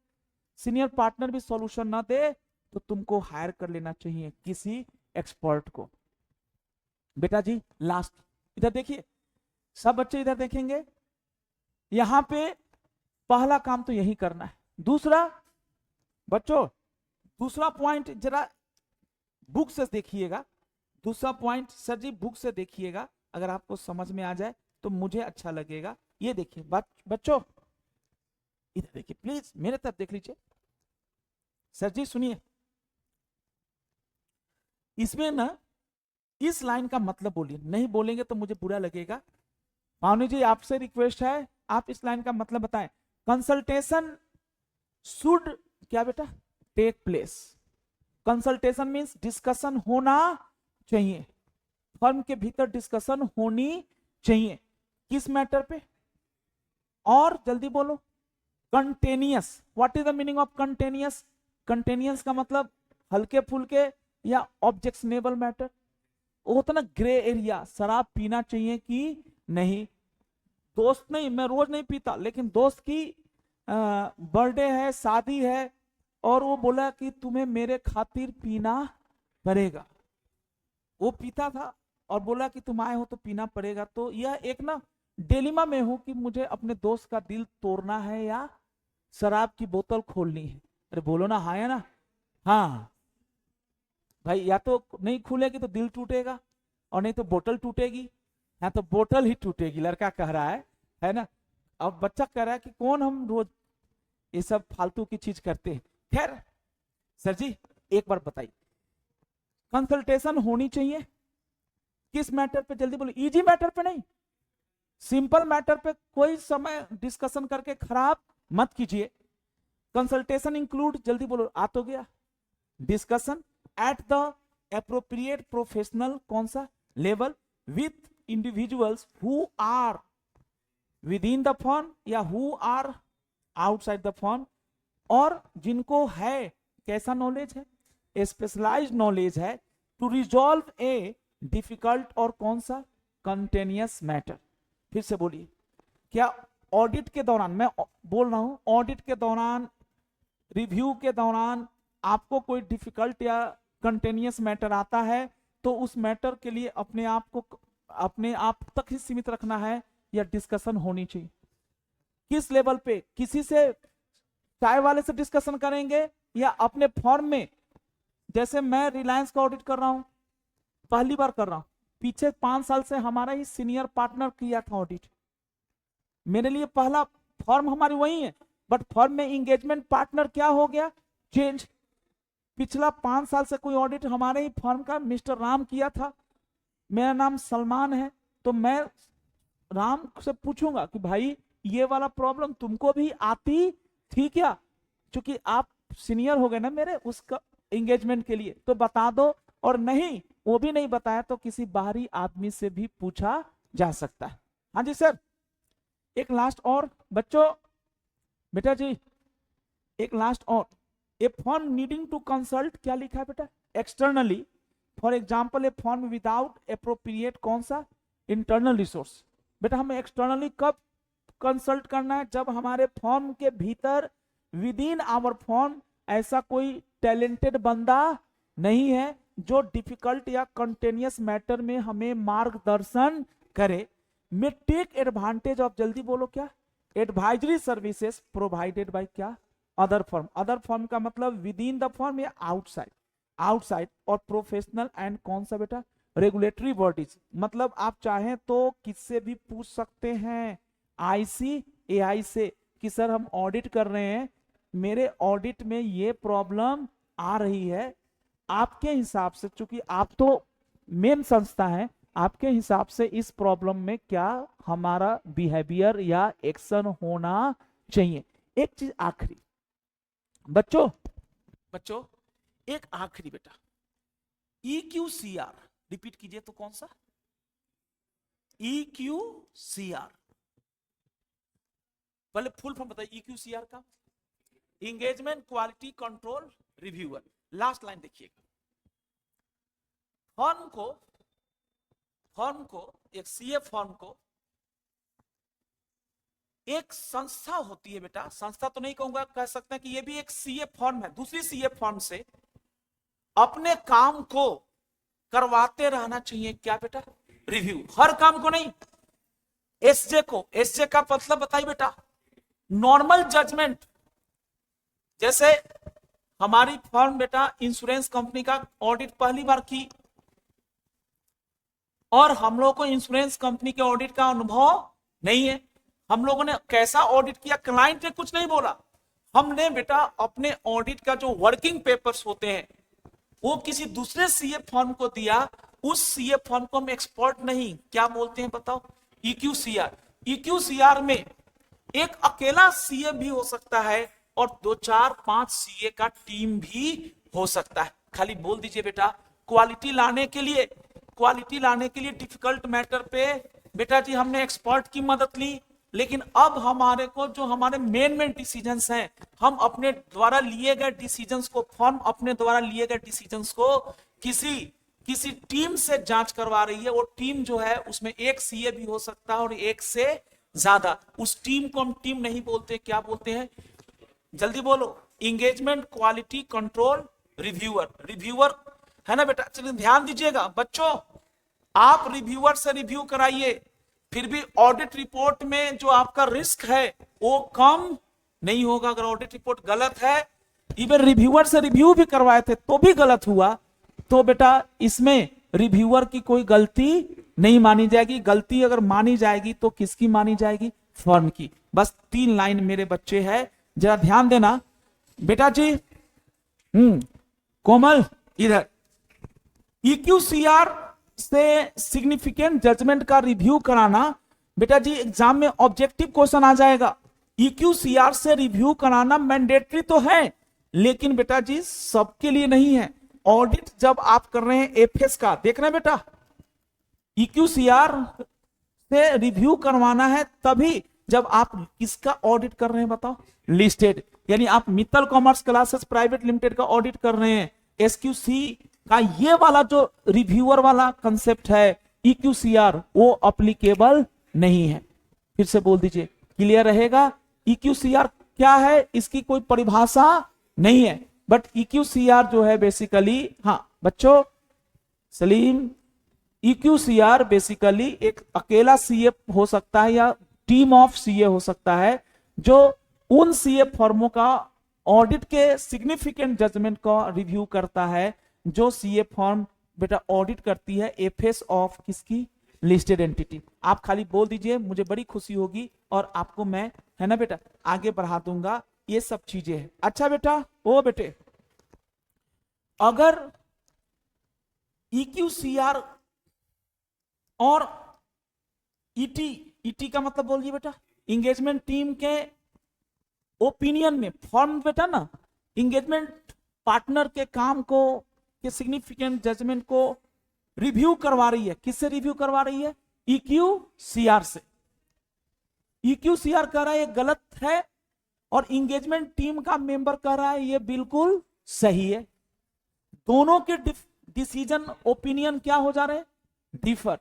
सीनियर पार्टनर भी सॉल्यूशन ना दे तो तुमको हायर कर लेना चाहिए किसी एक्सपर्ट को। बेटा जी लास्ट, इधर देखिए, सब बच्चे इधर देखेंगे। यहां पे पहला काम तो यही करना है। दूसरा बच्चों, दूसरा पॉइंट जरा बुक से देखिएगा। दूसरा पॉइंट सर जी बुक से देखिएगा, अगर आपको समझ में आ जाए तो मुझे अच्छा लगेगा। ये देखिए बच्चों, इधर देखिए प्लीज, मेरे तरफ देख लीजिए। सर जी सुनिए, इसमें ना इस लाइन का मतलब बोलिए, नहीं बोलेंगे तो मुझे बुरा लगेगा। पावनी जी आपसे रिक्वेस्ट है, आप इस लाइन का मतलब बताएं। कंसल्टेशन शुड क्या बेटा, take place. Consultation means discussion होना चाहिए, फर्म के भीतर डिस्कशन होनी चाहिए। किस मैटर पे? और जल्दी बोलो, contentious. What is the meaning of contentious? Contentious का मतलब हल्के फुल्के या ऑब्जेक्शनेबल मैटर। वो होता ना ग्रे एरिया, शराब पीना चाहिए कि नहीं। दोस्त नहीं, मैं रोज नहीं पीता, लेकिन दोस्त की बर्थडे है, शादी है, और वो बोला कि तुम्हें मेरे खातिर पीना पड़ेगा। वो पीता था और बोला कि तुम आए हो तो पीना पड़ेगा। तो यह एक ना डिलेमा में हूं कि मुझे अपने दोस्त का दिल तोड़ना है या शराब की बोतल खोलनी है। अरे बोलो ना, हाँ या ना? हाँ भाई, या तो नहीं खुलेगी तो दिल टूटेगा, और नहीं तो बोतल टूटेगी। या तो बोतल ही टूटेगी, लड़का कह रहा है ना। अब बच्चा कह रहा है कि कौन हम रोज ये सब फालतू की चीज करते हैं। खैर सर जी एक बार बताइए, कंसल्टेशन होनी चाहिए किस मैटर पे? जल्दी बोलो। इजी मैटर पे नहीं, सिंपल मैटर पे कोई समय डिस्कशन करके खराब मत कीजिए। कंसल्टेशन इंक्लूड, जल्दी बोलो, आ तो गया, discussion at the appropriate professional कौन सा level with individuals who are within the firm या who are outside the firm, और जिनको है कैसा नॉलेज है, स्पेशलाइज्ड नॉलेज है, टू रिजॉल्व ए डिफिकल्ट और कौन सा कंटेनियस मैटर। फिर से बोलिए, क्या ऑडिट के दौरान, मैं बोल रहा हूं ऑडिट के दौरान, रिव्यू के दौरान आपको कोई डिफिकल्ट या कंटेनियस मैटर आता है तो उस मैटर के लिए अपने आप को अपने आप तक ही सीमित रखना है या डिस्कशन होनी चाहिए? किस लेवल पे? किसी से, चाय वाले से डिस्कशन करेंगे या अपने फॉर्म में? जैसे मैं रिलायंस का ऑडिट कर रहा हूं, पहली बार कर रहा हूं, पीछे 5 साल से हमारा ही सीनियर पार्टनर किया था ऑडिट। मेरे लिए पहला, फॉर्म हमारी वही है, बट फॉर्म में इंगेजमेंट पार्टनर क्या हो गया, चेंज। पिछला 5 साल से कोई ऑडिट हमारे ही फॉर्म का मिस्टर राम किया था, मेरा नाम सलमान है, तो मैं राम से पूछूंगा कि भाई ये वाला प्रॉब्लम तुमको भी आती थी क्या? क्योंकि आप सीनियर हो गए ना मेरे उसका एंगेजमेंट के लिए, तो बता दो। और नहीं, वो भी नहीं बताया तो किसी बाहरी आदमी से भी पूछा जा सकता है। हाँ जी सर, एक लास्ट और बच्चों, बेटा जी एक लास्ट और। ए फर्म नीडिंग टू कंसल्ट, क्या लिखा है बेटा, externally, for example A firm without appropriate कौन सा इंटरनल रिसोर्स। बेटा हमें एक्सटर्नली कब कंसल्ट करना है? जब हमारे फॉर्म के भीतर विद इन आवर फॉर्म ऐसा कोई टैलेंटेड बंदा नहीं है जो डिफिकल्ट या कंटेनियस मैटर में हमें मार्गदर्शन करे। में टेक एडवांटेज ऑफ, जल्दी बोलो क्या, एडवाइजरी सर्विसेज प्रोवाइडेड बाय क्या, अदर फर्म। अदर फर्म का मतलब विद इन द फर्म या आउटसाइड, आउटसाइड, और प्रोफेशनल एंड कौन सा बेटा, रेगुलेटरी बॉडीज। मतलब आप चाहें तो किससे भी पूछ सकते हैं, ICAI से, कि सर हम ऑडिट कर रहे हैं, मेरे ऑडिट में ये प्रॉब्लम आ रही है, आपके हिसाब से, चूंकि आप तो मेन संस्था है, आपके हिसाब से इस प्रॉब्लम में क्या हमारा बिहेवियर या एक्शन होना चाहिए। एक चीज आखिरी बच्चों, बच्चों एक आखिरी बेटा, EQCR रिपीट कीजिए तो कौन सा, EQCR, पहले फुल फॉर्म बताइए EQCR का, engagement quality control reviewer. Last line देखिएगा, फर्म फर्म को, एक सीए फर्म को एक संस्था होती है बेटा, संस्था तो नहीं कहूंगा, कह सकते हैं कि ये भी एक सीए फर्म है, दूसरी सीए फर्म से अपने काम को करवाते रहना चाहिए। क्या बेटा? रिव्यू। हर काम को नहीं, एसजे को, एसजे का मतलब बताइए बेटा, नॉर्मल जजमेंट। जैसे हमारी फर्म बेटा इंश्योरेंस कंपनी का ऑडिट पहली बार की, और हम लोगों को इंश्योरेंस कंपनी के ऑडिट का अनुभव नहीं है। हम लोगों ने कैसा ऑडिट किया, क्लाइंट ने कुछ नहीं बोला, हमने बेटा अपने ऑडिट का जो वर्किंग पेपर्स होते हैं वो किसी दूसरे सीए फर्म को दिया। उस सीए फर्म को हम एक्सपर्ट नहीं, क्या बोलते हैं बताओ? ईक्यूसीआर। ईक्यूसीआर में एक अकेला सीए भी हो सकता है और 2 4 5 सीए का टीम भी हो सकता है। खाली बोल दीजिए बेटा, क्वालिटी लाने के लिए, क्वालिटी लाने के लिए डिफिकल्ट मैटर पे बेटा जी हमने एक्सपर्ट की मदद ली, लेकिन अब हमारे को जो हमारे मेन डिसीजंस हैं, हम अपने द्वारा लिए गए डिसीजंस को, फर्म अपने द्वारा लिए गए डिसीजंस को किसी टीम से जांच करवा रही है। वो टीम जो है उसमें एक सीए भी हो सकता है और एक से ज्यादा। उस टीम को हम टीम नहीं बोलते, क्या बोलते हैं? जल्दी बोलो। Engagement quality control reviewer. Reviewer है ना बेटा? चलिए ध्यान दीजिएगा बच्चों, आप रिव्यूअर से रिव्यू कराइए, फिर भी ऑडिट रिपोर्ट में जो आपका रिस्क है वो कम नहीं होगा। अगर ऑडिट रिपोर्ट गलत है, इवन रिव्यूअर से रिव्यू भी करवाए थे तो भी गलत हुआ, तो बेटा इसमें रिव्यूअर की कोई गलती नहीं मानी जाएगी। गलती अगर मानी जाएगी तो किसकी मानी जाएगी? फर्म की। बस 3 लाइन मेरे बच्चे है, जरा ध्यान देना बेटा जी। कोमल इधर, ईक्यूसीआर से सिग्निफिकेंट जजमेंट का रिव्यू कराना बेटा जी एग्जाम में ऑब्जेक्टिव क्वेश्चन आ जाएगा। ईक्यूसीआर से रिव्यू कराना मैंडेटरी तो है, लेकिन बेटा जी सबके लिए नहीं है। ऑडिट जब आप कर रहे हैं एफएस का, देख रहे हैं बेटा, ईक्यूसीआर से रिव्यू करवाना है तभी जब आप किसका ऑडिट कर रहे हैं बताओ? लिस्टेड, यानी आप Mittal commerce classes private limited का ऑडिट कर रहे हैं। एसक्यूसी का ये वाला जो रिव्यूअर वाला कंसेप्ट है ईक्यूसीआर, वो अप्लीकेबल नहीं है। फिर से बोल दीजिए, क्लियर रहेगा? ईक्यूसीआर क्या है इसकी कोई परिभाषा नहीं है, बट ईक्यूसीआर जो है बेसिकली, हाँ बच्चों सलीम, ईक्यूसीआर बेसिकली एक अकेला सीए हो सकता है या टीम ऑफ सीए हो सकता है, जो उन सीए फर्मों का ऑडिट के सिग्निफिकेंट जजमेंट का रिव्यू करता है जो सीए फर्म बेटा ऑडिट करती है एफएस ऑफ किसकी? Listed entity. आप खाली बोल दीजिए, मुझे बड़ी खुशी होगी और आपको मैं, है ना बेटा, आगे बढ़ा दूंगा। ये सब चीजें हैं। अच्छा बेटा, ओ बेटे, अगर ईक्यूसीआर और ईटी, ईटी का मतलब बोलिए बेटा, इंगेजमेंट टीम के ओपिनियन में फर्म बेटा ना इंगेजमेंट पार्टनर के काम को, के सिग्निफिकेंट जजमेंट को रिव्यू करवा रही है। किससे रिव्यू करवा रही है? ईक्यूसीआर से। ईक्यूसीआर कह रहा है ये गलत है और इंगेजमेंट टीम का मेंबर कह रहा है ये बिल्कुल सही है। दोनों के डिसीजन ओपिनियन क्या हो जा रहे हैं? डिफर।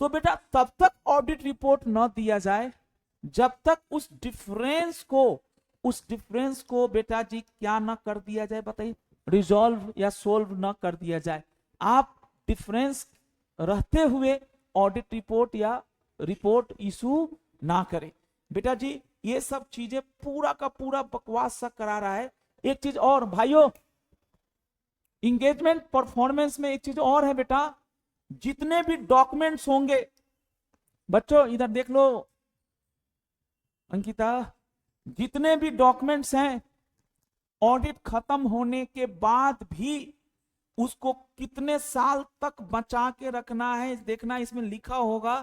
तो बेटा तब तक ऑडिट रिपोर्ट न दिया जाए जब तक उस डिफरेंस को बेटा जी क्या न कर दिया जाए, बताइए, रिजॉल्व या सोल्व न कर दिया जाए। आप डिफरेंस रहते हुए ऑडिट रिपोर्ट या रिपोर्ट इशू ना करें। बेटा जी ये सब चीजें पूरा का पूरा बकवास सा करा रहा है। एक चीज और भाइयों, इंगेजमेंट परफॉर्मेंस में एक चीज और है बेटा, जितने भी डॉक्यूमेंट्स होंगे, बच्चों इधर देख लो अंकिता, जितने भी डॉक्यूमेंट्स हैं ऑडिट खत्म होने के बाद भी उसको कितने साल तक बचा के रखना है देखना। इसमें लिखा होगा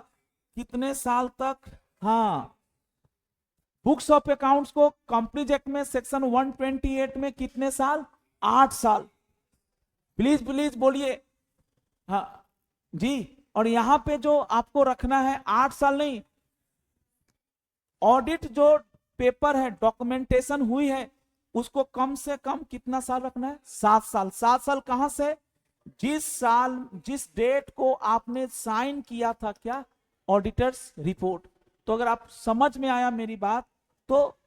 कितने साल तक। हाँ, बुक्स ऑफ अकाउंट्स को कंपनीज एक्ट में सेक्शन 128 में कितने साल? 8 साल। प्लीज प्लीज बोलिए हाँ जी। और यहां पे जो आपको रखना है 8 साल नहीं, ऑडिट जो पेपर है, डॉक्यूमेंटेशन हुई है, उसको कम से कम कितना साल रखना है? 7 साल। 7 साल कहां से? जिस साल, जिस डेट को आपने साइन किया था क्या, ऑडिटर्स रिपोर्ट। तो अगर आप समझ में आया मेरी बात, तो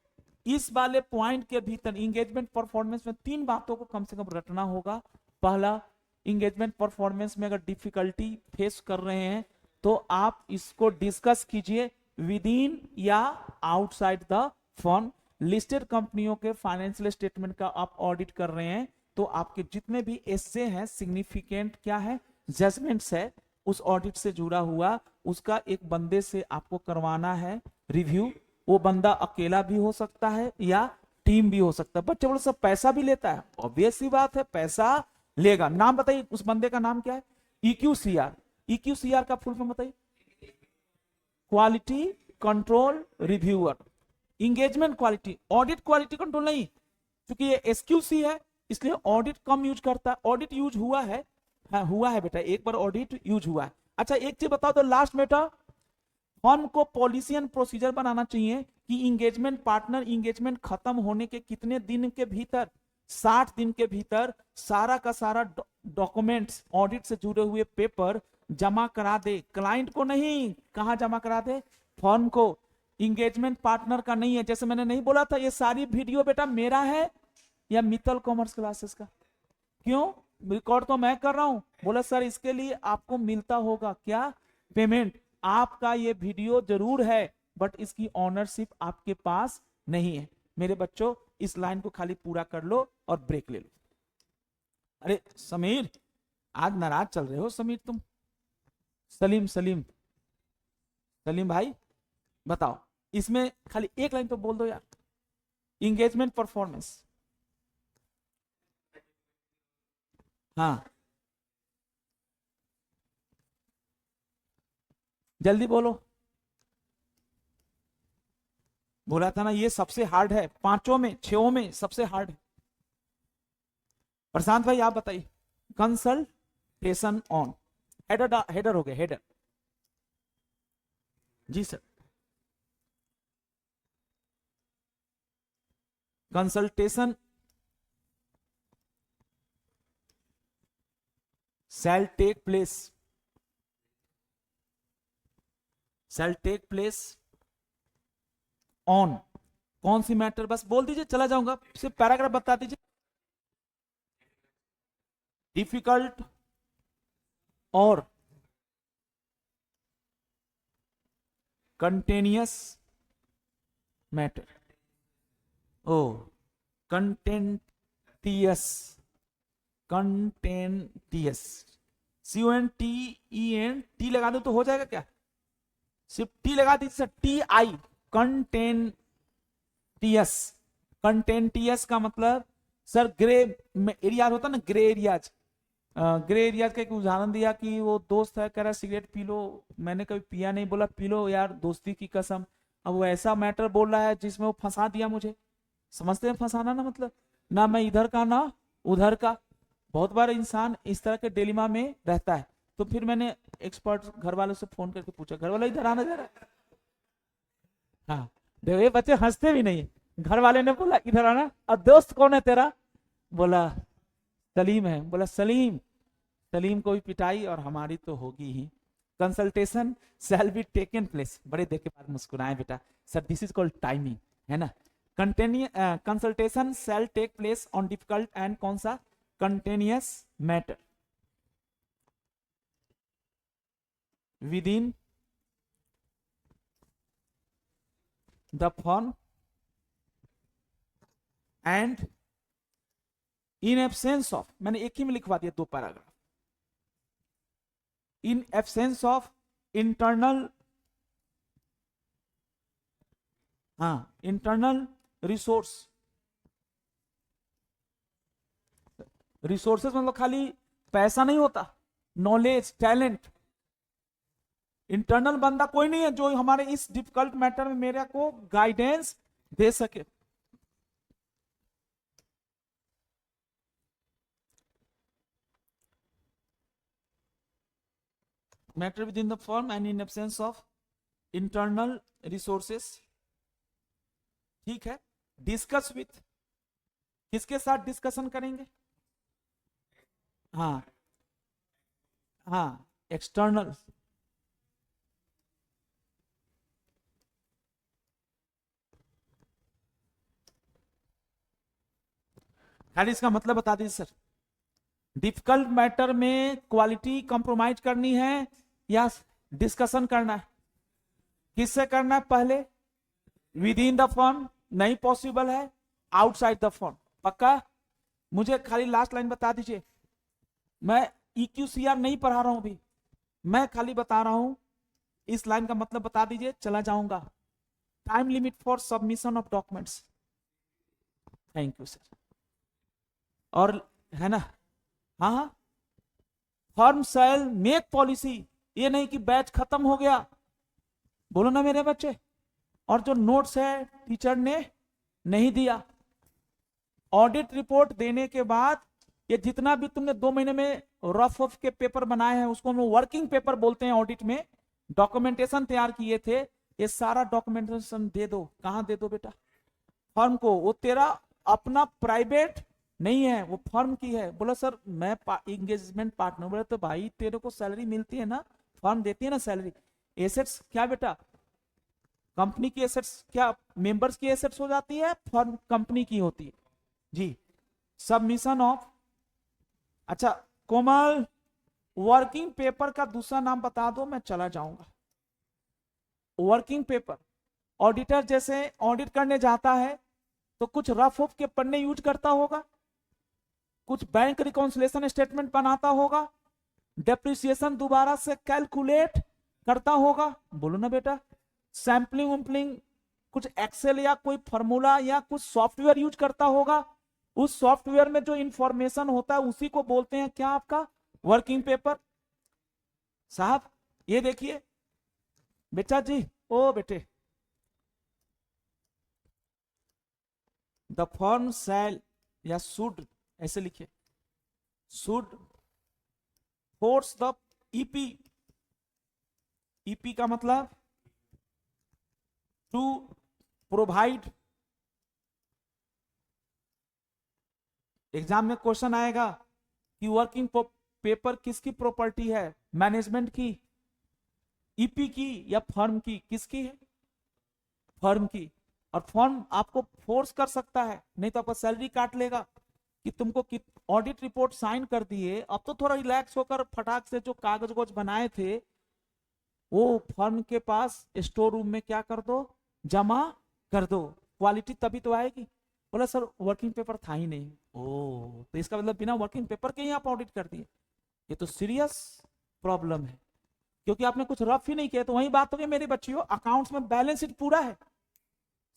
इस वाले पॉइंट के भीतर इंगेजमेंट परफॉर्मेंस में 3 बातों को कम से कम रटना होगा। पहला, इंगेजमेंट परफॉर्मेंस में अगर डिफिकल्टी फेस कर रहे हैं तो आप इसको डिस्कस कीजिए विद इन या आउटसाइड द फर्म। लिस्टेड कंपनियों के फाइनेंशियल स्टेटमेंट का आप ऑडिट कर रहे हैं तो आपके जितने भी एसे हैं, सिग्निफिकेंट क्या है, जजमेंट्स है, उस ऑडिट से जुड़ा हुआ, उसका एक बंदे से आपको करवाना है रिव्यू। वो बंदा अकेला भी हो सकता है या टीम भी हो सकता है। बच्चे बड़े सब पैसा भी लेता है, ऑब्वियस सी बात है, पैसा लेगा। नाम बताइए उस बंदे का नाम क्या है? EQCR। EQCR का फुल फॉर्म बताइए। Quality control reviewer. Engagement quality, audit quality control नहीं, क्योंकि ये SQC है इसलिए ऑडिट कम यूज करता है। ऑडिट यूज हुआ है, हाँ हुआ है बेटा, एक बार ऑडिट यूज हुआ है। अच्छा एक चीज बताओ तो लास्ट बेटा, फर्म को पॉलिसी एंड प्रोसीजर बनाना चाहिए कि इंगेजमेंट पार्टनर इंगेजमेंट खत्म होने के कितने दिन के भीतर, 60 दिन के भीतर सारा का सारा डॉक्यूमेंट्स, ऑडिट से जुड़े हुए पेपर जमा करा दे। क्लाइंट को नहीं, कहां जमा करा दे? फर्म को। इंगेजमेंट पार्टनर का नहीं है। जैसे मैंने नहीं बोला था ये सारी वीडियो बेटा मेरा है या मित्तल कॉमर्स क्लासेस का? क्यों? रिकॉर्ड तो मैं कर रहा हूं। बोला सर इसके लिए आपको मिलता होगा क्या, पेमेंट। आपका ये वीडियो जरूर है बट इसकी ऑनरशिप आपके पास नहीं है। मेरे बच्चों इस लाइन को खाली पूरा कर लो और ब्रेक ले लो। अरे समीर, आज नाराज चल रहे हो समीर तुम। सलीम सलीम सलीम भाई बताओ, इसमें खाली एक लाइन तो बोल दो यार। इंगेजमेंट परफॉर्मेंस, हाँ जल्दी बोलो। बोला था ना ये सबसे हार्ड है, 5 में 6 में सबसे हार्ड है। प्रशांत भाई आप बताइए। कंसल्टेशन ऑन, हेडर हेडर हो गया, हेडर। जी sir. Consultation shall take place, shall take place on, कौन सी मैटर, बस बोल दीजिए चला जाऊंगा, सिर्फ पैराग्राफ बता दीजिए। डिफिकल्ट और कंटेनियस मैटर। ओ कंटेंटियस, कंटेंटियस, CONTEN लगा दो तो हो जाएगा क्या? सिर्फ टी लगा दीजिए, TI, कंटेंटियस। कंटेंटियस का मतलब सर ग्रे एरियाज होता ना, ग्रे एरियाज। ग्रे एरियाज का एक उदाहरण दिया कि वो दोस्त है कह रहा सिगरेट पी लो, मैंने कभी पिया नहीं, बोला पी लो यार दोस्ती की कसम। अब वो ऐसा मैटर बोल रहा है जिसमें वो फंसा दिया मुझे। समझते हैं फंसाना ना मतलब, ना मैं इधर का ना उधर का। बहुत बार इंसान इस तरह के डिलेमा में रहता है। तो फिर मैंने एक्सपर्ट घर वालों से फोन करके पूछा, घर वाले इधर आना जरा। हाँ देखो ये बच्चे हंसते भी नहीं है। घर वाले ने बोला इधर आना, अब दोस्त कौन है तेरा? बोला सलीम है। बोला सलीम, सलीम को भी पिटाई और हमारी तो होगी ही। Consultation shall be taken place, बड़े देर के बाद मुस्कुराए बेटा। Sir this is called timing, है ना। Consultation shall take place on difficult and कौन सा, contentious matter within the firm and in absence of, मैंने एक ही में लिखवा दिया 2 paragraph. In absence of internal, हाँ इंटरनल रिसोर्स। रिसोर्सेस मतलब खाली पैसा नहीं होता, नॉलेज, टैलेंट। इंटरनल बंदा कोई नहीं है जो हमारे इस डिफिकल्ट मैटर में मेरे को गाइडेंस दे सके। Matter within the firm and in absence of internal resources. ठीक है। डिस्कस विथ, किसके साथ डिस्कशन करेंगे? हाँ हाँ एक्सटर्नल, खाली इसका मतलब बता दीजिए सर। डिफिकल्ट मैटर में क्वालिटी कंप्रोमाइज करनी है या डिस्कशन करना है? किससे करना है पहले? विद इन द फर्म नहीं पॉसिबल है, आउटसाइड द फर्म पक्का? मुझे खाली लास्ट लाइन बता दीजिए। मैं EQCR नहीं पढ़ा रहा हूं अभी, मैं खाली बता रहा हूं, इस लाइन का मतलब बता दीजिए, चला जाऊंगा। Time limit for submission of documents. Thank you sir. और है ना, हाँ हाँ, फर्म शैल मेक पॉलिसी, ये नहीं कि बैच खत्म हो गया, बोलो ना मेरे बच्चे। और जो नोट्स है टीचर ने नहीं दिया, ऑडिट रिपोर्ट देने के बाद ये जितना भी तुमने 2 महीने में रफ ऑफ के पेपर बनाए हैं, उसको हम वर्किंग पेपर बोलते हैं। ऑडिट में डॉक्यूमेंटेशन तैयार किए थे, ये सारा डॉक्यूमेंटेशन दे दो। कहां दे दो बेटा? फर्म को। वो तेरा अपना प्राइवेट नहीं है, वो फर्म की है। बोला सर मैं इंगेजमेंट पार्टनर। बोले तो भाई तेरे को सैलरी मिलती है ना, फर्म देती है ना सैलरी। एसेट्स क्या बेटा? कंपनी की एसेट्स क्या मेंबर्स की एसेट्स हो जाती है? फर्म कंपनी की होती है जी। सबमिशन ऑफ, अच्छा कोमल, वर्किंग पेपर का दूसरा नाम बता दो, मैं चला जाऊंगा। वर्किंग पेपर, ऑडिटर जैसे ऑडिट करने जाता है तो कुछ रफ ऑफ के पन्ने यूज करता होगा, कुछ बैंक रिकॉन्सिलेशन स्टेटमेंट बनाता होगा, डेप्रिसिएशन दोबारा से कैलकुलेट करता होगा, बोलो ना बेटा। सैंपलिंग वैम्पलिंग, कुछ एक्सेल या कोई फॉर्मूला या कुछ सॉफ्टवेयर यूज करता होगा। उस सॉफ्टवेयर में जो इंफॉर्मेशन होता है उसी को बोलते हैं क्या? आपका वर्किंग पेपर। साहब ये देखिए बेटा जी, ओ बेटे, द फर्म शैल या शुड, ऐसे लिखिए, should force the EP. EP का मतलब टू प्रोवाइड। एग्जाम में क्वेश्चन आएगा कि वर्किंग पेपर किसकी प्रॉपर्टी है? मैनेजमेंट की, ईपी की या फर्म की? किसकी है? फर्म की। और फर्म आपको फोर्स कर सकता है, नहीं तो आपका सैलरी काट लेगा कि तुमको ऑडिट रिपोर्ट साइन कर दिए, अब तो थोड़ा रिलैक्स होकर फटाक से जो कागज वोज बनाए थे वो फर्म के पास स्टोर रूम में क्या कर दो? जमा कर दो। क्वालिटी तभी तो आएगी। बोला सर वर्किंग पेपर था ही नहीं। ओ, तो इसका मतलब बिना वर्किंग पेपर के ही आप ऑडिट कर दिए, ये तो सीरियस प्रॉब्लम है, क्योंकि आपने कुछ रफ ही नहीं किया। तो वही बात हो गई मेरे बच्चियों, अकाउंट्स में बैलेंस शीट पूरा है,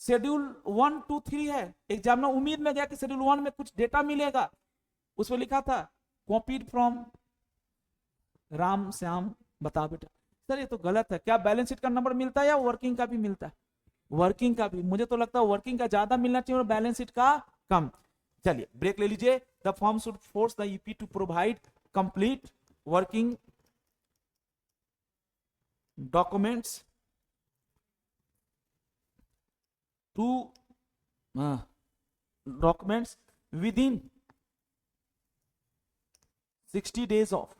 शेड्यूल 1, 2, 3 है। एग्जाम में उम्मीद में गया कि शेड्यूल 1 में कुछ डेटा मिलेगा, उसमें लिखा था कॉपीड फ्रॉम राम श्याम। बताओ बेटा सर ये तो गलत है। क्या बैलेंस शीट का नंबर मिलता है या वर्किंग का भी मिलता है? वर्किंग का भी। मुझे तो लगता है वर्किंग का ज्यादा मिलना चाहिए और बैलेंस शीट का कम। चलिए ब्रेक ले लीजिए। The firm should force the EP to provide complete working documents to documents within 60 days of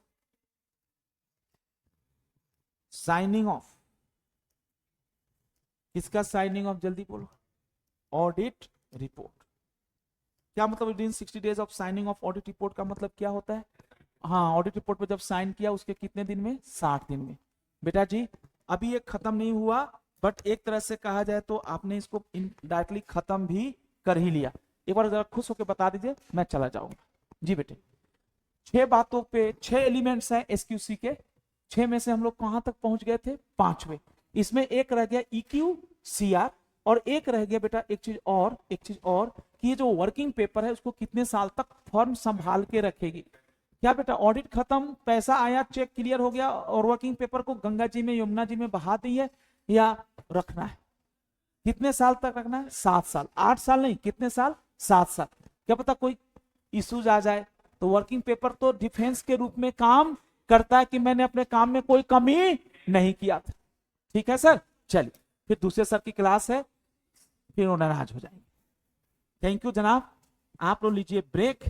signing off. किसका साइनिंग ऑफ? जल्दी बोलो। Audit report. क्या मतलब within 60 days of signing off audit report का मतलब क्या होता है? हाँ, ऑडिट रिपोर्ट पे जब साइन किया उसके कितने दिन में? 60 दिन में। बेटा जी अभी ये खत्म नहीं हुआ, बट एक तरह से कहा जाए तो आपने इसको इनडायरेक्टली खत्म भी कर ही लिया। एक बार जरा खुश होकर बता दीजिए, मैं चला जाऊंगा। जी बेटे, 6 बातों पे 6 एलिमेंट्स हैं एसक्यूसी के। 6 में से हम लोग कहां तक पहुंच गए थे? 5वें। इसमें एक रह गया EQCR, और एक रह गया बेटा एक चीज और कि ये जो वर्किंग पेपर है उसको कितने साल तक फर्म संभाल के रखेगी। क्या बेटा ऑडिट खत्म, पैसा आया, चेक क्लियर हो गया और वर्किंग पेपर को गंगा जी में यमुना जी में बहा दी है, या रखना है? कितने साल तक रखना है? 7 साल। 8 साल नहीं, कितने साल? 7 साल। क्या पता कोई इश्यूज आ जाए तो वर्किंग पेपर तो डिफेंस के रूप में काम करता है कि मैंने अपने काम में कोई कमी नहीं किया था। ठीक है सर, चलिए फिर दूसरे सर की क्लास है, फिर वो नाराज हो जाएंगे। थैंक यू जनाब, आप लोग लीजिए ब्रेक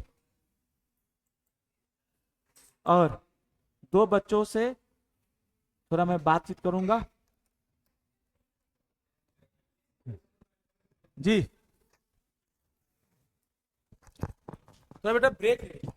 और दो बच्चों से थोड़ा मैं बातचीत करूंगा। जी, तो बेटा ब्रेक ले।